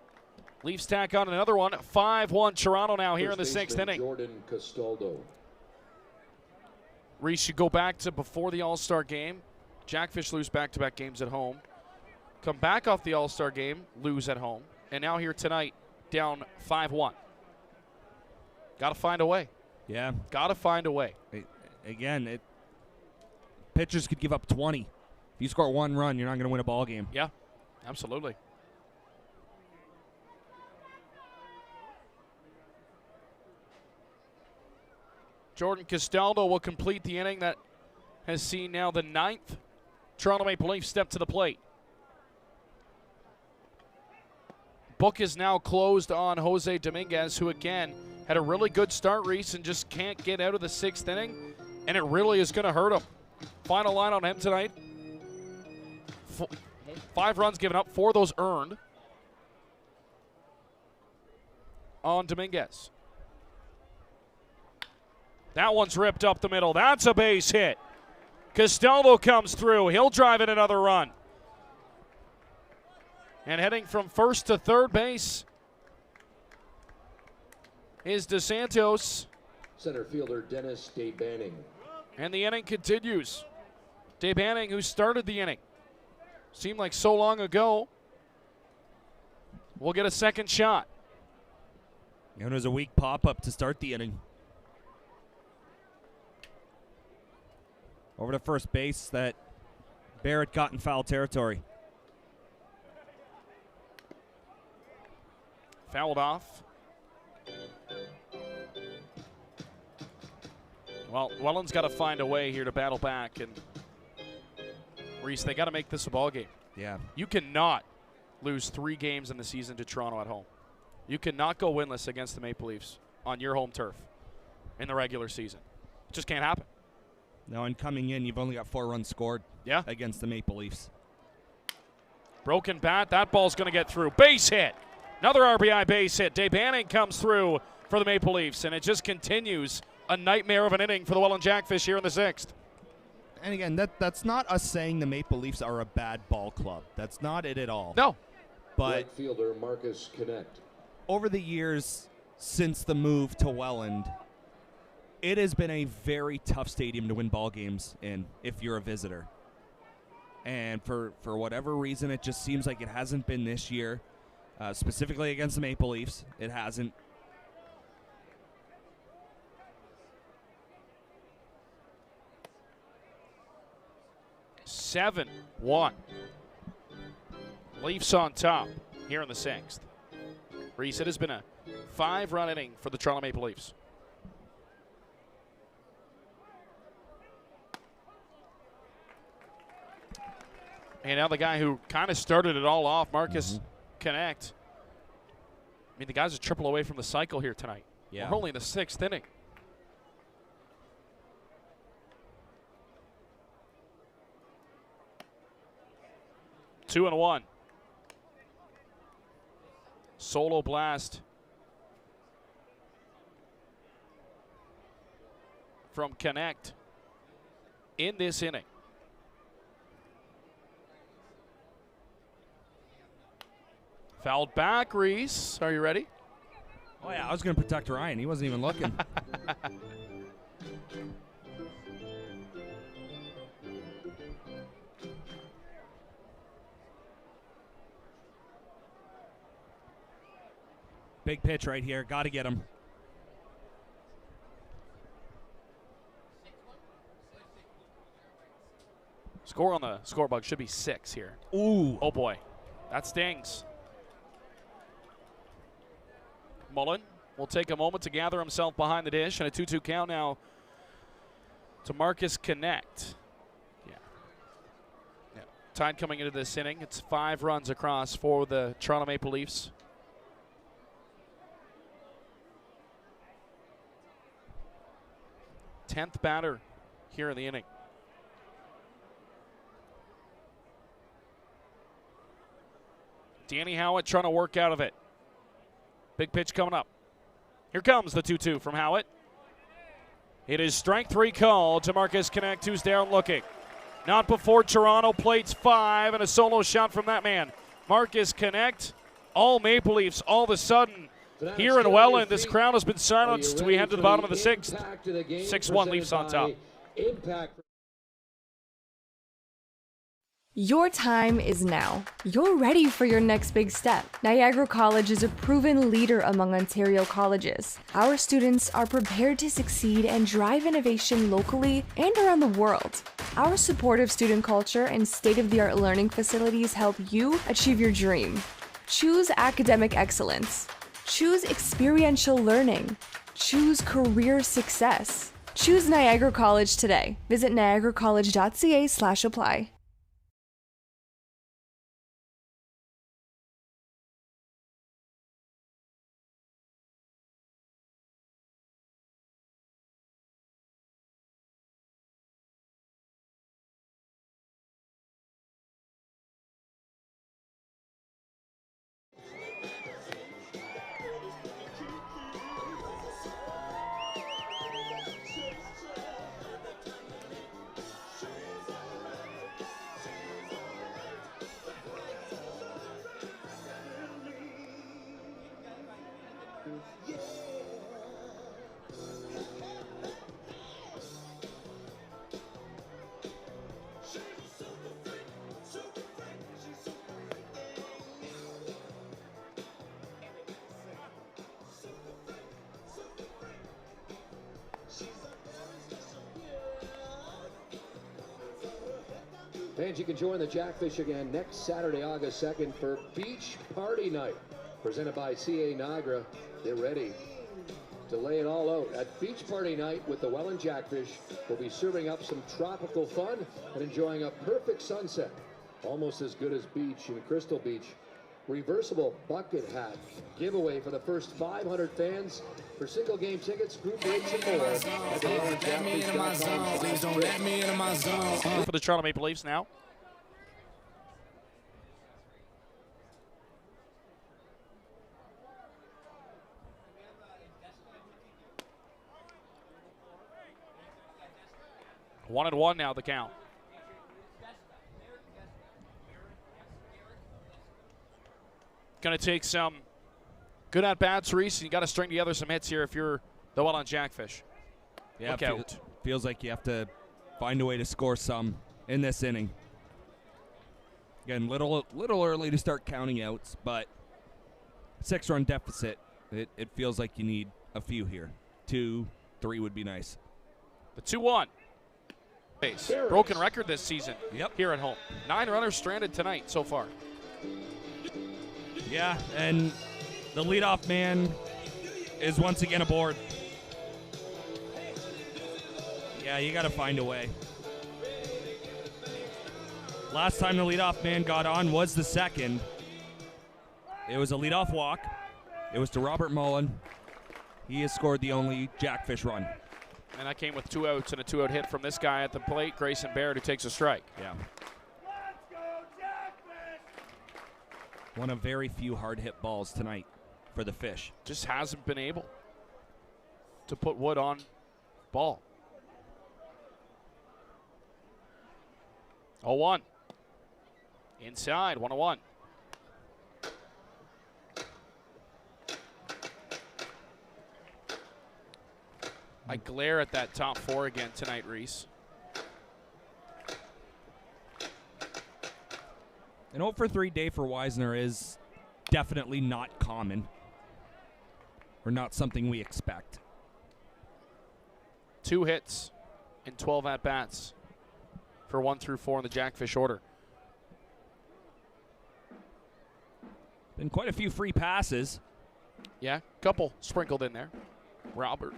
Leafs tack on another one. 5-1 Toronto now here in the 6th inning. Jordan Castaldo. Reese, you go back to before the All-Star game. Jackfish lose back-to-back games at home. Come back off the All-Star game, lose at home. And now here tonight, down 5-1. Got to find a way. Yeah. Got to find a way. Again, pitchers could give up 20. If you score 1 run, you're not going to win a ball game. Yeah, absolutely. Jordan Castaldo will complete the inning that has seen now the 9th Toronto Maple Leafs step to the plate. Book is now closed on Jose Dominguez, who again had a really good start, Reese, and just can't get out of the 6th inning, and it really is going to hurt him. Final line on him tonight. 5 runs given up, 4 of those earned on Dominguez. That one's ripped up the middle. That's a base hit. Castaldo comes through. He'll drive in another run. And heading from first to third base is DeSantos. Center fielder Dennis Day-Banning. And the inning continues. Day-Banning, who started the inning, seemed like so long ago, will get a second shot. And it was a weak pop-up to start the inning. Over to first base, that Barrett got in foul territory. Fouled off. Well, Welland's got to find a way here to battle back, and Reese, they got to make this a ball game. Yeah. You cannot lose 3 games in the season to Toronto at home. You cannot go winless against the Maple Leafs on your home turf in the regular season. It just can't happen. Now, in coming in, you've only got 4 runs scored against the Maple Leafs. Broken bat. That ball's going to get through. Base hit. Another RBI base hit. Day-Banning comes through for the Maple Leafs, and it just continues a nightmare of an inning for the Welland Jackfish here in the 6th. And again, that's not us saying the Maple Leafs are a bad ball club. That's not it at all. No. But right fielder Marcus Connect. Over the years since the move to Welland, it has been a very tough stadium to win ball games in if you're a visitor. And for whatever reason, it just seems like it hasn't been this year, specifically against the Maple Leafs. It hasn't. Seven, 1. Leafs on top here in the 6th. Reese, it has been a 5-run inning for the Toronto Maple Leafs. And now the guy who kind of started it all off, Marcus Connect. I mean, the guy's a triple away from the cycle here tonight. Yeah. We're only in the 6th inning. Two and 1. Solo blast from Connect in this inning. Fouled back, Reese. Are you ready? Oh, yeah, I was going to protect Ryan. He wasn't even looking. Big pitch right here. Got to get him. Score on the scoreboard should be 6 here. Ooh. Oh, boy. That stings. Mullen will take a moment to gather himself behind the dish, and a 2-2 count now to Marcus Connect. Yeah. Tide coming into this inning. It's 5 runs across for the Toronto Maple Leafs. Tenth batter here in the inning. Danny Howitt trying to work out of it. Big pitch coming up. Here comes the 2-2 from Howitt. It is strike 3 call to Marcus Connect, who's down looking. Not before Toronto plates 5, and a solo shot from that man. Marcus Connect. All Maple Leafs all of a sudden here in Welland. This crowd has been silenced. We head to the bottom of the 6th. 6-1 Leafs on top. Your time is now. You're ready for your next big step. Niagara College is a proven leader among Ontario colleges. Our students are prepared to succeed and drive innovation locally and around the world. Our supportive student culture and state-of-the-art learning facilities help you achieve your dream. Choose academic excellence. Choose experiential learning. Choose career success. Choose Niagara College today. Visit niagaracollege.ca/apply. Fans, you can join the Jackfish again next Saturday, August 2nd for Beach Party Night, presented by CA Niagara. Get ready to lay it all out at Beach Party Night with the Welland Jackfish. We'll be serving up some tropical fun and enjoying a perfect sunset, almost as good as beach in Crystal Beach. Reversible bucket hat giveaway for the first 500 fans for single game tickets, group rates, and more at the For the Toronto Maple Leafs now. One and one now, the count. Going to take some good at-bats, Reese. You got to string together some hits here if you're the Welland Jackfish. Yeah, Look out. Feels like you have to find a way to score some in this inning. Again, little early to start counting outs, but 6-run deficit. It feels like you need a few here. 2, 3 would be nice. The 2-1. Base. Broken record this season. Yep. Here at home. 9 runners stranded tonight so far. Yeah, and the leadoff man is once again aboard. Yeah, you got to find a way. Last time the leadoff man got on was the second. It was a leadoff walk. It was to Robert Mullen. He has scored the only Jackfish run. And that came with 2 outs and a 2-out hit from this guy at the plate, Grayson Barrett, who takes a strike. Yeah. One of very few hard-hit balls tonight for the Fish. Just hasn't been able to put wood on ball. 0-1. Inside, 1-1. I glare at that top 4 again tonight, Reese. An 0-for-3 day for Weisner is definitely not common, or not something we expect. 2 hits in 12 at-bats for 1 through 4 in the Jackfish order. Been quite a few free passes. Yeah, couple sprinkled in there. Robert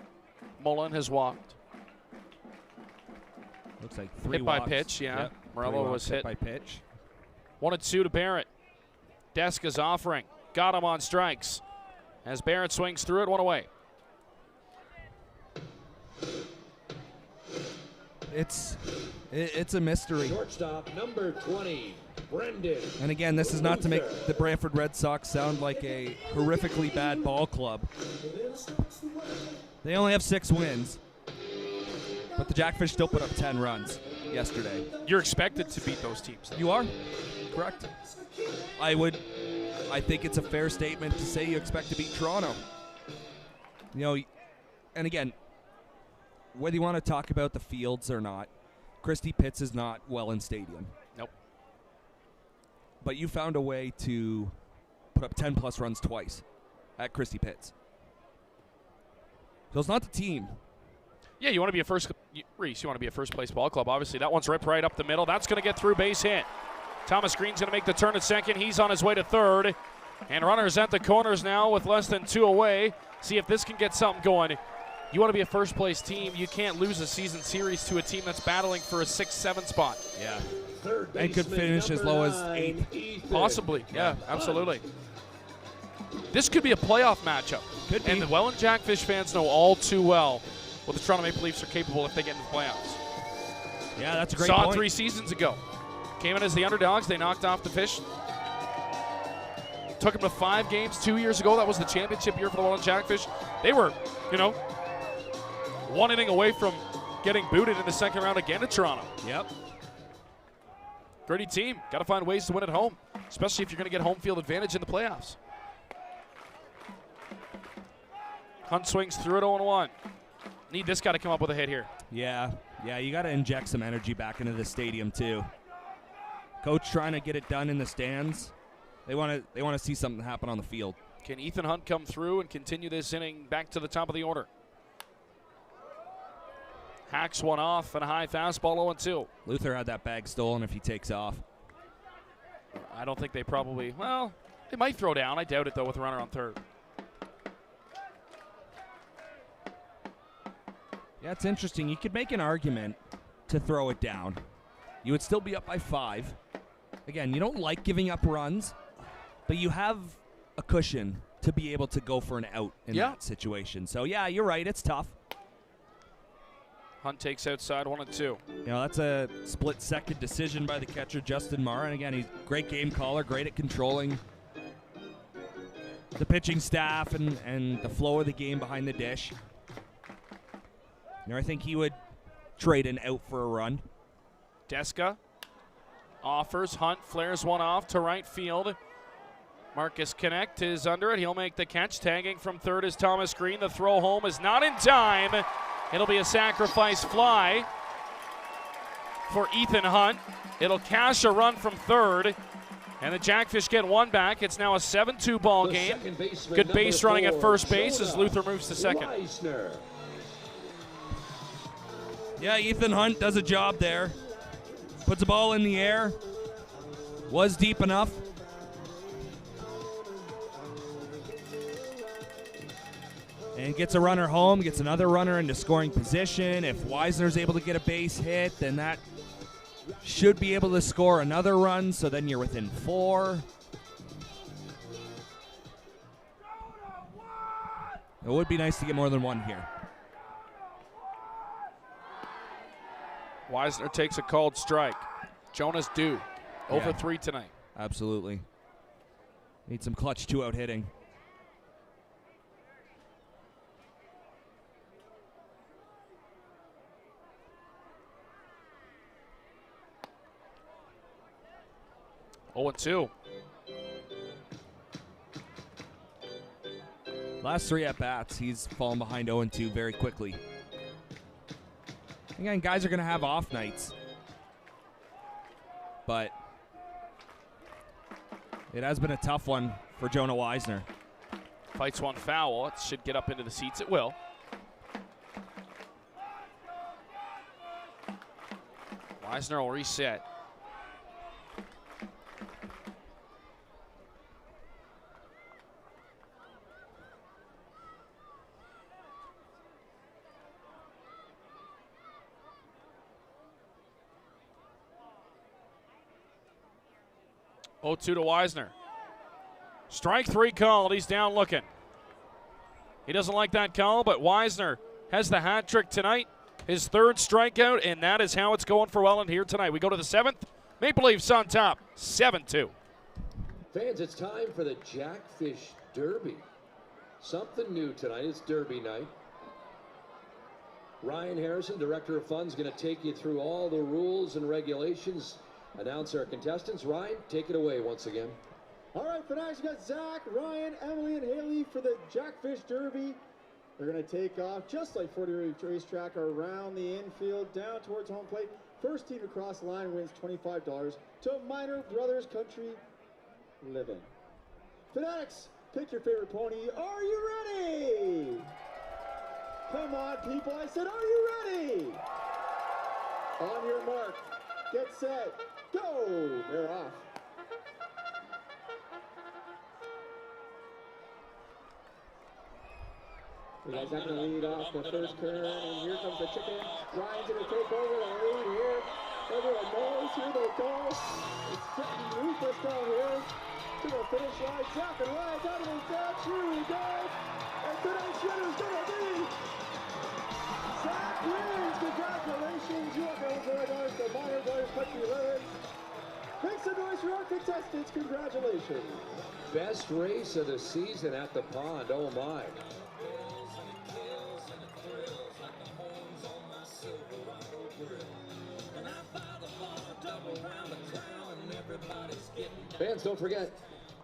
Mullen has walked. Looks like 3 hit by walks. pitch, yeah. Yep. Morello was hit by pitch. 1-2 to Barrett. Deska's offering. Got him on strikes. As Barrett swings through it, 1 away. It's a mystery. Shortstop number 20, Brendan. And again, this is not to make the Brantford Red Sox sound like a horrifically bad ball club. They only have 6 wins, but the Jackfish still put up 10 runs yesterday. You're expected to beat those teams. You are, correct. I think it's a fair statement to say you expect to beat Toronto. You know, and again, whether you want to talk about the fields or not, Christie Pitts is not Welland Stadium. Nope. But you found a way to put up 10-plus runs twice at Christie Pitts. So it's not the team. Yeah, you want to be a first, Reese, you want to be a first-place ball club. Obviously, that one's ripped right up the middle. That's going to get through, base hit. Thomas Green's going to make the turn at second. He's on his way to third. And runners at the corners now with less than 2 away. See if this can get something going. You want to be a first-place team. You can't lose a season series to a team that's battling for a 6-7 spot. Yeah. And could finish as low as 8th. Possibly, yeah, absolutely. This could be a playoff matchup. Could be. And the Welland Jackfish fans know all too well what the Toronto Maple Leafs are capable if they get into the playoffs. Yeah, that's a great Saw point. it 3 seasons ago. Came in as the underdogs. They knocked off the Fish. Took them to 5 games 2 years ago. That was the championship year for the Welland Jackfish. They were, 1 inning away from getting booted in the second round again at Toronto. Yep. Gritty team. Got to find ways to win at home, especially if you're going to get home field advantage in the playoffs. Hunt swings through it 0-1. Need this guy to come up with a hit here. Yeah, you got to inject some energy back into the stadium too. Coach trying to get it done in the stands. They want to see something happen on the field. Can Ethan Hunt come through and continue this inning back to the top of the order? Hacks one off and a high fastball 0-2. Luther had that bag stolen if he takes off. I don't think they probably, they might throw down. I doubt it though with a runner on third. Yeah, it's interesting. You could make an argument to throw it down. You would still be up by 5. Again, you don't like giving up runs, but you have a cushion to be able to go for an out in that situation. So, yeah, you're right. It's tough. Hunt takes outside 1-2. That's a split-second decision by the catcher, Justin Marr. And, again, he's a great game caller, great at controlling the pitching staff and the flow of the game behind the dish. I think he would trade an out for a run. Deska offers. Hunt flares one off to right field. Marcus Connect is under it. He'll make the catch. Tagging from third is Thomas Green. The throw home is not in time. It'll be a sacrifice fly for Ethan Hunt. It'll cash a run from third. And the Jackfish get 1 back. It's now a 7-2 ball game. Good base running at first base as Luther moves to second. Yeah, Ethan Hunt does a job there. Puts the ball in the air. Was deep enough. And gets a runner home, gets another runner into scoring position. If Weisner's able to get a base hit, then that should be able to score another run, so then you're within 4. It would be nice to get more than 1 here. Weisner takes a called strike. Jonas due. Over 3 tonight. Absolutely. Need some clutch 2-out hitting. Oh, 2. Last 3 at-bats, he's fallen behind 0-2 very quickly. Again, guys are going to have off nights. But it has been a tough one for Jonah Weisner. Fights one foul. It should get up into the seats. It will. Weisner will reset. Oh, 2 to Weisner. Strike 3 called. He's down looking. He doesn't like that call, but Weisner has the hat trick tonight. his third strikeout, and that is how it's going for Welland here tonight. We go to the 7th. Maple Leafs on top, 7-2. Fans, it's time for the Jackfish Derby. Something new tonight. It's Derby night. Ryan Harrison, Director of Funds, going to take you through all the rules and regulations. Announce our contestants. Ryan, take it away once again. All right, for now, you got Zach, Ryan, Emily, and Haley for the Jackfish Derby. They're going to take off just like 40 racetrack around the infield, down towards home plate. First team across the line wins $25 to Minor Brothers Country Living. Fanatics, pick your favorite pony. Are you ready? Come on, people. I said, are you ready? On your mark, get set, go. They're off. You guys not going to lead off the first turn, and here comes the chicken. Ryan's going to take over the lead here. Everyone knows, here they go. It's getting ruthless down here to the finish line. Zach and Ryan down to the fence. Here we go. And tonight's winner is going to be Zach wins. Congratulations. You are going to join the Minor Brothers Country Living. Make some noise for our contestants. Congratulations. Best race of the season at the pond. Oh, my. Fans, don't forget,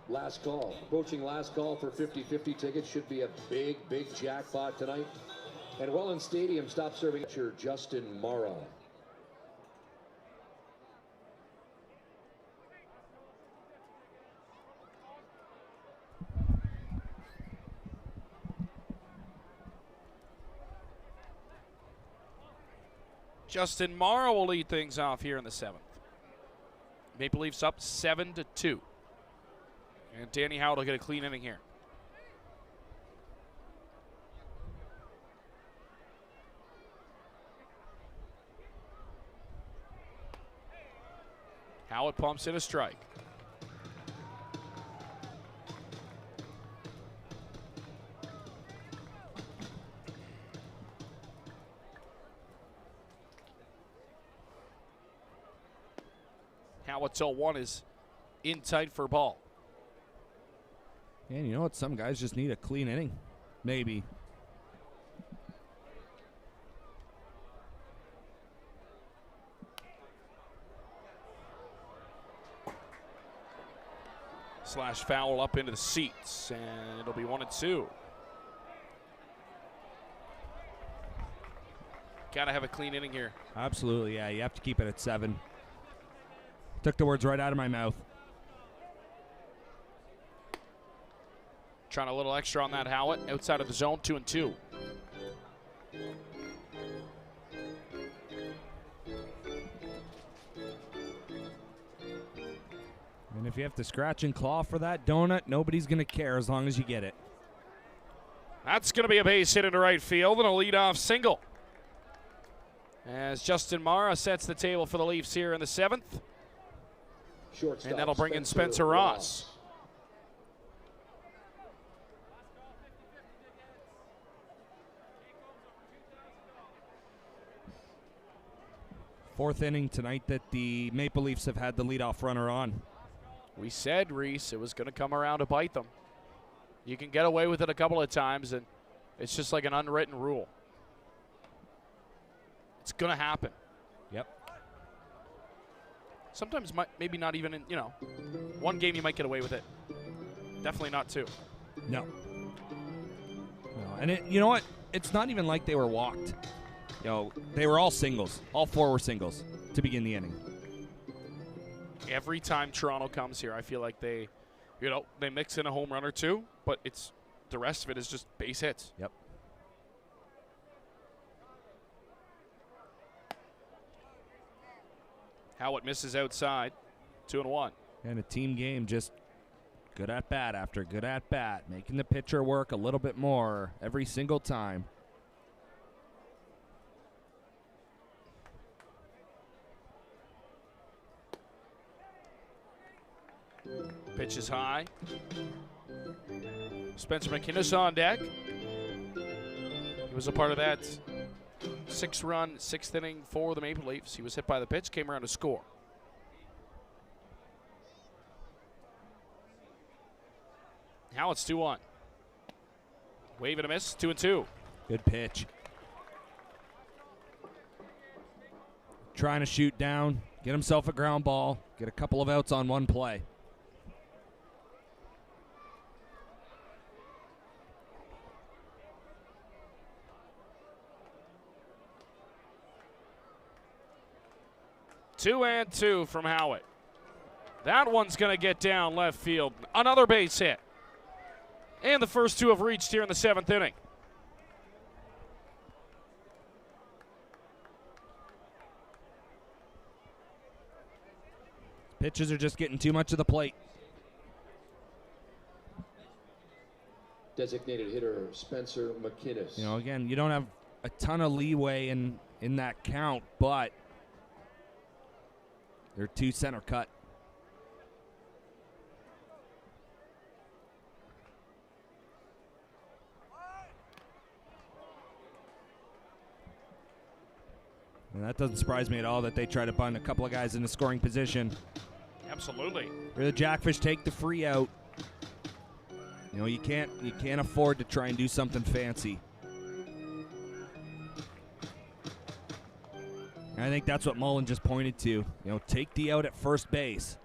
last call. Approaching last call for 50-50 tickets. Should be a big, big jackpot tonight. And Welland Stadium stopped serving Justin Morrow. Justin Morrow will lead things off here in the 7th. Maple Leafs up 7-2. And Danny Howard will get a clean inning here. Howard pumps in a strike. Howard 0-1 is in tight for ball. And you know what? Some guys just need a clean inning. Maybe. Slash foul up into the seats, and it'll be 1-2. Gotta have a clean inning here. Absolutely, yeah. You have to keep it at 7. Took the words right out of my mouth. Trying a little extra on that Howard. Outside of the zone, 2-2. And if you have to scratch and claw for that donut, nobody's going to care as long as you get it. That's going to be a base hit into right field and a leadoff single. As Justin Mara sets the table for the Leafs here in the 7th. Shortstop, and that'll bring in Spencer Ross. Fourth inning tonight that the Maple Leafs have had the leadoff runner on. We said, Reese, it was going to come around to bite them. You can get away with it a couple of times, and it's just like an unwritten rule. It's going to happen. Yep. Sometimes maybe not even in, one game you might get away with it. Definitely not 2. No. And you know what? It's not even like they were walked. They were all singles. All 4 were singles to begin the inning. Every time Toronto comes here, I feel like they mix in a home run or 2, but the rest of it is just base hits. Yep. Howard misses outside, 2-1. And a team game, just good at bat after good at bat, making the pitcher work a little bit more every single time. Pitch is high. Spencer McInnes on deck. He was a part of that 6-run, 6th inning for the Maple Leafs. He was hit by the pitch, came around to score. Now it's 2-1. Wave and a miss, 2-2. Good pitch. Trying to shoot down, get himself a ground ball, get a couple of outs on one play. Two and two from Howitt. That one's going to get down left field. Another base hit. And the first two have reached here in the 7th inning. Pitches are just getting too much of the plate. Designated hitter Spencer McInnes. You know, again, you don't have a ton of leeway in that count, but they're 2 center cut. And that doesn't surprise me at all that they try to bunt a couple of guys in the scoring position. Absolutely. Where the Jackfish take the free out. You know, you can't afford to try and do something fancy. And I think that's what Mullen just pointed to. You know, take the out at first base.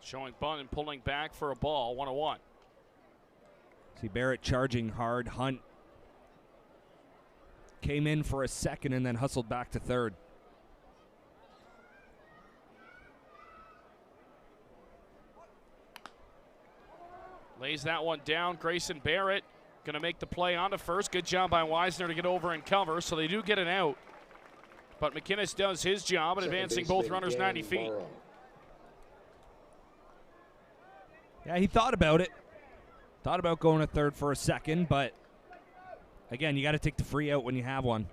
Showing bunt and pulling back for a ball, 1-1. See Barrett charging hard. Hunt came in for a second and then hustled back to third. Lays that one down. Grayson Barrett going to make the play onto first. Good job by Weisner to get over and cover, so they do get an out. But McInnes does his job in advancing both runners 90 feet. Yeah, he thought about it. Thought about going to third for a second, but again, you got to take the free out when you have one.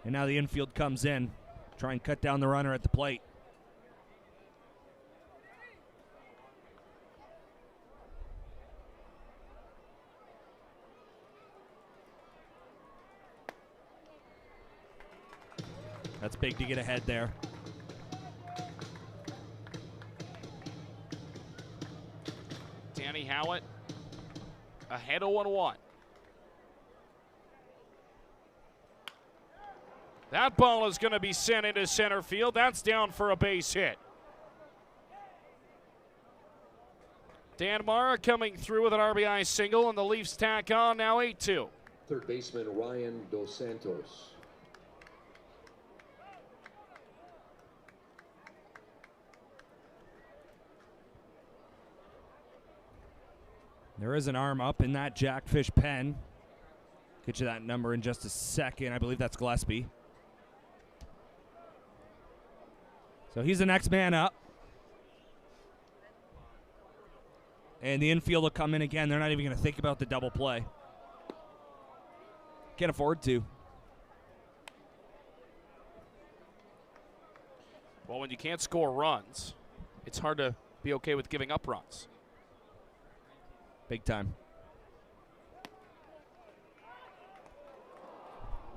And now the infield comes in. Try and cut down the runner at the plate. That's big to get ahead there. Danny Howitt ahead of 1-1. That ball is going to be sent into center field. That's down for a base hit. Dan Mara coming through with an RBI single, and the Leafs tack on now 8-2. Third baseman Ryan Dos Santos. There is an arm up in that Jackfish pen. Get you that number in just a second. I believe that's Gillespie. So he's the next man up. And the infield will come in again. They're not even going to think about the double play. Can't afford to. Well, when you can't score runs, it's hard to be okay with giving up runs. Big time.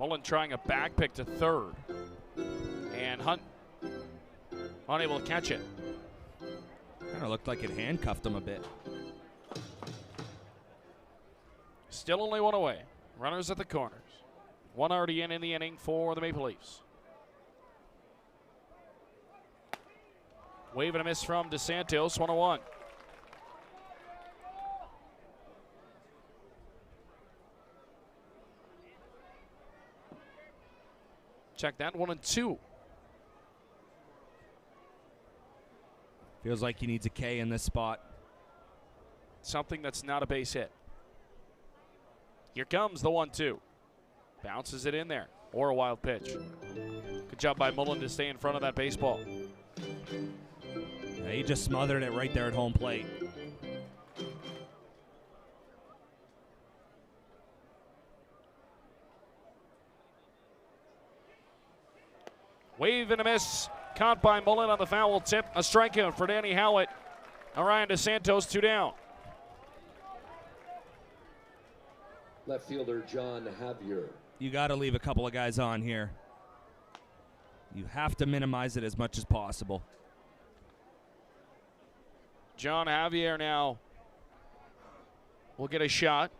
Mullen trying a back pick to third. And Hunt unable to catch it. Kind of looked like it handcuffed him a bit. Still only one away. Runners at the corners. One already in the inning for the Maple Leafs. Wave and a miss from DeSantos, 1-1. Check that, 1-2. Feels like he needs a K in this spot. Something that's not a base hit. Here comes the 1-2. Bounces it in there, or a wild pitch. Good job by Mullen to stay in front of that baseball. Yeah, he just smothered it right there at home plate. Wave and a miss. Caught by Mullen on the foul tip. A strikeout for Danny Howitt. Ryan DeSantos, 2 down. left fielder John Javier. You got to leave a couple of guys on here. You have to minimize it as much as possible. John Javier now will get a shot.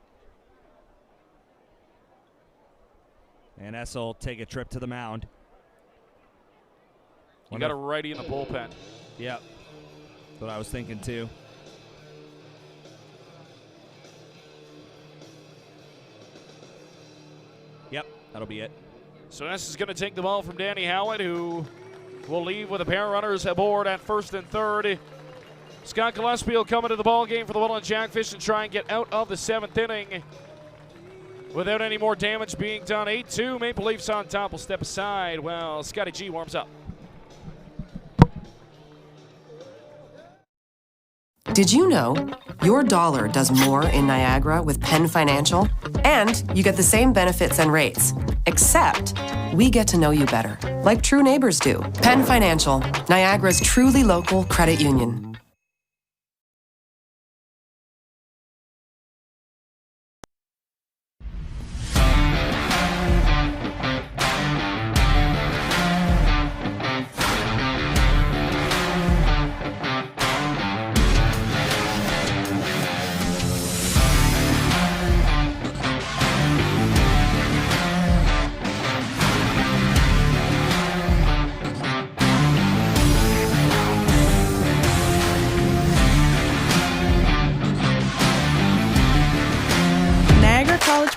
And S will take a trip to the mound. You got a righty in the bullpen. Yep. That's what I was thinking too. Yep, that'll be it. So this is going to take the ball from Danny Howard, who will leave with a pair of runners aboard at first and third. Scott Gillespie will come into the ball game for the Welland Jackfish and try and get out of the 7th inning without any more damage being done. 8-2, Maple Leafs on top. Will step aside while Scotty G warms up. Did you know your dollar does more in Niagara with Penn Financial? And you get the same benefits and rates, except we get to know you better, like true neighbors do. Penn Financial, Niagara's truly local credit union.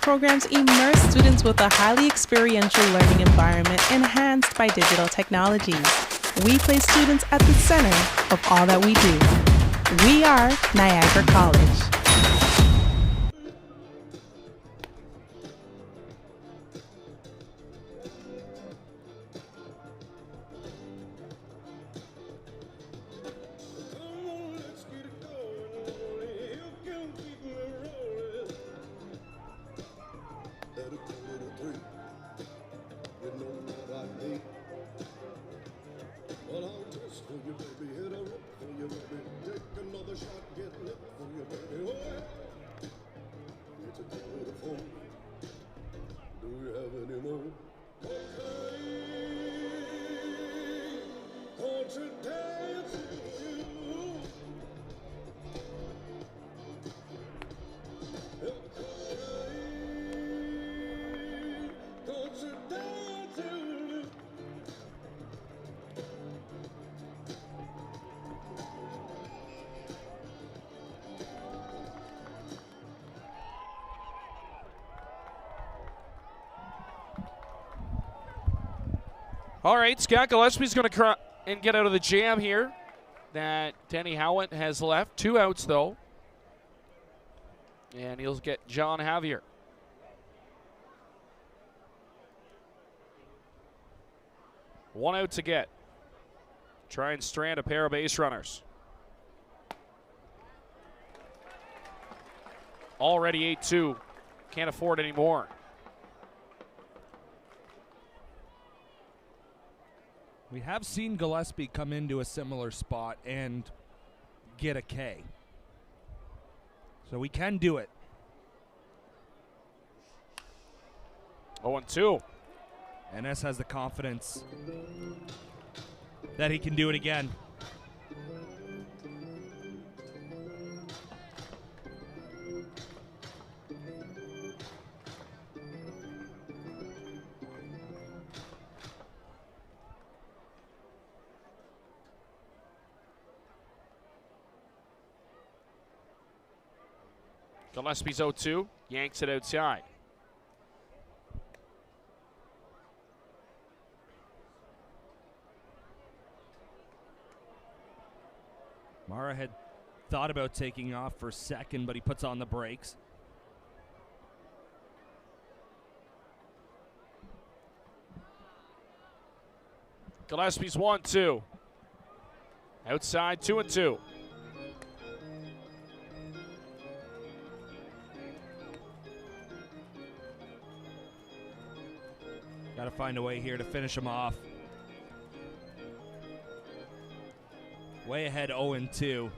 Programs immerse students with a highly experiential learning environment enhanced by digital technologies. We place students at the center of all that we do. We are Niagara College. All right, Scott Gillespie's going to and get out of the jam here that Danny Howard has left. 2 outs, though. And he'll get John Javier. One out to get. Try and strand a pair of base runners. Already 8-2. Can't afford any more. We have seen Gillespie come into a similar spot and get a K. So we can do it. 0-2. NS has the confidence that he can do it again. Gillespie's 0-2, yanks it outside. Mara had thought about taking off for second, but he puts on the brakes. Gillespie's 1-2. Outside, 2-2. Got to find a way here to finish him off. Way ahead 0-2.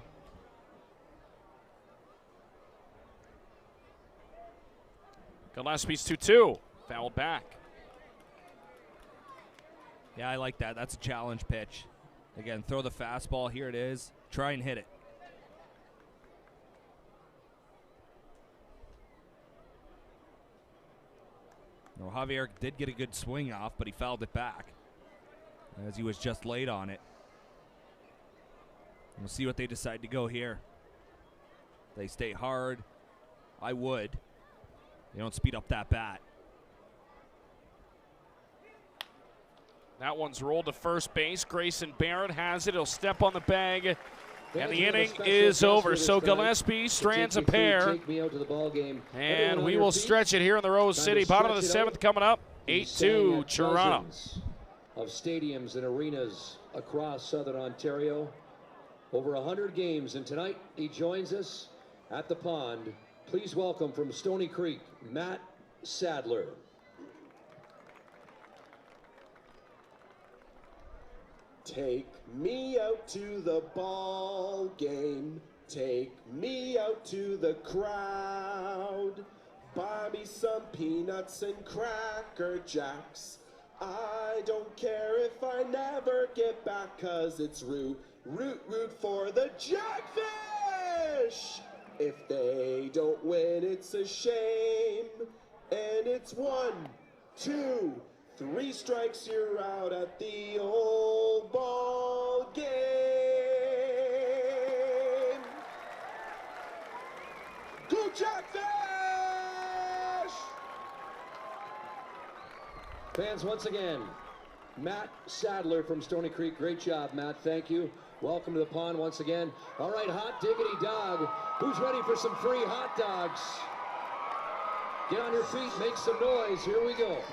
Gillespie's 2-2. Fouled back. Yeah, I like that. That's a challenge pitch. Again, throw the fastball. Here it is. Try and hit it. Now, Javier did get a good swing off, but he fouled it back as he was just late on it. We'll see what they decide to go here. They stay hard. I would. They don't speed up that bat. That one's rolled to first base. Grayson Barrett has it. He'll step on the bag. And the inning is over. So Gillespie strands a pair. And we will stretch it here in the Rose City. Bottom of the seventh coming up. 8-2 Toronto. Of stadiums and arenas across Southern Ontario. Over 100 games. And tonight he joins us at the pond. Please welcome from Stony Creek, Matt Sadler. Take me out to the ball game. Take me out to the crowd. Buy me some peanuts and Cracker Jacks. I don't care if I never get back, 'cause it's root for the Jackfish. If they don't win, it's a shame. And it's 1, 2, 3 strikes, you're out at the old ball game. Go Jackfish! Fans, once again, Matt Sadler from Stony Creek. Great job, Matt. Thank you. Welcome to the pond once again. All right, hot diggity dog. Who's ready for some free hot dogs? Get on your feet, make some noise. Here we go.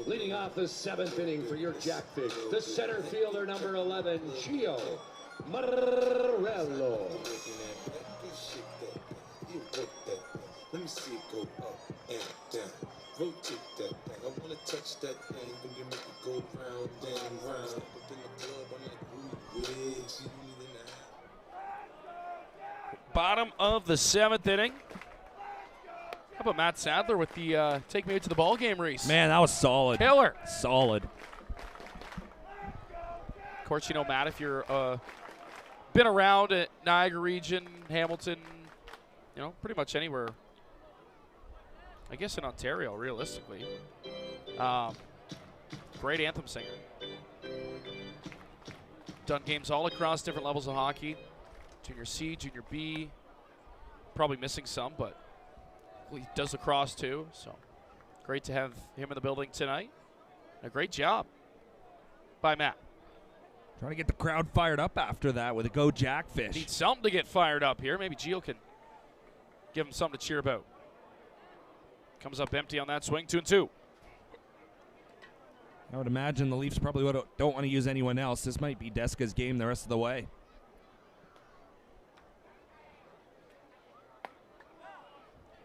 Leading off the 7th inning for your Jackfish, the center fielder, number 11, Gio Morello. Let me see it go up and down. Rotate that thing. I wanna touch that thing. Then you make it go round and round. Step up in the club, I'm like, ooh, yeah. See you in the Bottom of the 7th inning. How about Matt Sadler with the take me out to the ball game, Reese? Man, that was solid. Killer. Solid. Of course, you know, Matt, if you're been around at Niagara region, Hamilton, you know, pretty much anywhere, I guess in Ontario, realistically. Great anthem singer. Done games all across different levels of hockey. Junior C, Junior B. Probably missing some, but he does lacrosse too. So great to have him in the building tonight. A great job by Matt. Trying to get the crowd fired up after that with a go Jackfish. Need something to get fired up here. Maybe Gio can give him something to cheer about. Comes up empty on that swing, 2-2. I would imagine the Leafs probably don't want to use anyone else. This might be Deska's game the rest of the way.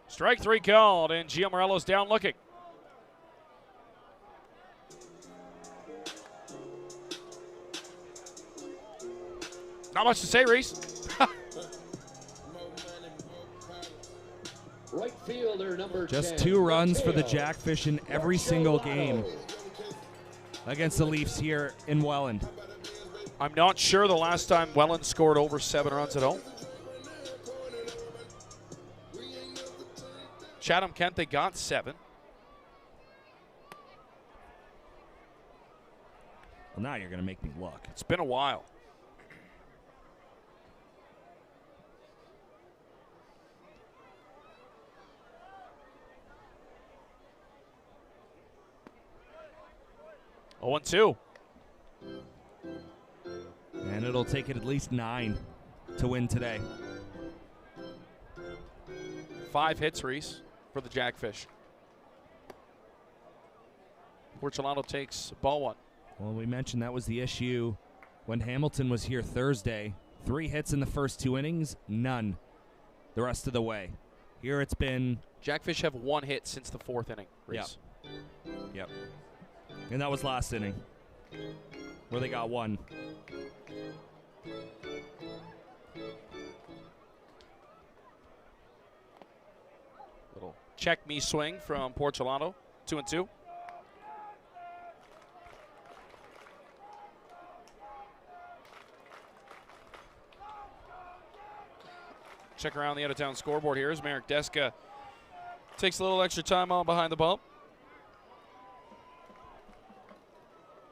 Strike 3 called, and Gio Morello's down looking. Not much to say, Reese. Right fielder, number Just 10, 2 runs for the Mateo Jackfish in every single game against the Leafs here in Welland. I'm not sure the last time Welland scored over 7 runs at home. Chatham-Kent, they got 7. Well, now you're going to make me look. It's been a while. Oh, 2. And it'll take it at least 9 to win today. 5 hits, Reese, for the Jackfish. Porcelano takes ball 1. Well, we mentioned that was the issue when Hamilton was here Thursday. 3 hits in the first 2 innings, none the rest of the way. Here it's been... Jackfish have 1 hit since the 4th inning, Reese. Yep. And that was last inning, where they got 1. Little check me swing from Porcelano. 2-2. Check around the out-of-town scoreboard here as Merrick Deska takes a little extra time on behind the bump.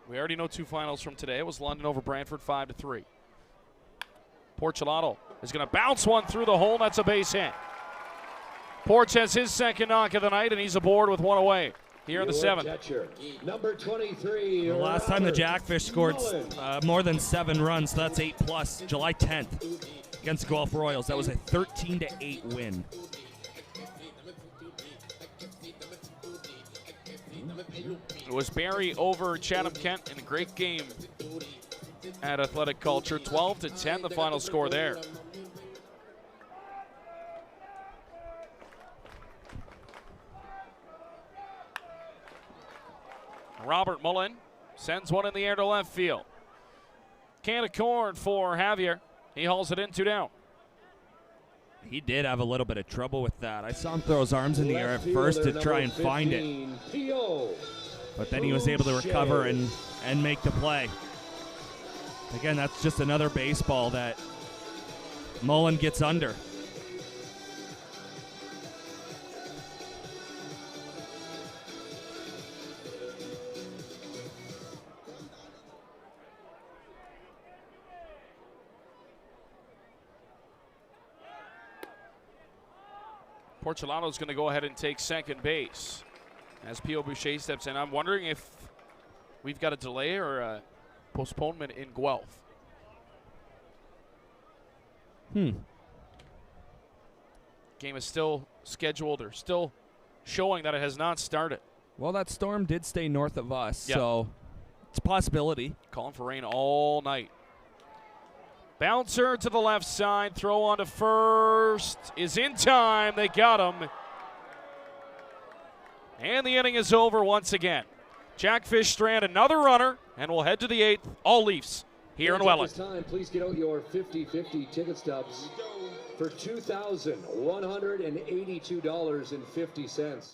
We already know 2 finals from today. It was London over Brantford 5-3. Porcelano is going to bounce one through the hole. That's a base hit. Porch has his second knock of the night, and he's aboard with 1 away here in the 7th. Catcher, number 23. The last time the Jackfish scored more than 7 runs, so that's 8+, July 10th against the Guelph Royals. That was a 13-8 win. It was Barrie over Chatham Kent in a great game at Athletic Culture. 12-10 the final score there. Robert Mullen sends one in the air to left field. Can of corn for Javier. He hauls it in, 2 down. He did have a little bit of trouble with that. I saw him throw his arms in the air at first to try and find it. But then he was able to recover and make the play. Again, that's just another baseball that Mullen gets under. Porcelano's going to go ahead and take second base as P.O. Boucher steps in. I'm wondering if we've got a delay or a postponement in Guelph. Game is still scheduled or still showing that it has not started. Well, that storm did stay north of us, so it's a possibility. Calling for rain all night. Bouncer to the left side, throw on to first is in time. They got him. And the inning is over once again. Jackfish strand another runner, and we'll head to the 8th. All Leafs here in Welland. At this time, please get out your 50-50 ticket stubs for $2,182.50.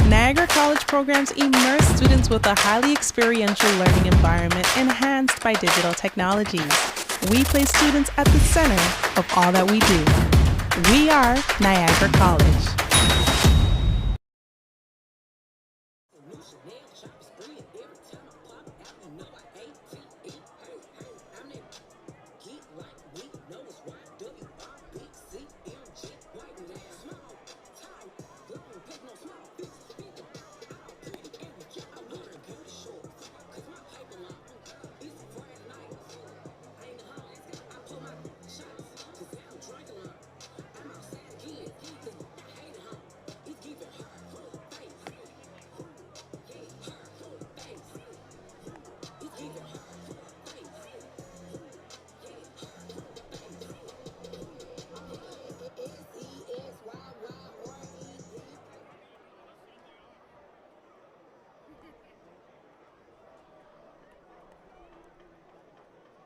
Niagara College programs immerse students with a highly experiential learning environment enhanced by digital technologies. We place students at the center of all that we do. We are Niagara College.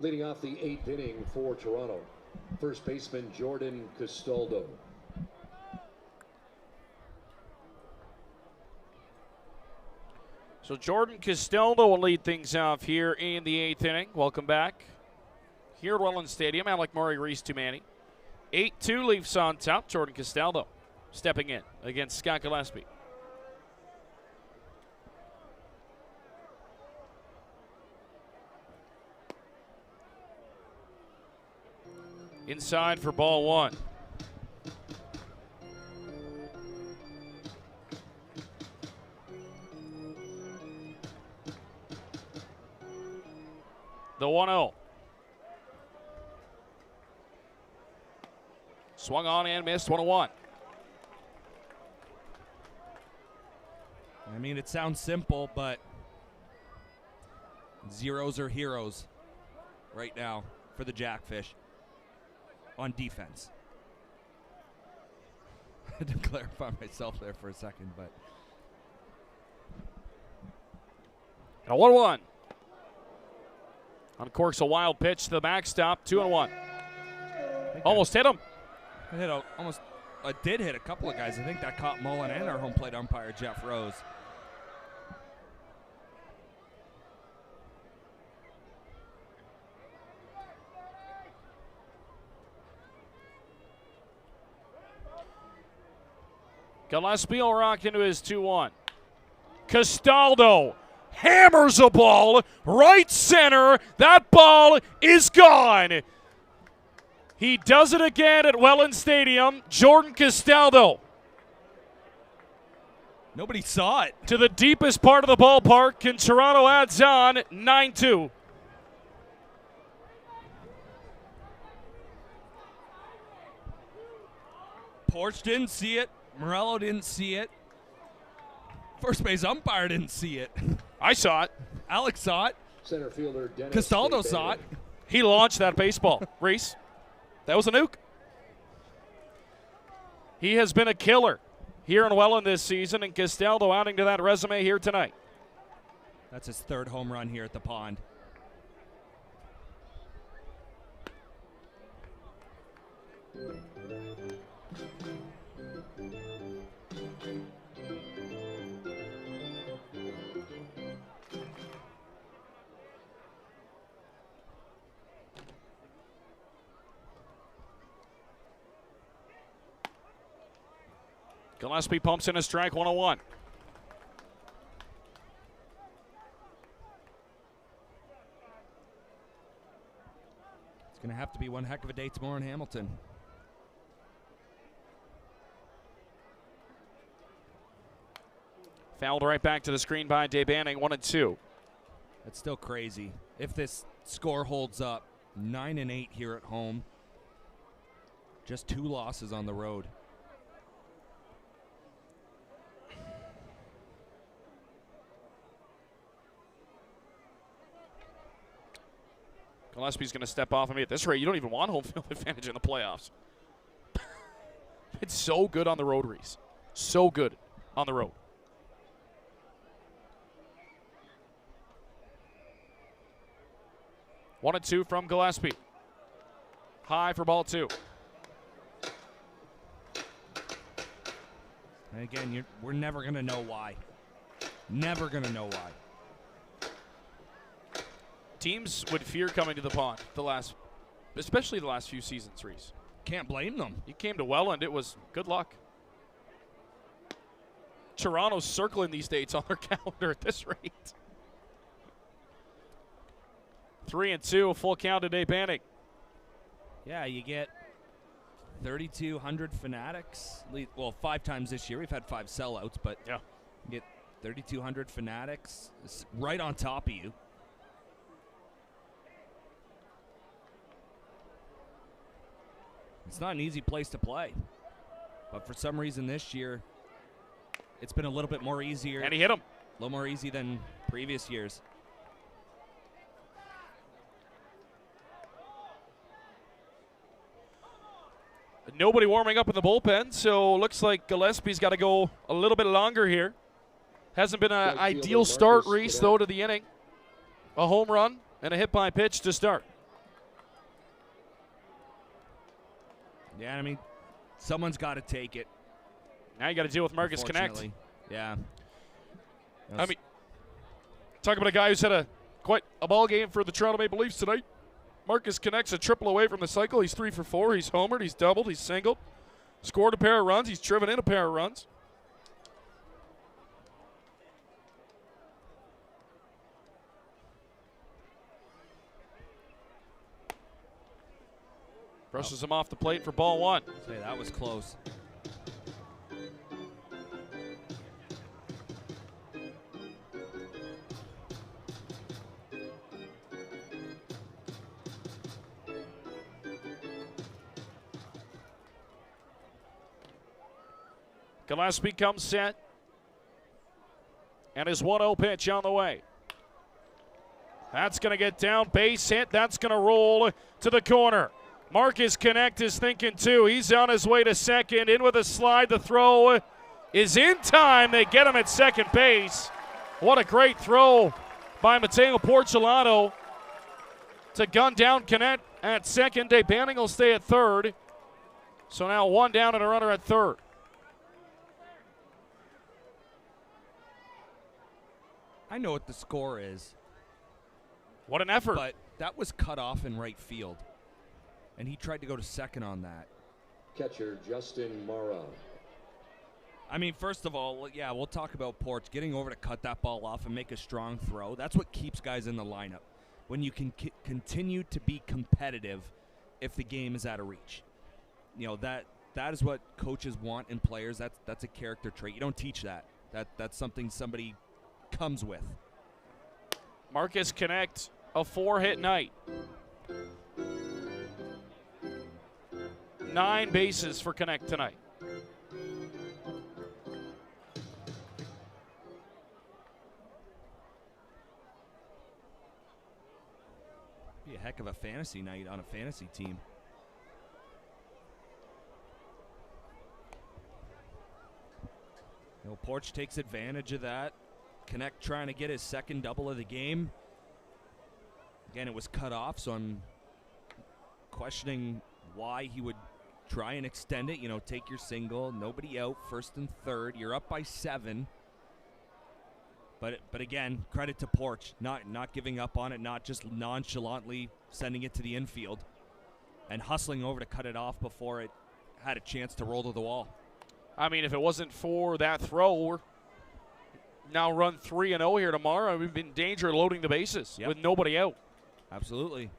Leading off the 8th inning for Toronto, first baseman Jordan Castaldo. So Jordan Castaldo will lead things off here in the 8th inning. Welcome back here at Welland Stadium. Alec Murray, Reese Tumani. 8-2 Leafs on top. Jordan Castaldo stepping in against Scott Gillespie. Inside for ball one. The 1-0. Swung on and missed, 1-1. I mean, it sounds simple, but zeros are heroes right now for the Jackfish on defense. I had to clarify myself there for a second, but. And a 1-1. Uncorks a wild pitch to the backstop, 2-1. Almost hit him. I did hit a couple of guys. I think that caught Mullen and our home plate umpire, Jeff Rose. Gillespie will rock into his 2-1. Castaldo hammers a ball right center. That ball is gone. He does it again at Welland Stadium. Jordan Castaldo. Nobody saw it. To the deepest part of the ballpark, and Toronto adds on 9-2. Porch didn't see it. Morello didn't see it. First base umpire didn't see it. I saw it. Alex saw it. Center fielder Dennis Castaldo J. saw it. He launched that baseball. Reese, that was a nuke. He has been a killer here in Welland this season, and Castaldo adding to that resume here tonight. That's his third home run here at the pond. Gillespie pumps in a strike, 1-1. It's going to have to be one heck of a day tomorrow in Hamilton. Fouled right back to the screen by Debanning, 1-2. That's still crazy. If this score holds up, 9-8 here at home. Just 2 losses on the road. Gillespie's going to step off of me. At this rate, you don't even want home field advantage in the playoffs. It's so good on the road, Reese. So good on the road. One and two from Gillespie. High for ball 2. And again, we're never going to know why. Never going to know why. Teams would fear coming to the pond especially the last few seasons, Reese. Can't blame them. You came to Welland, it was good luck. Toronto's circling these dates on their calendar at this rate. 3-2, a full count today, Bannock. Yeah, you get 3,200 fanatics. Well, 5 times this year. We've had 5 sellouts, but yeah, you get 3,200 fanatics. It's right on top of you. It's not an easy place to play. But for some reason this year, it's been a little bit more easier. And he hit him. A little more easy than previous years. Nobody warming up in the bullpen, so looks like Gillespie's got to go a little bit longer here. Hasn't been an ideal start, Reese, though, to the inning. A home run and a hit by pitch to start. Yeah, I mean, someone's got to take it. Now you got to deal with Marcus Connect. Unfortunately. Yeah. I mean, talk about a guy who's had quite a ball game for the Toronto Maple Leafs tonight. Marcus Connect's a triple away from the cycle. He's 3 for 4. He's homered. He's doubled. He's singled. Scored a pair of runs. He's driven in a pair of runs. Brushes him off the plate for ball 1. Say that was close. Gillespie comes set. And his 1-0 pitch on the way. That's going to get down, base hit. That's going to roll to the corner. Marcus Connect is thinking too. He's on his way to second. In with a slide. The throw is in time. They get him at second base. What a great throw by Mateo Porcelano to gun down Connect at second. Dave Banning will stay at third. So now 1 down and a runner at third. I know what the score is. What an effort. But that was cut off in right field. And he tried to go to second on that. Catcher Justin Mara. I mean, first of all, yeah, we'll talk about Porch getting over to cut that ball off and make a strong throw. That's what keeps guys in the lineup. When you can continue to be competitive if the game is out of reach. You know, that is what coaches want in players. That's a character trait. You don't teach that. That's something somebody comes with. Marcus Connect, a 4-hit night. 9 bases for Connect tonight. Be a heck of a fantasy night on a fantasy team. You know, Porch takes advantage of that. Connect trying to get his second double of the game. Again, it was cut off, so I'm questioning why he would try and extend it. You know, take your single, nobody out, first and third. You're up by 7. But again, credit to Porch, not giving up on it, not just nonchalantly sending it to the infield and hustling over to cut it off before it had a chance to roll to the wall. I mean, if it wasn't for that throw, we're now run 3-0 here tomorrow. We've been in danger of loading the bases with nobody out. Absolutely.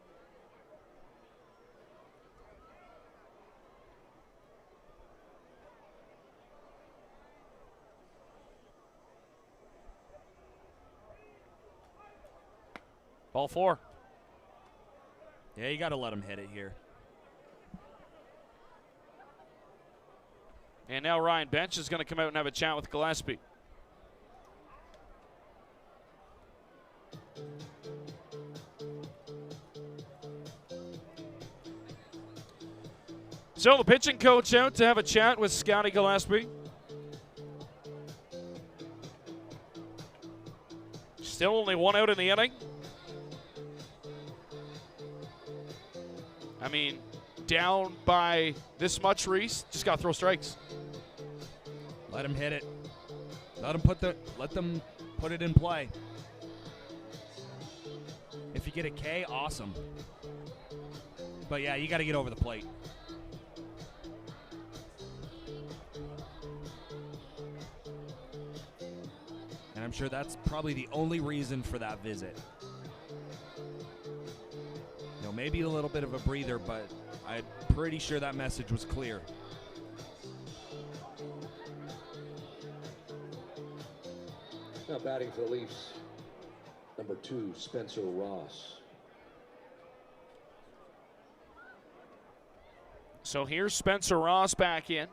Ball 4. Yeah, you got to let him hit it here. And now Ryan Bench is going to come out and have a chat with Gillespie. So the pitching coach out to have a chat with Scotty Gillespie. Still only 1 out in the inning. I mean, down by this much, Reese. Just got to throw strikes. Let him hit it. Let them put it in play. If you get a K, awesome. But yeah, you got to get over the plate. And I'm sure that's probably the only reason for that visit. You know, maybe a little bit of a breather, but I'm pretty sure that message was clear. Now batting for the Leafs, number 2, Spencer Ross. So here's Spencer Ross back in.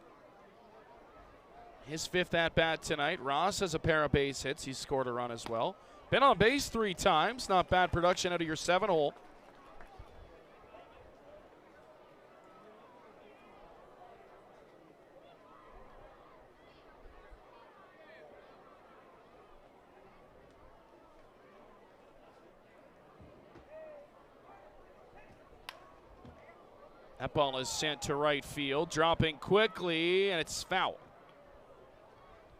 His 5th at-bat tonight. Ross has a pair of base hits. He's scored a run as well. Been on base 3 times. Not bad production out of your 7-hole. That ball is sent to right field, dropping quickly, and it's foul.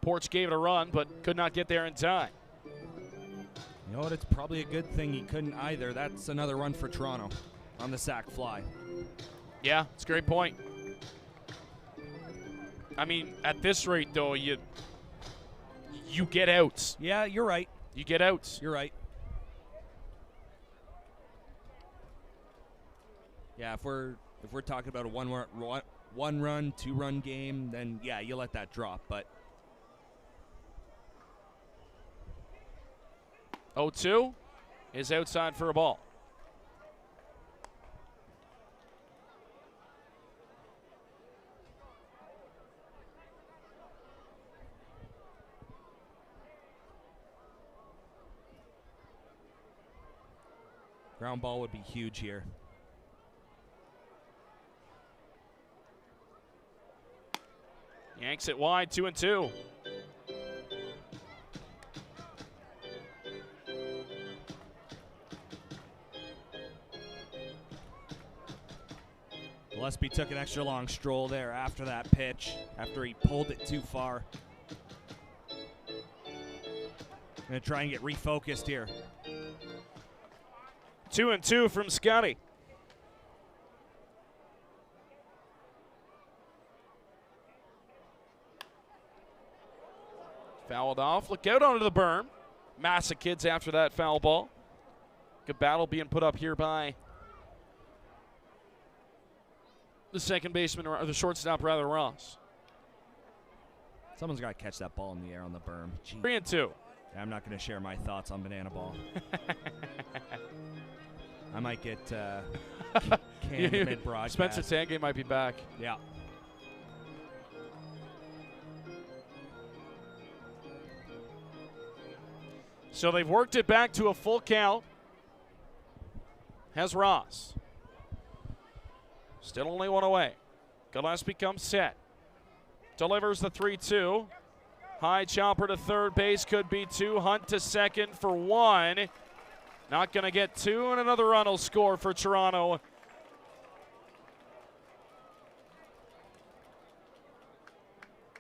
Porch gave it a run, but could not get there in time. You know what? It's probably a good thing he couldn't either. That's another run for Toronto on the sac fly. Yeah, it's a great point. I mean, at this rate, though, you get outs. Yeah, you're right. You get outs. You're right. Yeah, if we're talking about a one run, 2-run game, then yeah, you let that drop. But 0-2 is outside for a ball. Ground ball would be huge here. Yanks it wide, 2-2. Gillespie took an extra long stroll there after that pitch, after he pulled it too far. Gonna try and get refocused here. 2-2 from Scotty. Fouled off. Look out onto the berm. Massive kids after that foul ball. Good battle being put up here by the second baseman, or the shortstop rather, Ross. Someone's got to catch that ball in the air on the berm. Jeez. 3-2. I'm not going to share my thoughts on banana ball. I might get canned mid-broadcast. Spencer Tanguay might be back. Yeah. So they've worked it back to a full count. Has Ross. Still only one away. Gillespie comes set. Delivers the 3-2. High chopper to third base, could be 2. Hunt to second for 1. Not going to get 2, and another run will score for Toronto.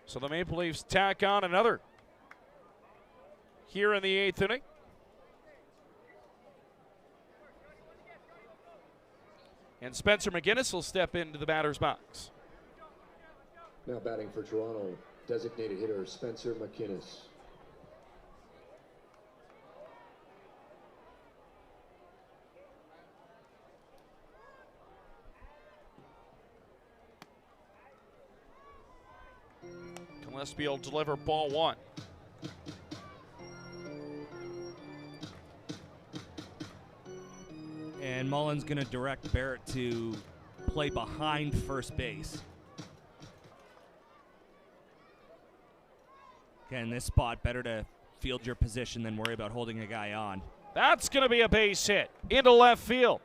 So the Maple Leafs tack on another here in the 8th inning. And Spencer McGinnis will step into the batter's box. Now batting for Toronto, designated hitter Spencer McInnes. Gillespie will deliver ball 1. And Mullen's going to direct Barrett to play behind first base. Okay, in this spot, better to field your position than worry about holding a guy on. That's going to be a base hit into left field.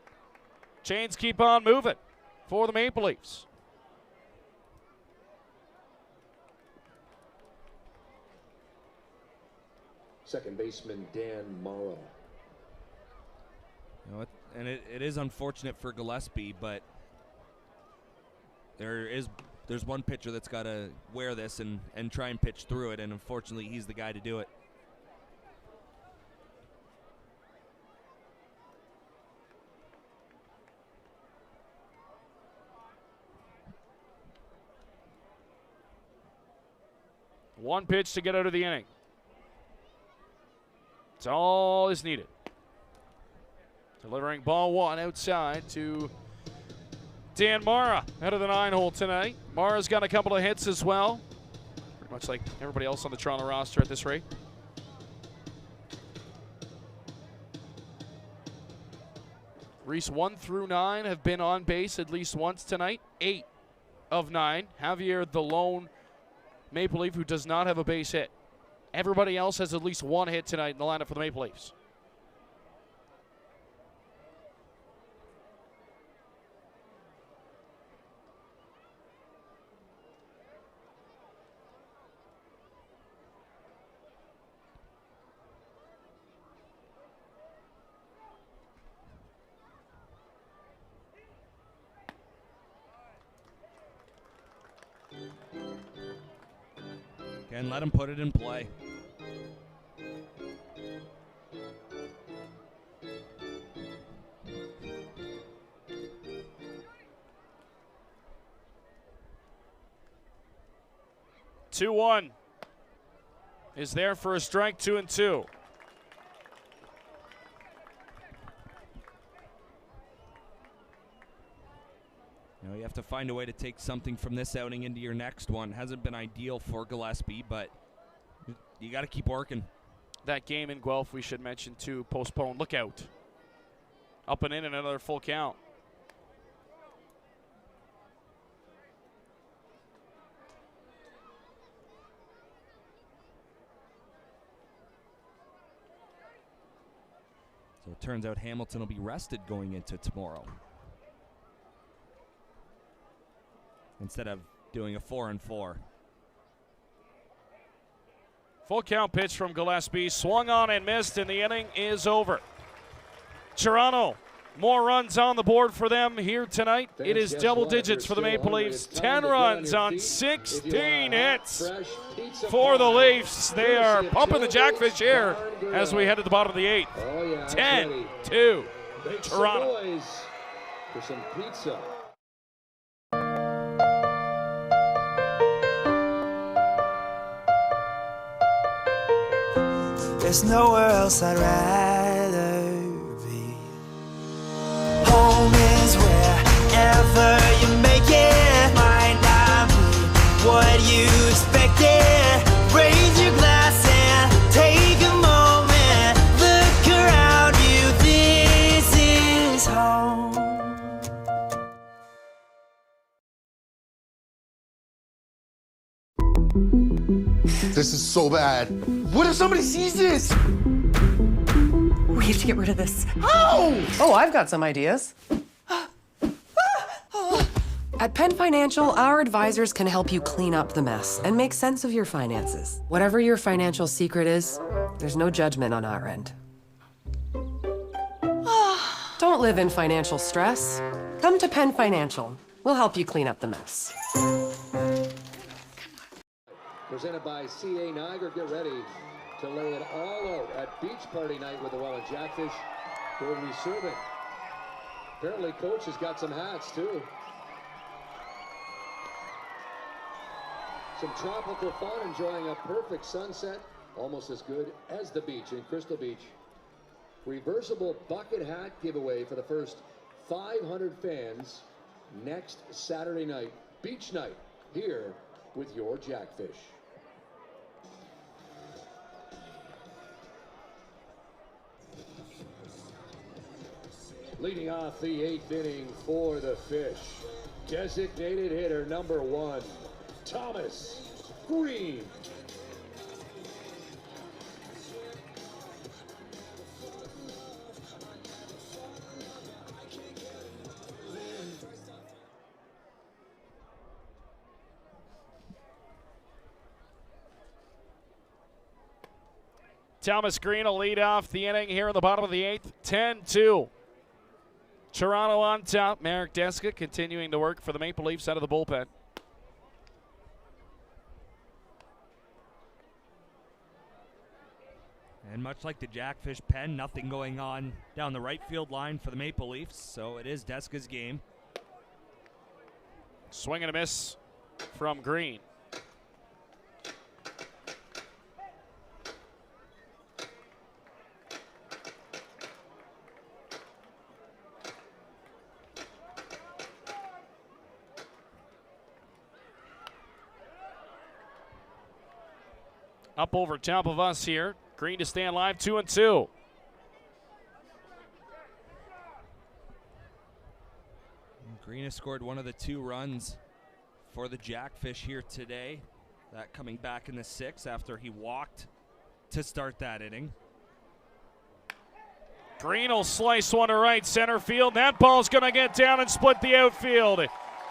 Chains keep on moving for the Maple Leafs. Second baseman Dan Morrow. You know what? And it is unfortunate for Gillespie, but there's one pitcher that's got to wear this and try and pitch through it, and unfortunately he's the guy to do it. One pitch to get out of the inning. That's all is needed. Delivering ball 1 outside to Dan Mara out of the 9-hole tonight. Mara's got a couple of hits as well. Pretty much like everybody else on the Toronto roster at this rate. Reese 1 through 9 have been on base at least once tonight. 8 of 9. Javier, the lone Maple Leaf who does not have a base hit. Everybody else has at least 1 hit tonight in the lineup for the Maple Leafs. and let him put it in play. Two one is there for a strike, 2-2. You have to find a way to take something from this outing into your next one. Hasn't been ideal for Gillespie, but you got to keep working. That game in Guelph, we should mention too, postponed. Look out. Up and in, another full count. So it turns out Hamilton will be rested going into tomorrow, instead of doing a 4-4. Full count pitch from Gillespie, swung on and missed, and the inning is over. Toronto, more runs on the board for them here tonight. It is double digits for the Maple Leafs. 10 runs on 16 hits for the Leafs. They are pumping the Jackfish here as we head to the bottom of the 8th. 10-2, Toronto. For some pizza. There's nowhere else I'd rather be. Home is wherever you make it. Might not be what you expected. Raise your glass and take a moment. Look around you, this is home. This is so bad. What if somebody sees this? We have to get rid of this. How? Oh, I've got some ideas. At Penn Financial, our advisors can help you clean up the mess and make sense of your finances. Whatever your financial secret is, there's no judgment on our end. Don't live in financial stress. Come to Penn Financial. We'll help you clean up the mess. Presented by CA Niagara. Get ready to lay it all out at beach party night with the Welland Jackfish. Who will be serving? Apparently, coach has got some hats too. Some tropical fun, enjoying a perfect sunset, almost as good as the beach in Crystal Beach. Reversible bucket hat giveaway for the first 500 fans next Saturday night. Beach night here with your Jackfish. Leading off the 8th inning for the Fish, designated hitter number 1, Thomas Green. Thomas Green will lead off the inning here in the bottom of the 8th, 10-2. Toronto on top. Marek Deska continuing to work for the Maple Leafs out of the bullpen. And much like the Jackfish pen, nothing going on down the right field line for the Maple Leafs, so it is Deska's game. Swing and a miss from Green. Up over top of us here. Green to stand live, 2-2. Green has scored one of the 2 runs for the Jackfish here today. That coming back in the 6th after he walked to start that inning. Green will slice one to right center field. That ball's going to get down and split the outfield.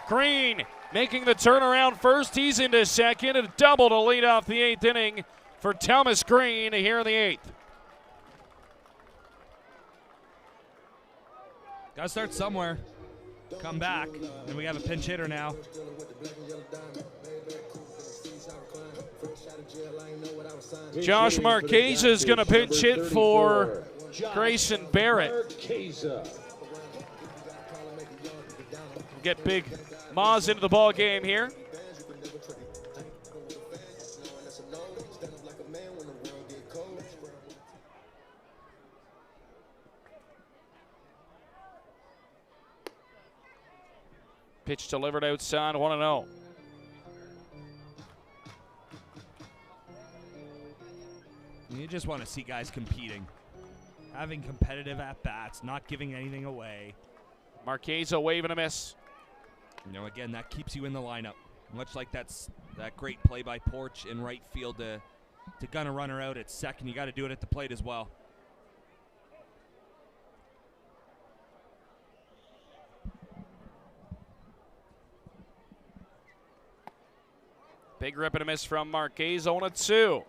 Green making the turnaround first. He's into second. A double to lead off the 8th inning for Thomas Green here in the 8th. Got to start somewhere. Come back. And we have a pinch hitter now. Josh Marquez is going to pinch hit for Grayson Barrett. Get Big Maz into the ball game here. Pitch delivered outside, 1-0. You just want to see guys competing, having competitive at-bats, not giving anything away. Marquez a wave and a miss. You know, again, that keeps you in the lineup. Much like that great play by Porch in right field to gun a runner out at second. You got to do it at the plate as well. Big rip and a miss from Marquez, 0-2.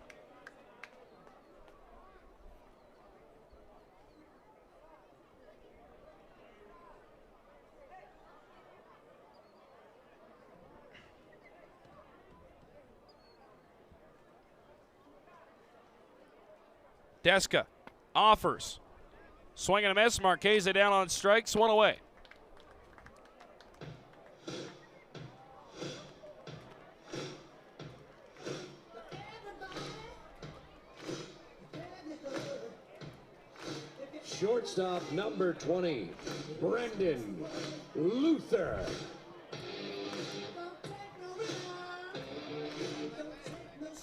Deska offers. Swing and a miss. Marquez down on strikes, 1 away. Shortstop number 20, Brendan Luther.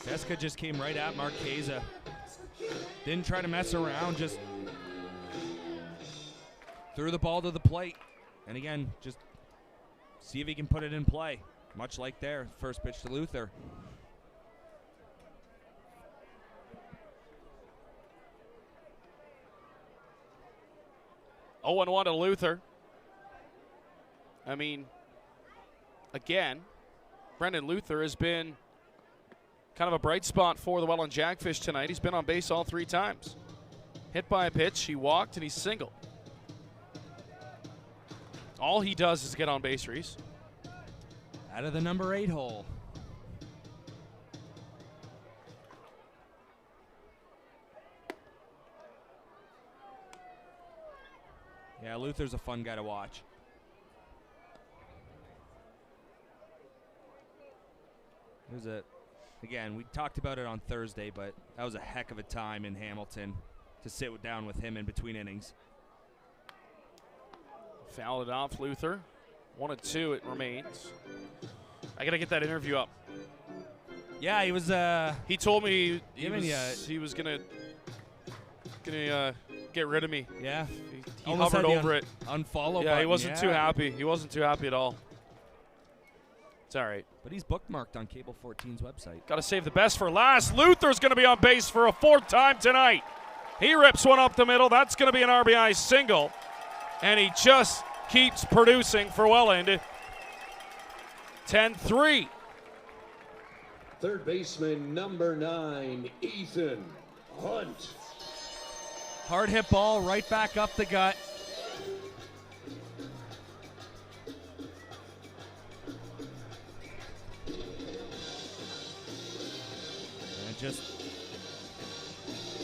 Deska just came right at Marqueza. Didn't try to mess around, just threw the ball to the plate. And again, just see if he can put it in play. Much like there, first pitch to Luther. Oh, 0-1 to Luther. I mean, again, Brendan Luther has been kind of a bright spot for the Welland Jackfish tonight. He's been on base all 3 times. Hit by a pitch, he walked, and he singled. All he does is get on base, Reese. Out of the number 8 hole. Yeah, Luther's a fun guy to watch. Again, we talked about it on Thursday, but that was a heck of a time in Hamilton to sit down with him in between innings. Fouled it off, Luther. 1-2 it remains. I got to get that interview up. Yeah, he was. He told me he was gonna get rid of me. Yeah, he hovered over it. Unfollow. Yeah, he wasn't too happy. He wasn't too happy at all. It's all right. But he's bookmarked on Cable 14's website. Got to save the best for last. Luther's going to be on base for a 4th time tonight. He rips one up the middle. That's going to be an RBI single. And he just keeps producing for Welland. 10-3. Third baseman number 9, Ethan Hunt. Hard hit ball right back up the gut. Just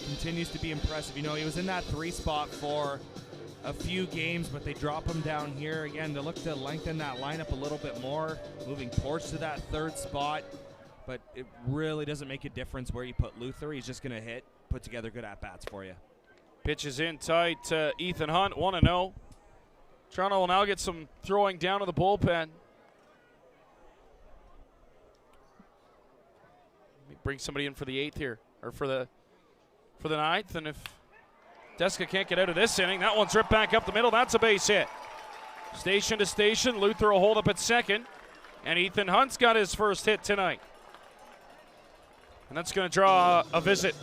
continues to be impressive. You know, he was in that 3 spot for a few games, but they drop him down here again to look to lengthen that lineup a little bit more, moving Porch to that 3rd spot. But it really doesn't make a difference where you put Luther. He's just going to put together good at-bats for you. Pitches in tight to Ethan Hunt, 1-0. Toronto will now get some throwing down to the bullpen. Bring somebody in for the 8th here, or for the 9th, and if Deska can't get out of this inning, that one's ripped back up the middle. That's a base hit. Station to station, Luther will hold up at 2nd, and Ethan Hunt's got his first hit tonight. And that's going to draw a visit.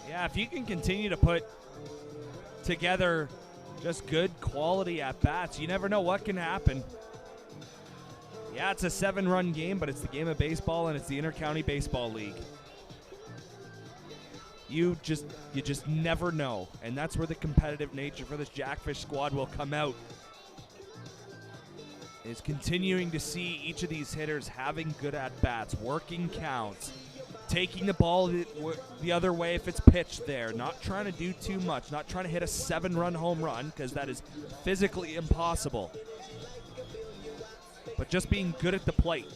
Yeah, if you can continue to put together just good quality at-bats, you never know what can happen. Yeah, it's a 7-run game, but it's the game of baseball, and it's the Inter-County Baseball League. you just never know. And that's where the competitive nature for this Jackfish squad will come out. Is continuing to see each of these hitters having good at-bats, working counts, taking the ball the other way if it's pitched there, not trying to do too much, not trying to hit a 7-run home run because that is physically impossible, but just being good at the plate.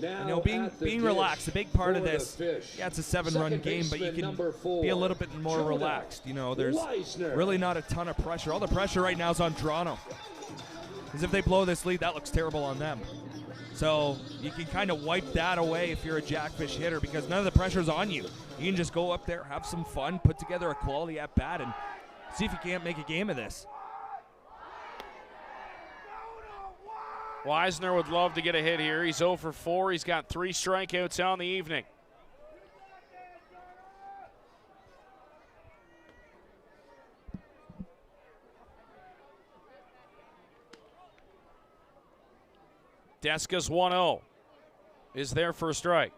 You know, being relaxed, a big part of this. Yeah, it's a 7-run game, but you can be a little bit more relaxed. You know, there's really not a ton of pressure. All the pressure right now is on Toronto. Because if they blow this lead, that looks terrible on them. So you can kind of wipe that away if you're a Jackfish hitter, because none of the pressure's on you. You can just go up there, have some fun, put together a quality at-bat, and see if you can't make a game of this. Wisner would love to get a hit here. He's 0 for 4. He's got 3 strikeouts on the evening. Deska's 1-0 is their first strike.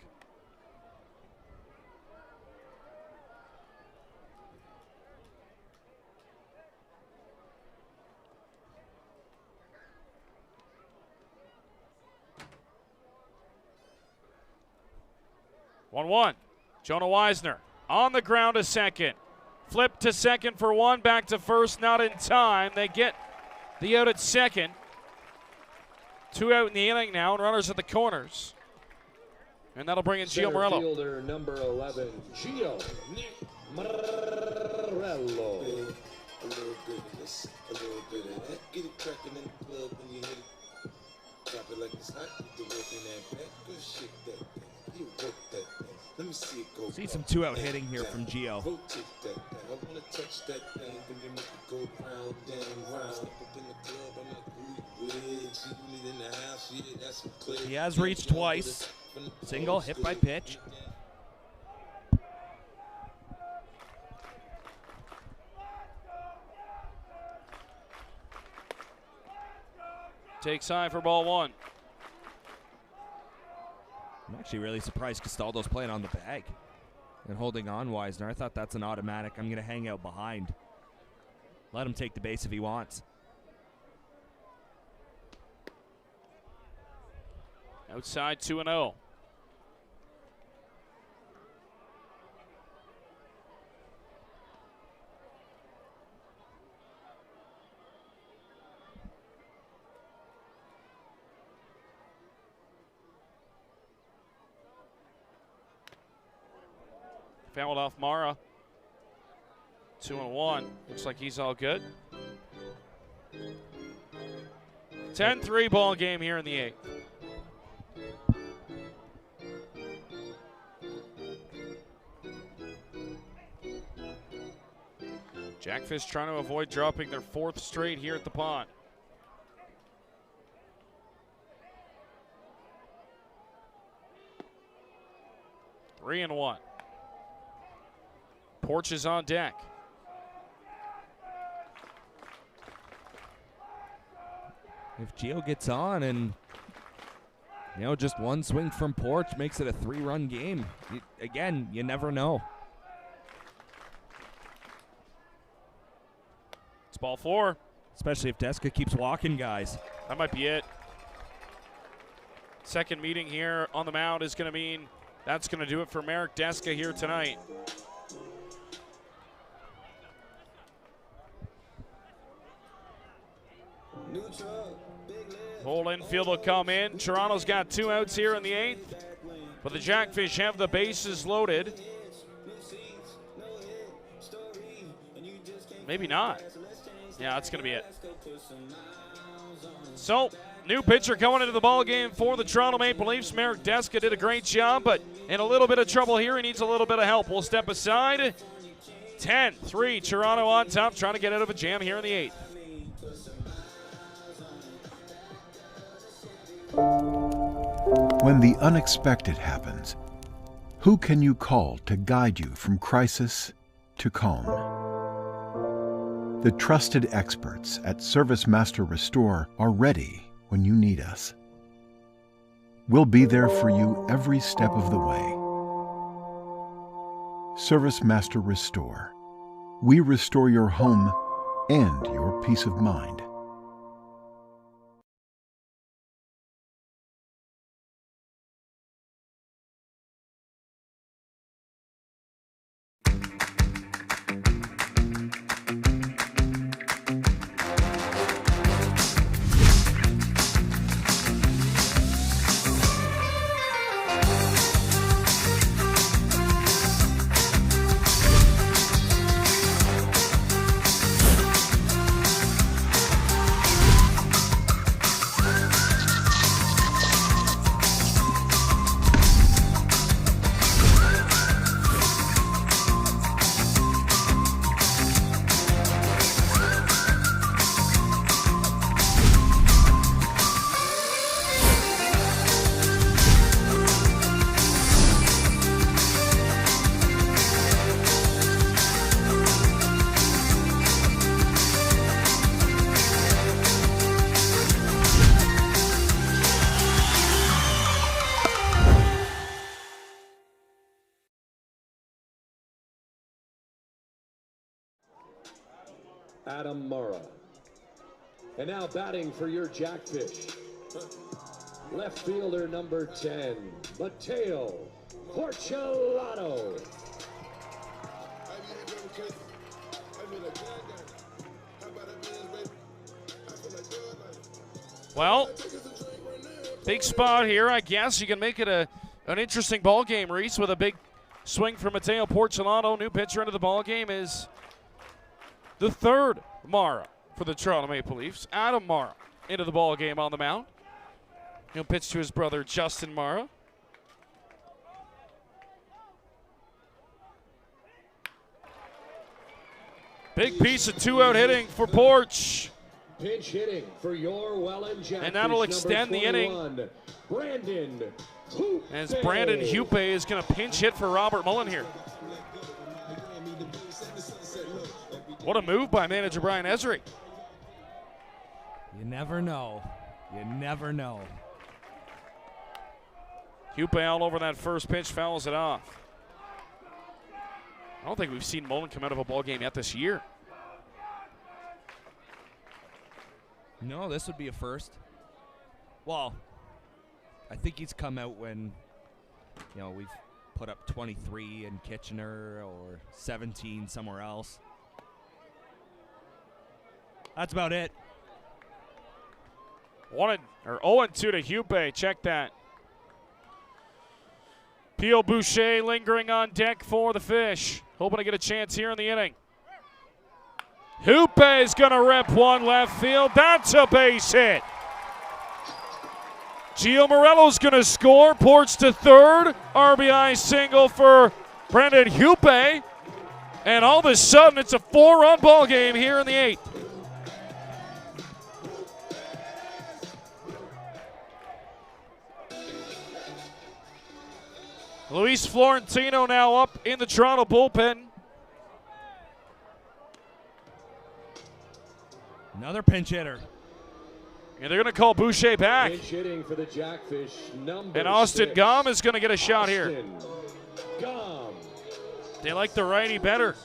One. Jonah Wisner on the ground to second. Flip to second for 1, back to first, not in time. They get the out at second. 2 out in the inning now, and runners at the corners. And that'll bring in Gio Morello. Fielder number 11, Gio Morello. A little bit of this, a little bit of that. Get it cracking in the club when you hit it. Drop it like it's hot, get the work in that back. Good shit that thing. You work that thing. Let me see it go. See some 2-out hitting here from Gio. Rotate that thing. I wanna touch that thing. When you make it go round and round. Step up in the club, I'm like, who you with? She really in the house, yeah, that's some clear. He has reached twice. Single, hit by pitch. Takes high for ball 1. I'm actually really surprised Castaldo's playing on the bag and holding on Wisner. I thought that's an automatic. I'm going to hang out behind. Let him take the base if he wants. Outside 2-0. Fouled off Mara. 2-1. Looks like he's all good. 10-3 ball game here in the 8th. Jackfish trying to avoid dropping their 4th straight here at the pond. Three and 1. Porch is on deck. If Gio gets on and, you know, just one swing from Porch makes it a 3-run game. Again, you never know. It's ball 4. Especially if Deska keeps walking guys. That might be it. Second meeting here on the mound is going to mean that's going to do it for Marek Deska here tonight. Whole infield will come in. Toronto's got 2 outs here in the 8th. But the Jackfish have the bases loaded. Maybe not. Yeah, that's going to be it. So, new pitcher coming into the ball game for the Toronto Maple Leafs. Marek Deska did a great job, but in a little bit of trouble here. He needs a little bit of help. We'll step aside. 10-3, Toronto on top, trying to get out of a jam here in the 8th. When the unexpected happens, who can you call to guide you from crisis to calm? The trusted experts at Service Master Restore are ready when you need us. We'll be there for you every step of the way. Service Master Restore. We restore your home and your peace of mind. Adam Mara. And now batting for your Jackfish, left fielder number 10, Mateo Porcelano. Well, big spot here. I guess you can make it an interesting ball game, Reese, with a big swing from Mateo Porcelano. New pitcher into the ball game is the third Mara for the Toronto Maple Leafs. Adam Mara into the ball game on the mound. He'll pitch to his brother Justin Mara. Big piece of two-out hitting for Porch. Pinch hitting for your Welland Jackfish. And that'll extend the inning. Brandon Hupe. As Brandon Hupe is going to pinch hit for Robert Mullen here. What a move by manager Brian Esri. You never know. You never know. Hupe all over that first pitch, fouls it off. I don't think we've seen Mullen come out of a ball game yet this year. No, this would be a first. Well, I think he's come out when, you know, we've put up 23 in Kitchener or 17 somewhere else. That's about it. 0-2 to Hupe. Check that. Pio Boucher lingering on deck for the Fish. Hoping to get a chance here in the inning. Hupe is going to rip one left field. That's a base hit. Gio Morello's going to score. Porch to third. RBI single for Brandon Hupe. And all of a sudden, it's a 4-run ball game here in the 8th. Luis Florentino now up in the Toronto bullpen. Another pinch hitter. And they're going to call Boucher back. Pinch hitting for the Jackfish, number And Austin 6. Gom is going to get a shot here. Gom. They like the righty better.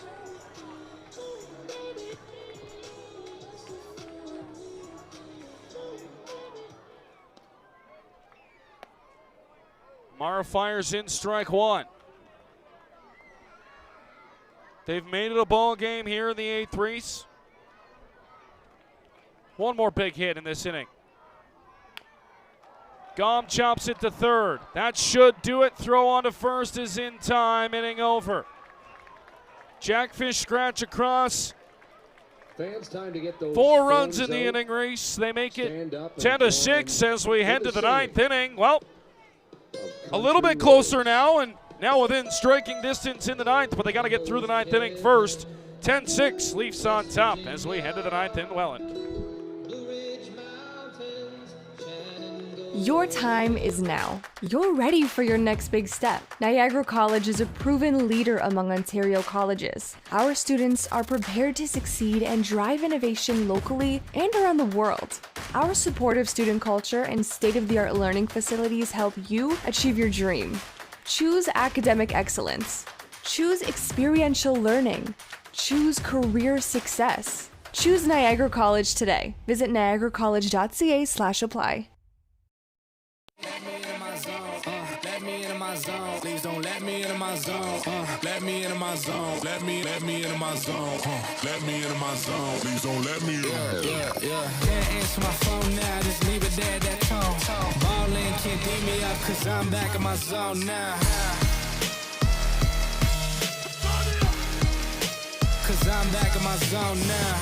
Mara fires in strike one. They've made it a ball game here in the 8th, Reese. One more big hit in this inning. Gom chops it to third. That should do it. Throw on to first is in time. Inning over. Jackfish scratch across. Fans, time to get those 4 runs in phones the out. inning, Reese. They make it Stand up and 10-6 as we head to the 9th inning. Well, a Country little bit roads. closer now, and now within striking distance in the 9th, but they got to get through the 9th inning first. 10-6, Leafs on top as we head to the 9th in Welland. Your time is now. You're ready for your next big step. Niagara College is a proven leader among Ontario colleges. Our students are prepared to succeed and drive innovation locally and around the world. Our supportive student culture and state-of-the-art learning facilities help you achieve your dream. Choose academic excellence. Choose experiential learning. Choose career success. Choose Niagara College today. Visit niagaracollege.ca/apply. Let me into my zone. Please don't let me into my zone. Let me into my zone. Let me into my zone. Let me into my zone. Please don't let me in. Yeah. Can't answer my phone now. Just leave it there, that tone. Ballin', can't beat me up, cause I'm back in my zone now. Cause I'm back in my zone now.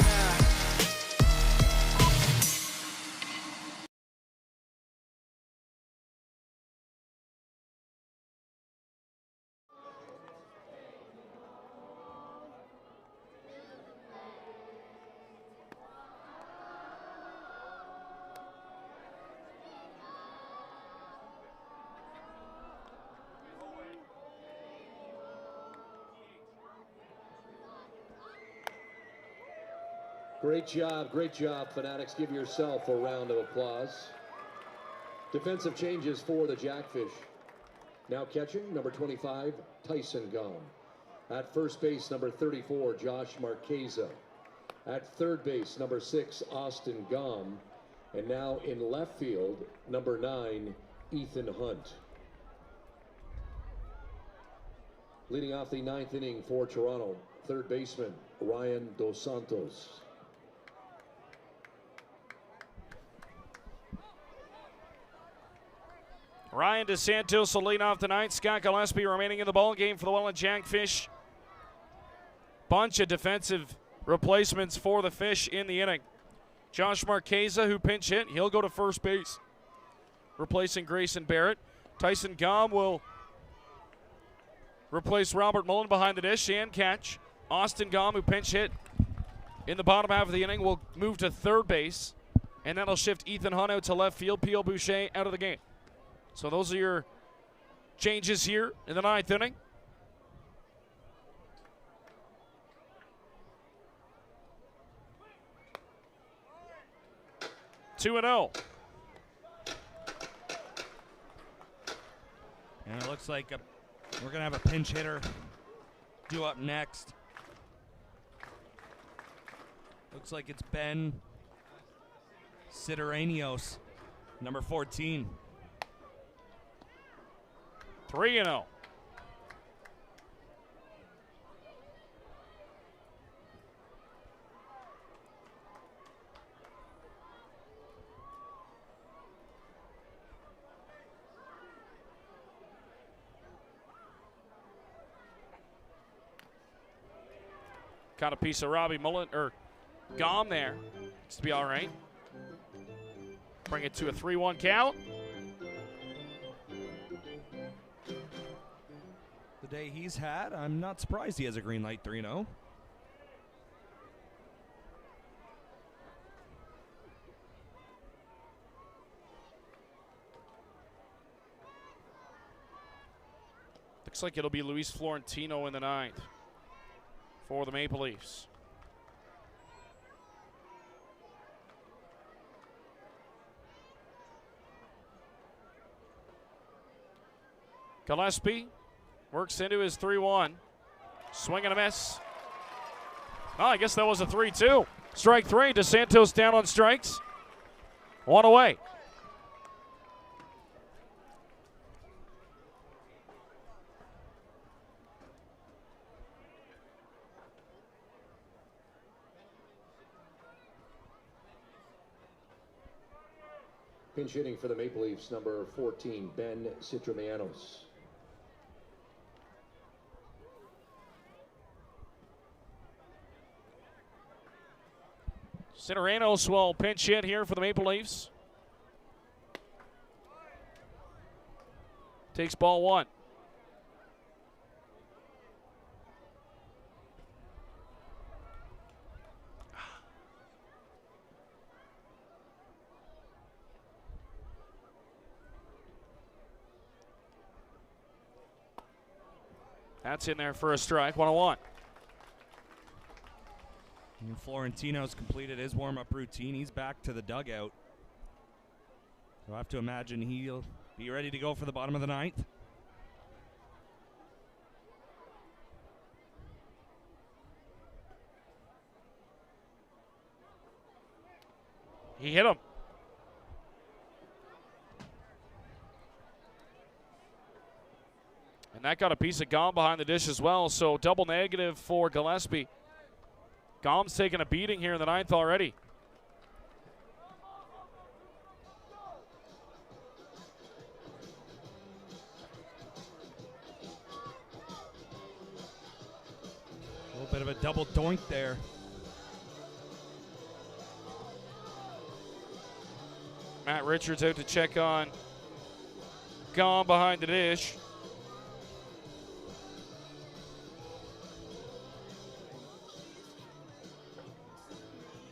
Great job, Fanatics. Give yourself a round of applause. Defensive changes for the Jackfish. Now catching, number 25, Tyson Gom. At first base, number 34, Josh Marqueza. At third base, number 6, Austin Gom. And now in left field, number 9, Ethan Hunt. Leading off the 9th inning for Toronto, third baseman, Ryan Dos Santos. Ryan DeSantos will lead off tonight. Scott Gillespie remaining in the ball game for the Welland Jackfish. Bunch of defensive replacements for the Fish in the inning. Josh Marqueza, who pinch hit, he'll go to first base, replacing Grayson Barrett. Tyson Gom will replace Robert Mullen behind the dish and catch. Austin Gom, who pinch hit in the bottom half of the inning, will move to third base, and that'll shift Ethan Hunt out to left field. P.O. Boucher out of the game. So those are your changes here in the 9th inning. Two and 0. And it looks like we're going to have a pinch hitter due up next. Looks like it's Ben Sidoranios, number 14. 3-0. Caught a piece of Robbie Mullen or Gom there. It's to be all right. Bring it to a 3-1 count. The day he's had, I'm not surprised he has a green light. 3-0. Looks like it'll be Luis Florentino in the 9th for the Maple Leafs. Gillespie works into his 3-1. Swing and a miss. Oh, I guess that was a 3-2. Strike three. DeSantos down on strikes. One away. Pinch hitting for the Maple Leafs, number 14, Ben Citromianos. Sidoranios will pinch hit here for the Maple Leafs. Takes ball one. That's in there for a strike, 1-1. And Florentino's completed his warm-up routine. He's back to the dugout. You'll have to imagine he'll be ready to go for the bottom of the ninth. He hit him. And that got a piece of Gom behind the dish as well, so double negative for Gillespie. Gom's taking a beating here in the ninth already. A little bit of a double doink there. Matt Richards out to check on Gom behind the dish.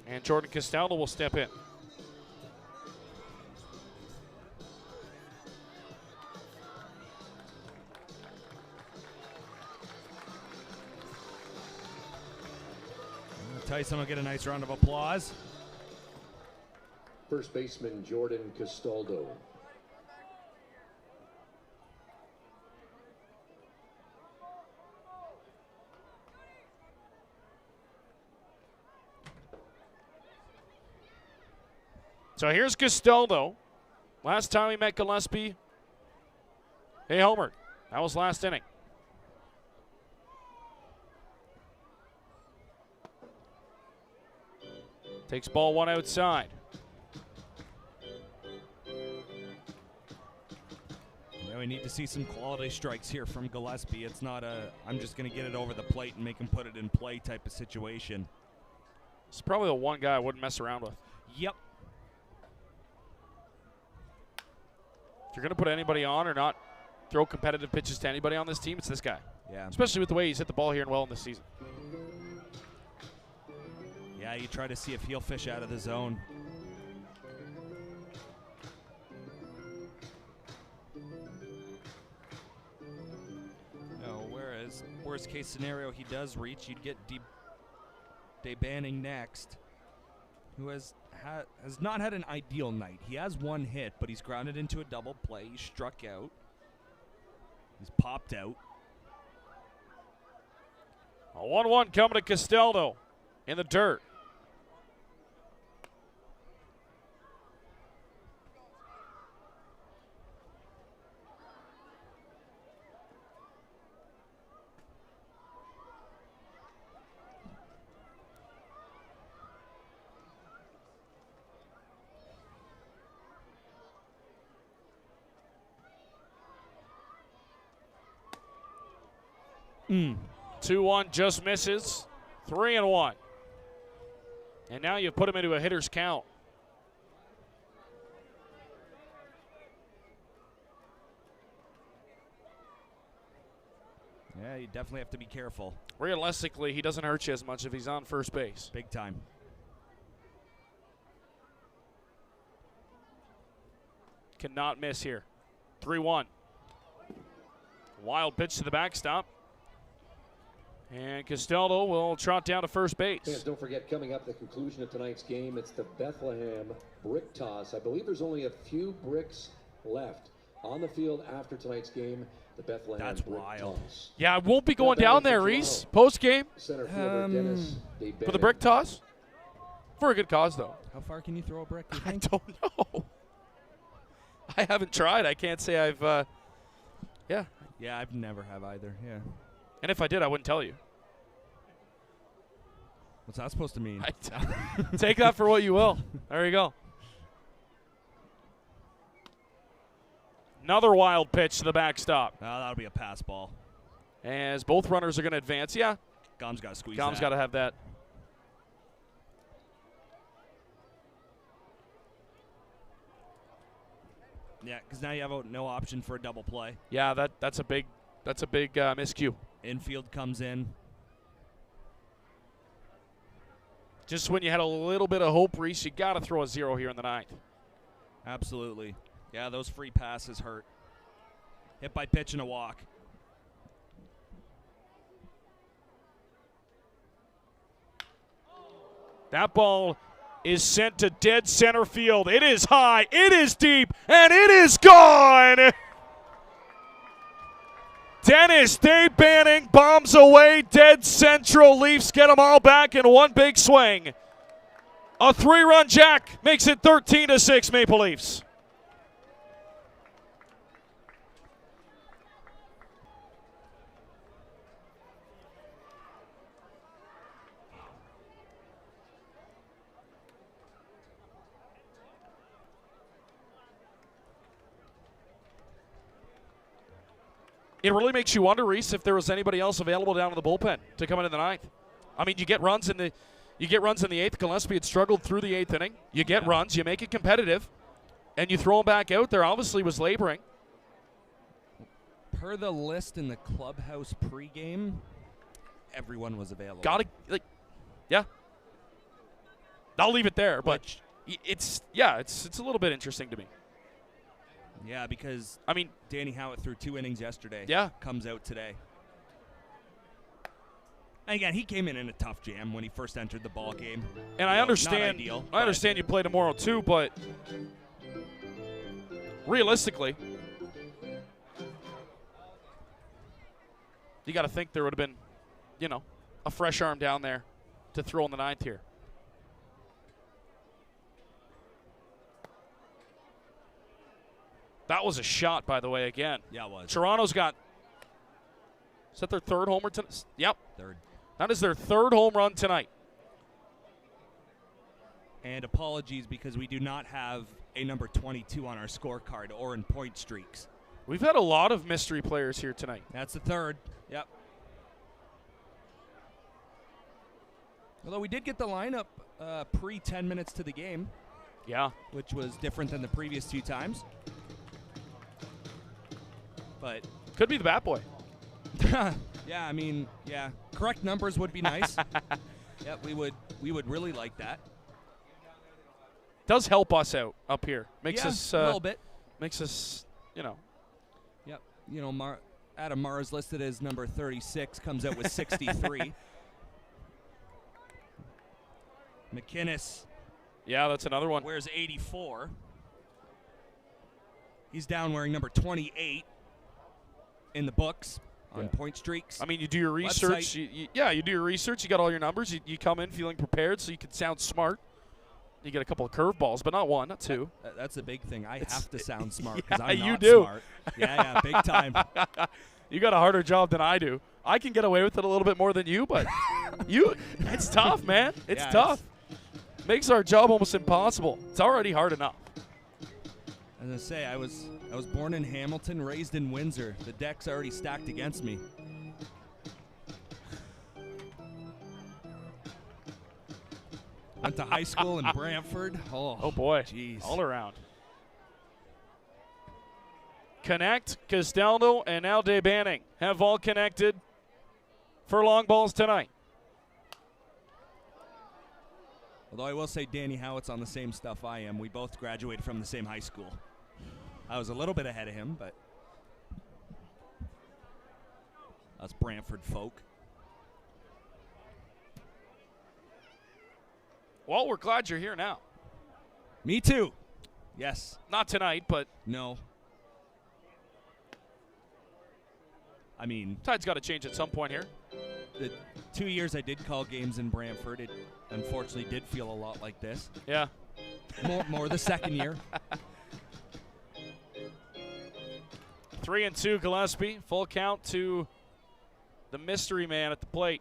And Jordan Castaldo will step in. Tyson will get a nice round of applause. First baseman Jordan Castaldo. So here's Castaldo. Last time he met Gillespie, he homered. That was last inning. Takes ball one outside. Yeah, we need to see some quality strikes here from Gillespie. It's not a, I'm just going to get it over the plate and make him put it in play type of situation. It's probably the one guy I wouldn't mess around with. Yep. If you're going to put anybody on or not throw competitive pitches to anybody on this team, it's this guy. Yeah. Especially with the way he's hit the ball here in Welland this season. Yeah, you try to see if he'll fish out of the zone. No, whereas worst case scenario he does reach, you'd get Banning next, who has not had an ideal night. He has one hit, but he's grounded into a double play. He's struck out. He's popped out. A 1-1 coming to Castaldo in the dirt. Mm. 2-1 just misses. 3-1. And now you put him into a hitter's count. Yeah, you definitely have to be careful. Realistically, he doesn't hurt you as much if he's on first base. Big time. Cannot miss here. 3-1. Wild pitch to the backstop. And Castaldo will trot down to first base. Fans, don't forget, coming up, the conclusion of tonight's game, it's the Bethlehem brick toss. I believe there's only a few bricks left on the field after tonight's game. The Bethlehem That's brick wild. toss. Yeah, I won't be going down there, Reese. Post game Center fielder Dennis for the brick toss. For a good cause, though. How far can you throw a brick? I don't know. I haven't tried. I can't say I've. Yeah. Yeah, I've never have either. Yeah. And if I did, I wouldn't tell you. What's that supposed to mean? Take that for what you will. There you go. Another wild pitch to the backstop. Oh, that'll be a pass ball. As both runners are going to advance. Yeah. Gom's got to squeeze Gom's that. got to have that. Yeah, because now you have no option for a double play. Yeah, that's a big miscue. Infield comes in. Just when you had a little bit of hope, Reese, you got to throw a zero here in the ninth. Absolutely. Yeah, those free passes hurt. Hit by pitch and a walk. That ball is sent to dead center field. It is high, it is deep, and it is gone. Dennis Day Banning bombs away dead central. Leafs get them all back in one big swing. A 3-run jack makes it 13-6 Maple Leafs. It really makes you wonder, Reese, if there was anybody else available down in the bullpen to come into the ninth. I mean, you get runs in the eighth. Gillespie had struggled through the eighth inning. You get runs, you make it competitive, and you throw him back out there. Obviously, was laboring. Per the list in the clubhouse pregame, everyone was available. Yeah. I'll leave it there, but it's a little bit interesting to me. Yeah, because Danny Howitt threw 2 innings yesterday. Yeah. Comes out today. And again, he came in a tough jam when he first entered the ball game. And I understand. Not ideal, I understand you play tomorrow too, but realistically, you got to think there would have been, a fresh arm down there to throw in the ninth here. That was a shot, by the way, again. Yeah, it was. Toronto's got, is that their third homer tonight? Yep. Third. That is their third home run tonight. And apologies because we do not have a number 22 on our scorecard or in point streaks. We've had a lot of mystery players here tonight. That's the third. Yep. Although we did get the lineup pre-10 minutes to the game. Yeah. Which was different than the previous 2 times. But could be the bat boy. Yeah, correct numbers would be nice. Yep, we would really like that. Does help us out up here. Makes yeah, us a little bit. Makes us, Yep. Adam Mars listed as number 36, comes out with 63. McInnes. Yeah, that's another one. Wears 84. He's down wearing number 28 in the books on point streaks. I mean, you do your research. You do your research. You got all your numbers. You come in feeling prepared so you can sound smart. You get a couple of curveballs, but not one, not 2. That's a big thing. I have to sound smart because I'm not you do. smart. Yeah, big time. You got a harder job than I do. I can get away with it a little bit more than you, but it's tough, man. It's tough. Makes our job almost impossible. It's already hard enough. As I say, I was born in Hamilton, raised in Windsor. The deck's already stacked against me. Went to high school in Brantford. Oh boy. Jeez. All around. Connect, Castaldo, and now Day Banning have all connected for long balls tonight. Although I will say Danny Howitt's on the same stuff I am. We both graduated from the same high school. I was a little bit ahead of him, but us Brantford folk. Well, we're glad you're here now. Me too. Yes. Not tonight, but no. I mean, tide's got to change at some point here. The 2 years I did call games in Brantford, it unfortunately did feel a lot like this. Yeah. More the second year. 3-2 Gillespie. Full count to the mystery man at the plate.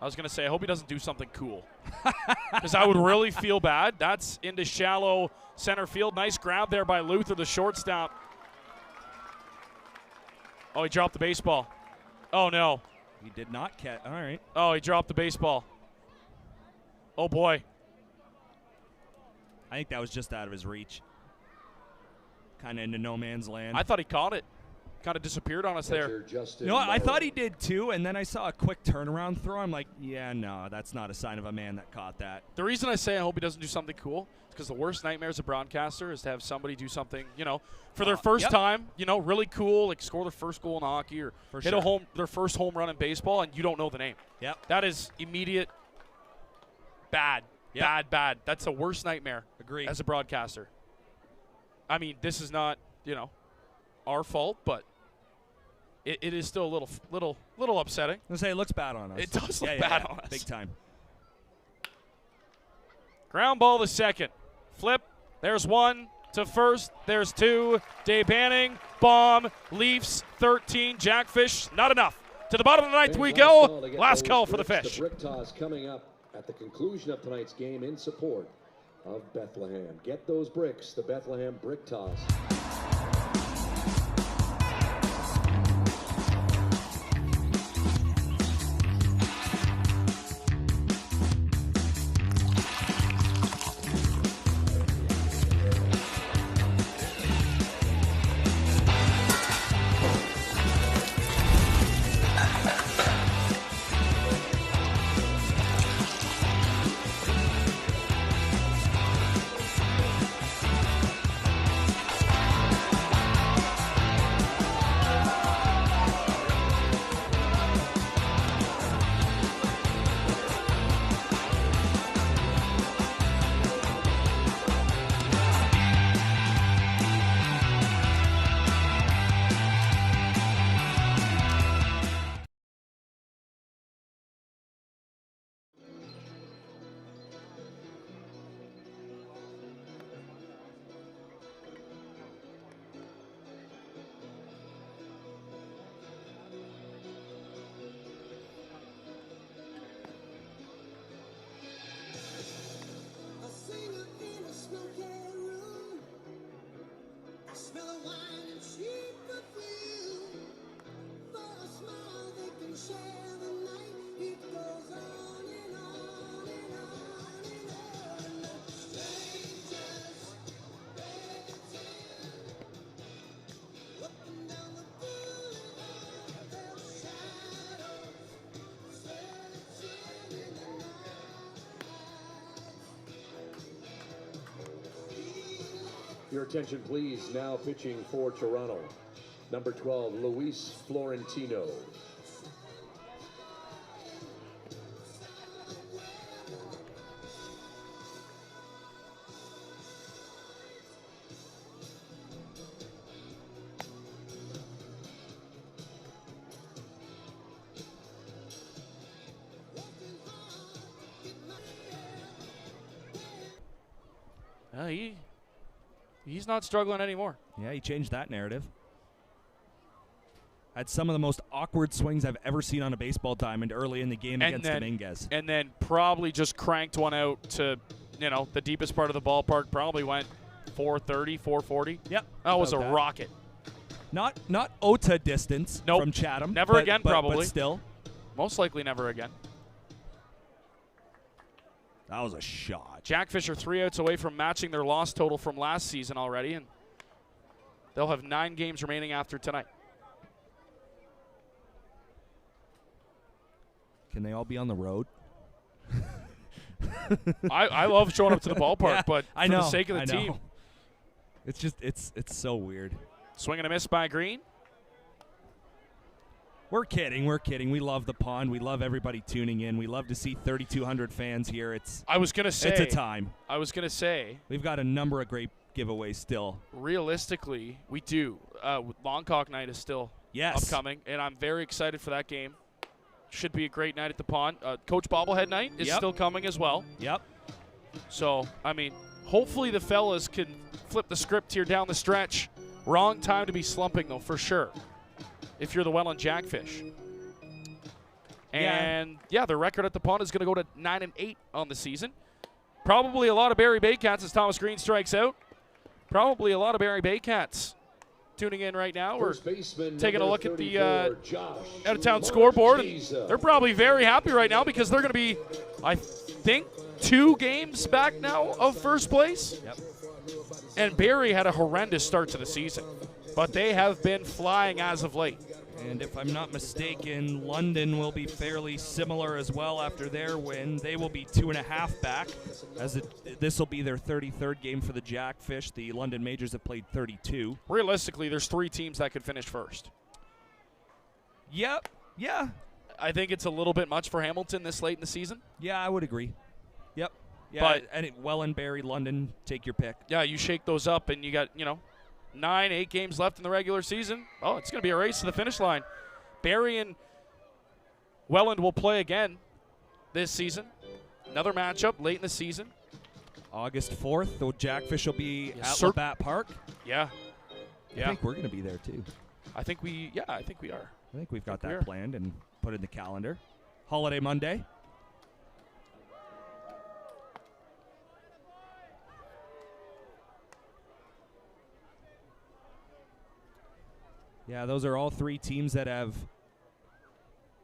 I was going to say, I hope he doesn't do something cool. Because I would really feel bad. That's into shallow center field. Nice grab there by Luther, the shortstop. Oh, he dropped the baseball. Oh, no. He did not catch. All right. Oh, he dropped the baseball. Oh, boy. I think that was just out of his reach. Kind of into no man's land. I thought he caught it. kind of disappeared on us there. No, I thought he did too, and then I saw a quick turnaround throw. I'm like, yeah, no, that's not a sign of a man that caught that. The reason I say I hope he doesn't do something cool is because the worst nightmare as a broadcaster is to have somebody do something, for their first time, really cool, like score their first goal in hockey or hit their first home run in baseball, and you don't know the name. Yep. That is immediate bad. Yep. Bad. That's the worst nightmare. Agreed. As a broadcaster. I mean, this is not, our fault, but it is still a little upsetting. I was gonna say it looks bad on us. It does look bad on us. Big time. Ground ball to second. Flip. There's one to first. There's two. Dave Banning. Bomb. Leafs 13. Jackfish. Not enough. To the bottom of the ninth we go. Last call for the Fish. The brick toss coming up at the conclusion of tonight's game in support of Bethlehem. Get those bricks. The Bethlehem brick toss. Your attention, please. Now pitching for Toronto, number 12, Luis Florentino. He's not struggling anymore. Yeah, he changed that narrative. Had some of the most awkward swings I've ever seen on a baseball diamond early in the game against Dominguez. And then probably just cranked one out to, the deepest part of the ballpark. Probably went 430, 440. Yep. That was a rocket. Not OTA distance from Chatham. Never again, probably. But still. Most likely never again. That was a shot. Jackfish are 3 outs away from matching their loss total from last season already, and they'll have 9 games remaining after tonight. Can they all be on the road? I love showing up to the ballpark, but for the sake of the team. It's just, it's so weird. Swing and a miss by Green. We're kidding. We love the pond. We love everybody tuning in. We love to see 3,200 fans here. I was going to say. It's a time. I was going to say. We've got a number of great giveaways still. Realistically, we do. Longcock night is still upcoming, and I'm very excited for that game. Should be a great night at the pond. Coach Bobblehead night is still coming as well. Yep. So, hopefully the fellas can flip the script here down the stretch. Wrong time to be slumping, though, for sure, if you're the Welland Jackfish. And, the record at the pond is going to go to 9-8 on the season. Probably a lot of Barrie Baycats as Thomas Green strikes out. Probably a lot of Barrie Baycats tuning in right now. We're taking a look at the out-of-town scoreboard, and they're probably very happy right now because they're going to be, I think, 2 games back now of first place. Yep. And Barrie had a horrendous start to the season. but they have been flying as of late. And if I'm not mistaken, London will be fairly similar as well after their win. They will be 2.5 back, as this will be their 33rd game for the Jackfish. The London Majors have played 32. Realistically, there's 3 teams that could finish first. Yep. Yeah. I think it's a little bit much for Hamilton this late in the season. Yeah, I would agree. Yep. Yeah, But Welland, Barrie, London, take your pick. Yeah, you shake those up, and you got 9, 8 games left in the regular season. Oh, it's going to be a race to the finish line. Barrie and Welland will play again this season. Another matchup late in the season. August 4th, the Jackfish will be at Labatt Park. Yeah. I think we're going to be there too. I think we are. I think we've got that planned and put in the calendar. Holiday Monday. Yeah, those are all 3 teams that have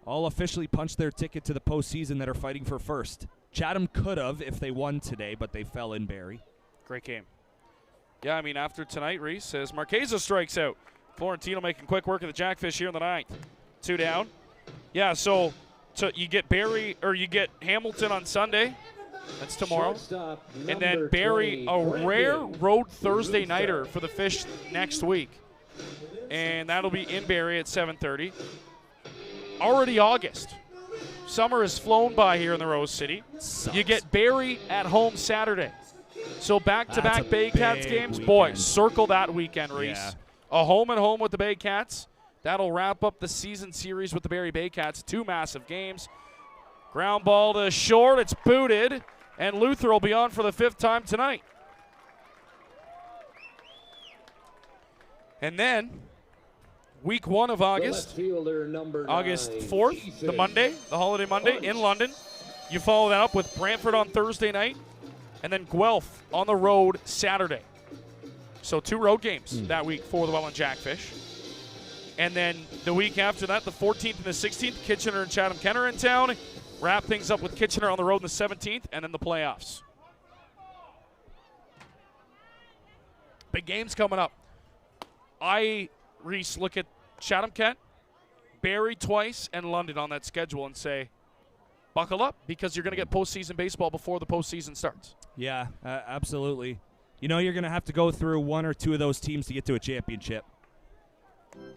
all officially punched their ticket to the postseason that are fighting for first. Chatham could have if they won today, but they fell in Barrie. Great game. Yeah, I mean, after tonight, Reese, as Marqueza strikes out. Florentino making quick work of the Jackfish here in the 9th. 2 down. Yeah, so you get Barrie, or you get Hamilton on Sunday. That's tomorrow. And then Barrie, a rare road Thursday nighter for the Fish next week. And that'll be in Barrie at 7:30. Already August. Summer has flown by here in the Rose City. You get Barrie at home Saturday. So back-to-back Baycats games. Weekend. Boy, circle that weekend, Reese. Yeah. A home-and-home with the Baycats. That'll wrap up the season series with the Barrie Baycats. 2 massive games. Ground ball to short. It's booted. And Luther will be on for the 5th time tonight. And then, week 1 of August, August 4th, the Monday, the holiday Monday in London. You follow that up with Brantford on Thursday night, and then Guelph on the road Saturday. So 2 road games that week for the Welland Jackfish. And then the week after that, the 14th and the 16th, Kitchener and Chatham-Kenner in town. Wrap things up with Kitchener on the road on the 17th, and then the playoffs. Big games coming up. Reese, look at Chatham-Kent, Barrie twice, and London on that schedule and say, buckle up, because you're going to get postseason baseball before the postseason starts. Yeah, absolutely. You're going to have to go through 1 or 2 of those teams to get to a championship.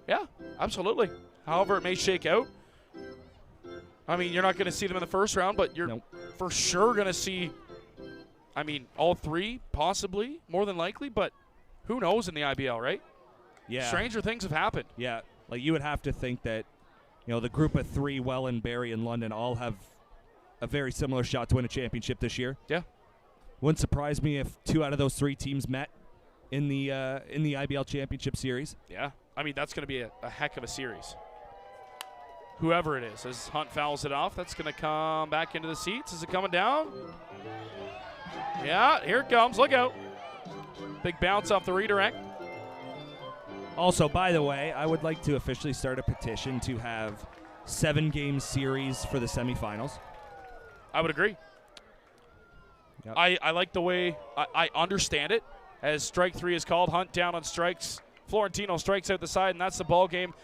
Yeah, absolutely. However it may shake out. I mean, you're not going to see them in the first round, but you're for sure going to see, all 3, possibly, more than likely, but who knows in the IBL, right? Yeah. Stranger things have happened. Yeah, like you would have to think that, the group of 3, Welland, Barrie, and London, all have a very similar shot to win a championship this year. Yeah. Wouldn't surprise me if 2 out of those 3 teams met in the IBL Championship Series. Yeah. That's going to be a heck of a series. Whoever it is, as Hunt fouls it off, that's going to come back into the seats. Is it coming down? Yeah, here it comes. Look out. Big bounce off the redirect. Also, by the way, I would like to officially start a petition to have 7-game series for the semifinals. I would agree. Yep. I like the way I understand it. As strike 3 is called, Hunt down on strikes. Florentino strikes out the side, and that's the ball game.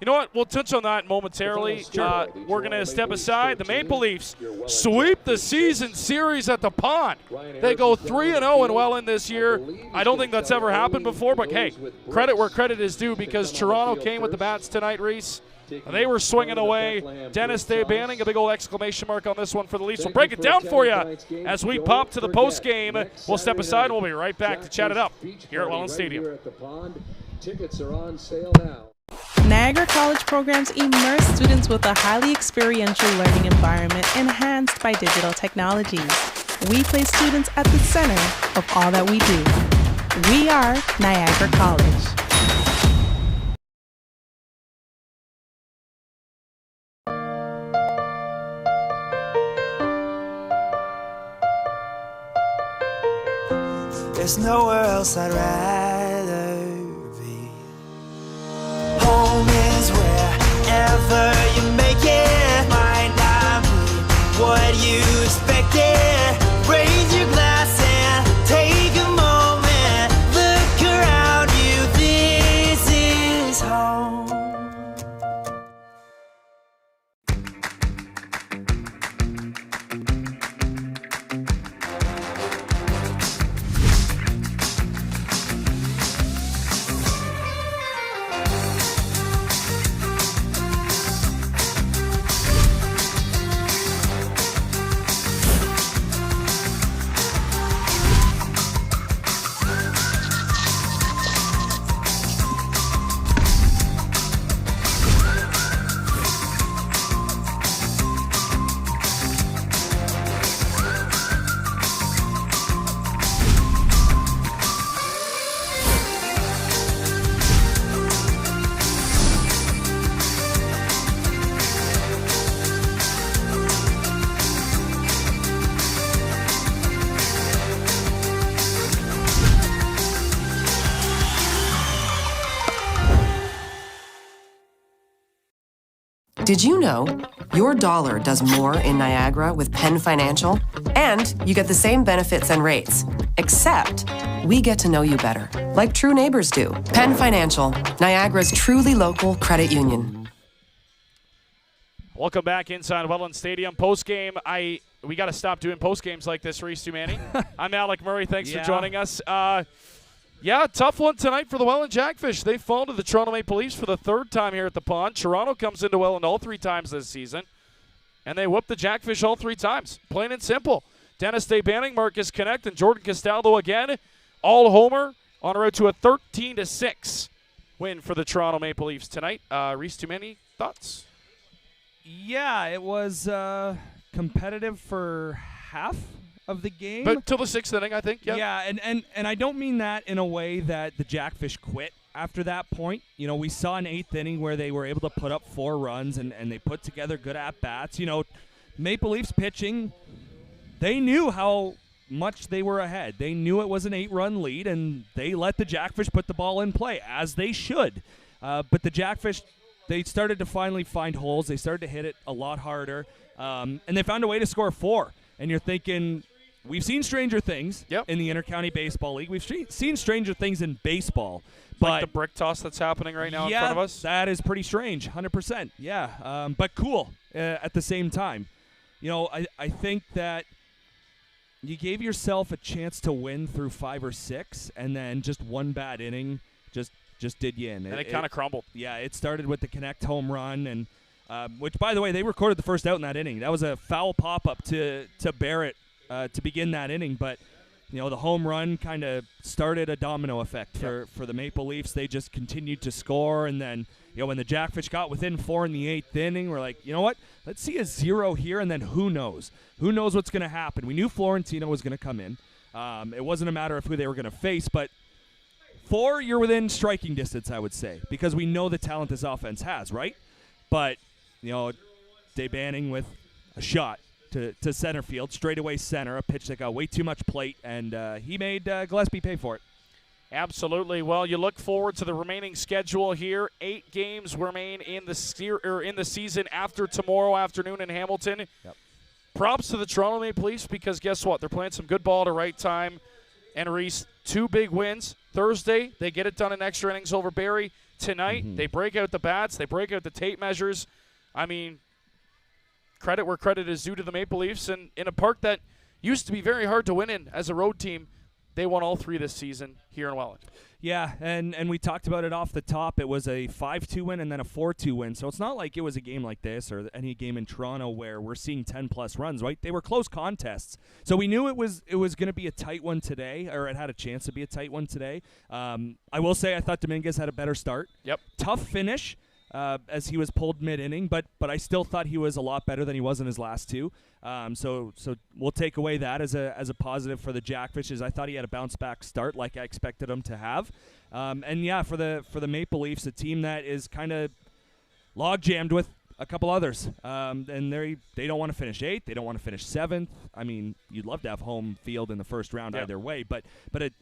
You know what? We'll touch on that momentarily. We're going to step aside. The Maple Leafs sweep the season series at the Pond. They go 3-0 in Welland this year. I don't think that's ever happened before, but hey, credit where credit is due, because Toronto came with the bats tonight, Reese. They were swinging away. Dennis Day banning a big old exclamation mark on this one for the Leafs. We'll break it down for you as we pop to the post game. We'll step aside and we'll be right back to chat it up here at Welland Stadium. Tickets are on sale now. Niagara College programs immerse students with a highly experiential learning environment enhanced by digital technologies. We place students at the center of all that we do. We are Niagara College. There's nowhere else I'd rather be. Home is wherever you make it. Might not be what you expected. Raise your glass and take a moment. Look around you, this Did you know your dollar does more in Niagara with Penn Financial? And you get the same benefits and rates, except we get to know you better, like true neighbors do. Penn Financial, Niagara's truly local credit union. Welcome back inside Welland Stadium. Post-game, we got to stop doing post-games like this, Reese Tumani. I'm Alec Murray. Thanks for joining us. Yeah, tough one tonight for the Welland Jackfish. They fall to the Toronto Maple Leafs for the third time here at the Pond. Toronto comes into Welland all 3 times this season, and they whoop the Jackfish all 3 times. Plain and simple. Dennis Day-Banning, Marcus Connect, and Jordan Castaldo again, all homer on road to a 13-6 win for the Toronto Maple Leafs tonight. Reese Tumani, thoughts? Yeah, it was competitive for half of the game. But till the 6th inning, I think. Yep. Yeah, and I don't mean that in a way that the Jackfish quit after that point. You know, we saw an 8th inning where they were able to put up 4 runs and they put together good at-bats. You know, Maple Leafs pitching, they knew how much they were ahead. They knew it was an 8-run lead, and they let the Jackfish put the ball in play, as they should. But the Jackfish, they started to finally find holes. They started to hit it a lot harder, and they found a way to score 4. And you're thinking, we've seen stranger things in the Intercounty Baseball League. We've seen stranger things in baseball. But like the brick toss that's happening right now in front of us? That is pretty strange, 100%. Yeah, but cool at the same time. You know, I think that you gave yourself a chance to win through 5 or 6, and then just one bad inning just did you in. And it kind of crumbled. Yeah, it started with the Connect home run, and which, by the way, they recorded the first out in that inning. That was a foul pop-up to Barrett to begin that inning, but you know, the home run kind of started a domino effect for the Maple Leafs. They just continued to score, and then, you know, when the Jackfish got within 4 in the 8th inning, we're like, you know what? Let's see a 0 here, and then who knows? Who knows what's going to happen? We knew Florentino was going to come in. It wasn't a matter of who they were going to face, but 4, you're within striking distance, I would say, because we know the talent this offense has, right? But, you know, Day-Banning with a shot to center field, straightaway center, a pitch that got way too much plate, and he made Gillespie pay for it. Absolutely. Well, you look forward to the remaining schedule here. 8 games remain in the season after tomorrow afternoon in Hamilton. Yep. Props to the Toronto Maple Leafs, because guess what? They're playing some good ball at the right time. And Reese, 2 big wins. Thursday, they get it done in extra innings over Barrie. Tonight, they break out the bats. They break out the tape measures. I mean, credit where credit is due to the Maple Leafs. And in a park that used to be very hard to win in as a road team, they won all 3 this season here in Welland. Yeah, and we talked about it off the top. It was a 5-2 win and then a 4-2 win. So it's not like it was a game like this or any game in Toronto where we're seeing 10-plus runs, right? They were close contests. So we knew it was going to be a tight one today, or it had a chance to be a tight one today. I will say I thought Dominguez had a better start. Yep. Tough finish as he was pulled mid-inning, but I still thought he was a lot better than he was in his last 2. So we'll take away that as a positive for the Jackfish, as I thought he had a bounce-back start like I expected him to have. And yeah, for the Maple Leafs, a team that is kind of log-jammed with a couple others. And they don't want to finish 8th. They don't want to finish 7th. I mean, you'd love to have home field in the first round either way. But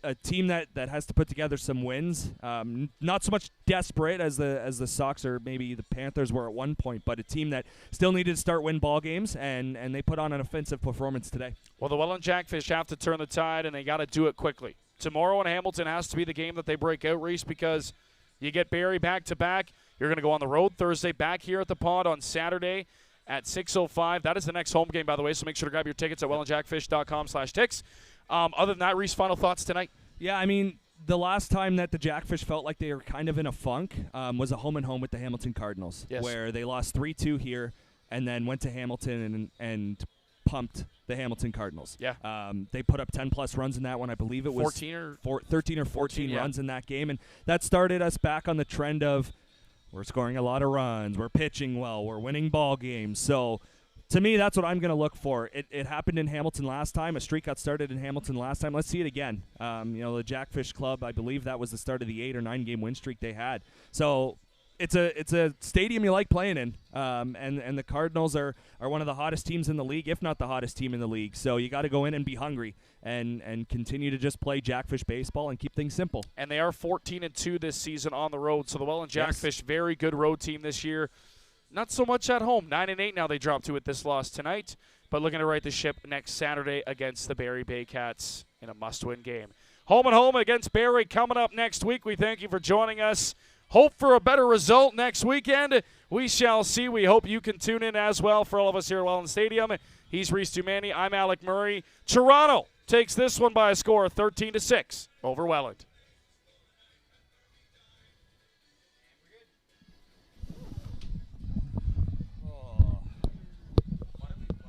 a team that has to put together some wins, not so much desperate as the Sox or maybe the Panthers were at one point, but a team that still needed to start win ball games, and they put on an offensive performance today. Well, the Welland Jackfish have to turn the tide, and they got to do it quickly. Tomorrow in Hamilton has to be the game that they break out, Reese, because you get Barrie back-to-back. You're going to go on the road Thursday, back here at the Pond on Saturday at 6:05. That is the next home game, by the way, so make sure to grab your tickets at wellandjackfish.com/ticks. Other than that, Reese, final thoughts tonight? Yeah, I mean, the last time that the Jackfish felt like they were kind of in a funk was a home-and-home with the Hamilton Cardinals, where they lost 3-2 here and then went to Hamilton and pumped the Hamilton Cardinals. Yeah. They put up 10-plus runs in that one. I believe it was 13 or 14 runs in that game, and that started us back on the trend of we're scoring a lot of runs, we're pitching well, we're winning ball games. So to me, that's what I'm going to look for. It happened in Hamilton last time. A streak got started in Hamilton last time. Let's see it again. You know, the Jackfish Club, I believe that was the start of the 8 or 9 game win streak they had. So it's a stadium you like playing in, and the Cardinals are one of the hottest teams in the league, if not the hottest team in the league. So you got to go in and be hungry and continue to just play Jackfish baseball and keep things simple. And they are 14-2 this season on the road. So the Welland Jackfish, very good road team this year. not so much at home. 9-8 now they drop to with this loss tonight, but looking to right the ship next Saturday against the Barrie Bay Cats in a must-win game. Home and home against Barrie coming up next week. We thank you for joining us. Hope for a better result next weekend. We shall see. We hope you can tune in as well. For all of us here at Welland Stadium, he's Reese Dumani. I'm Alec Murray. Toronto takes this one by a score of 13-6 over Welland.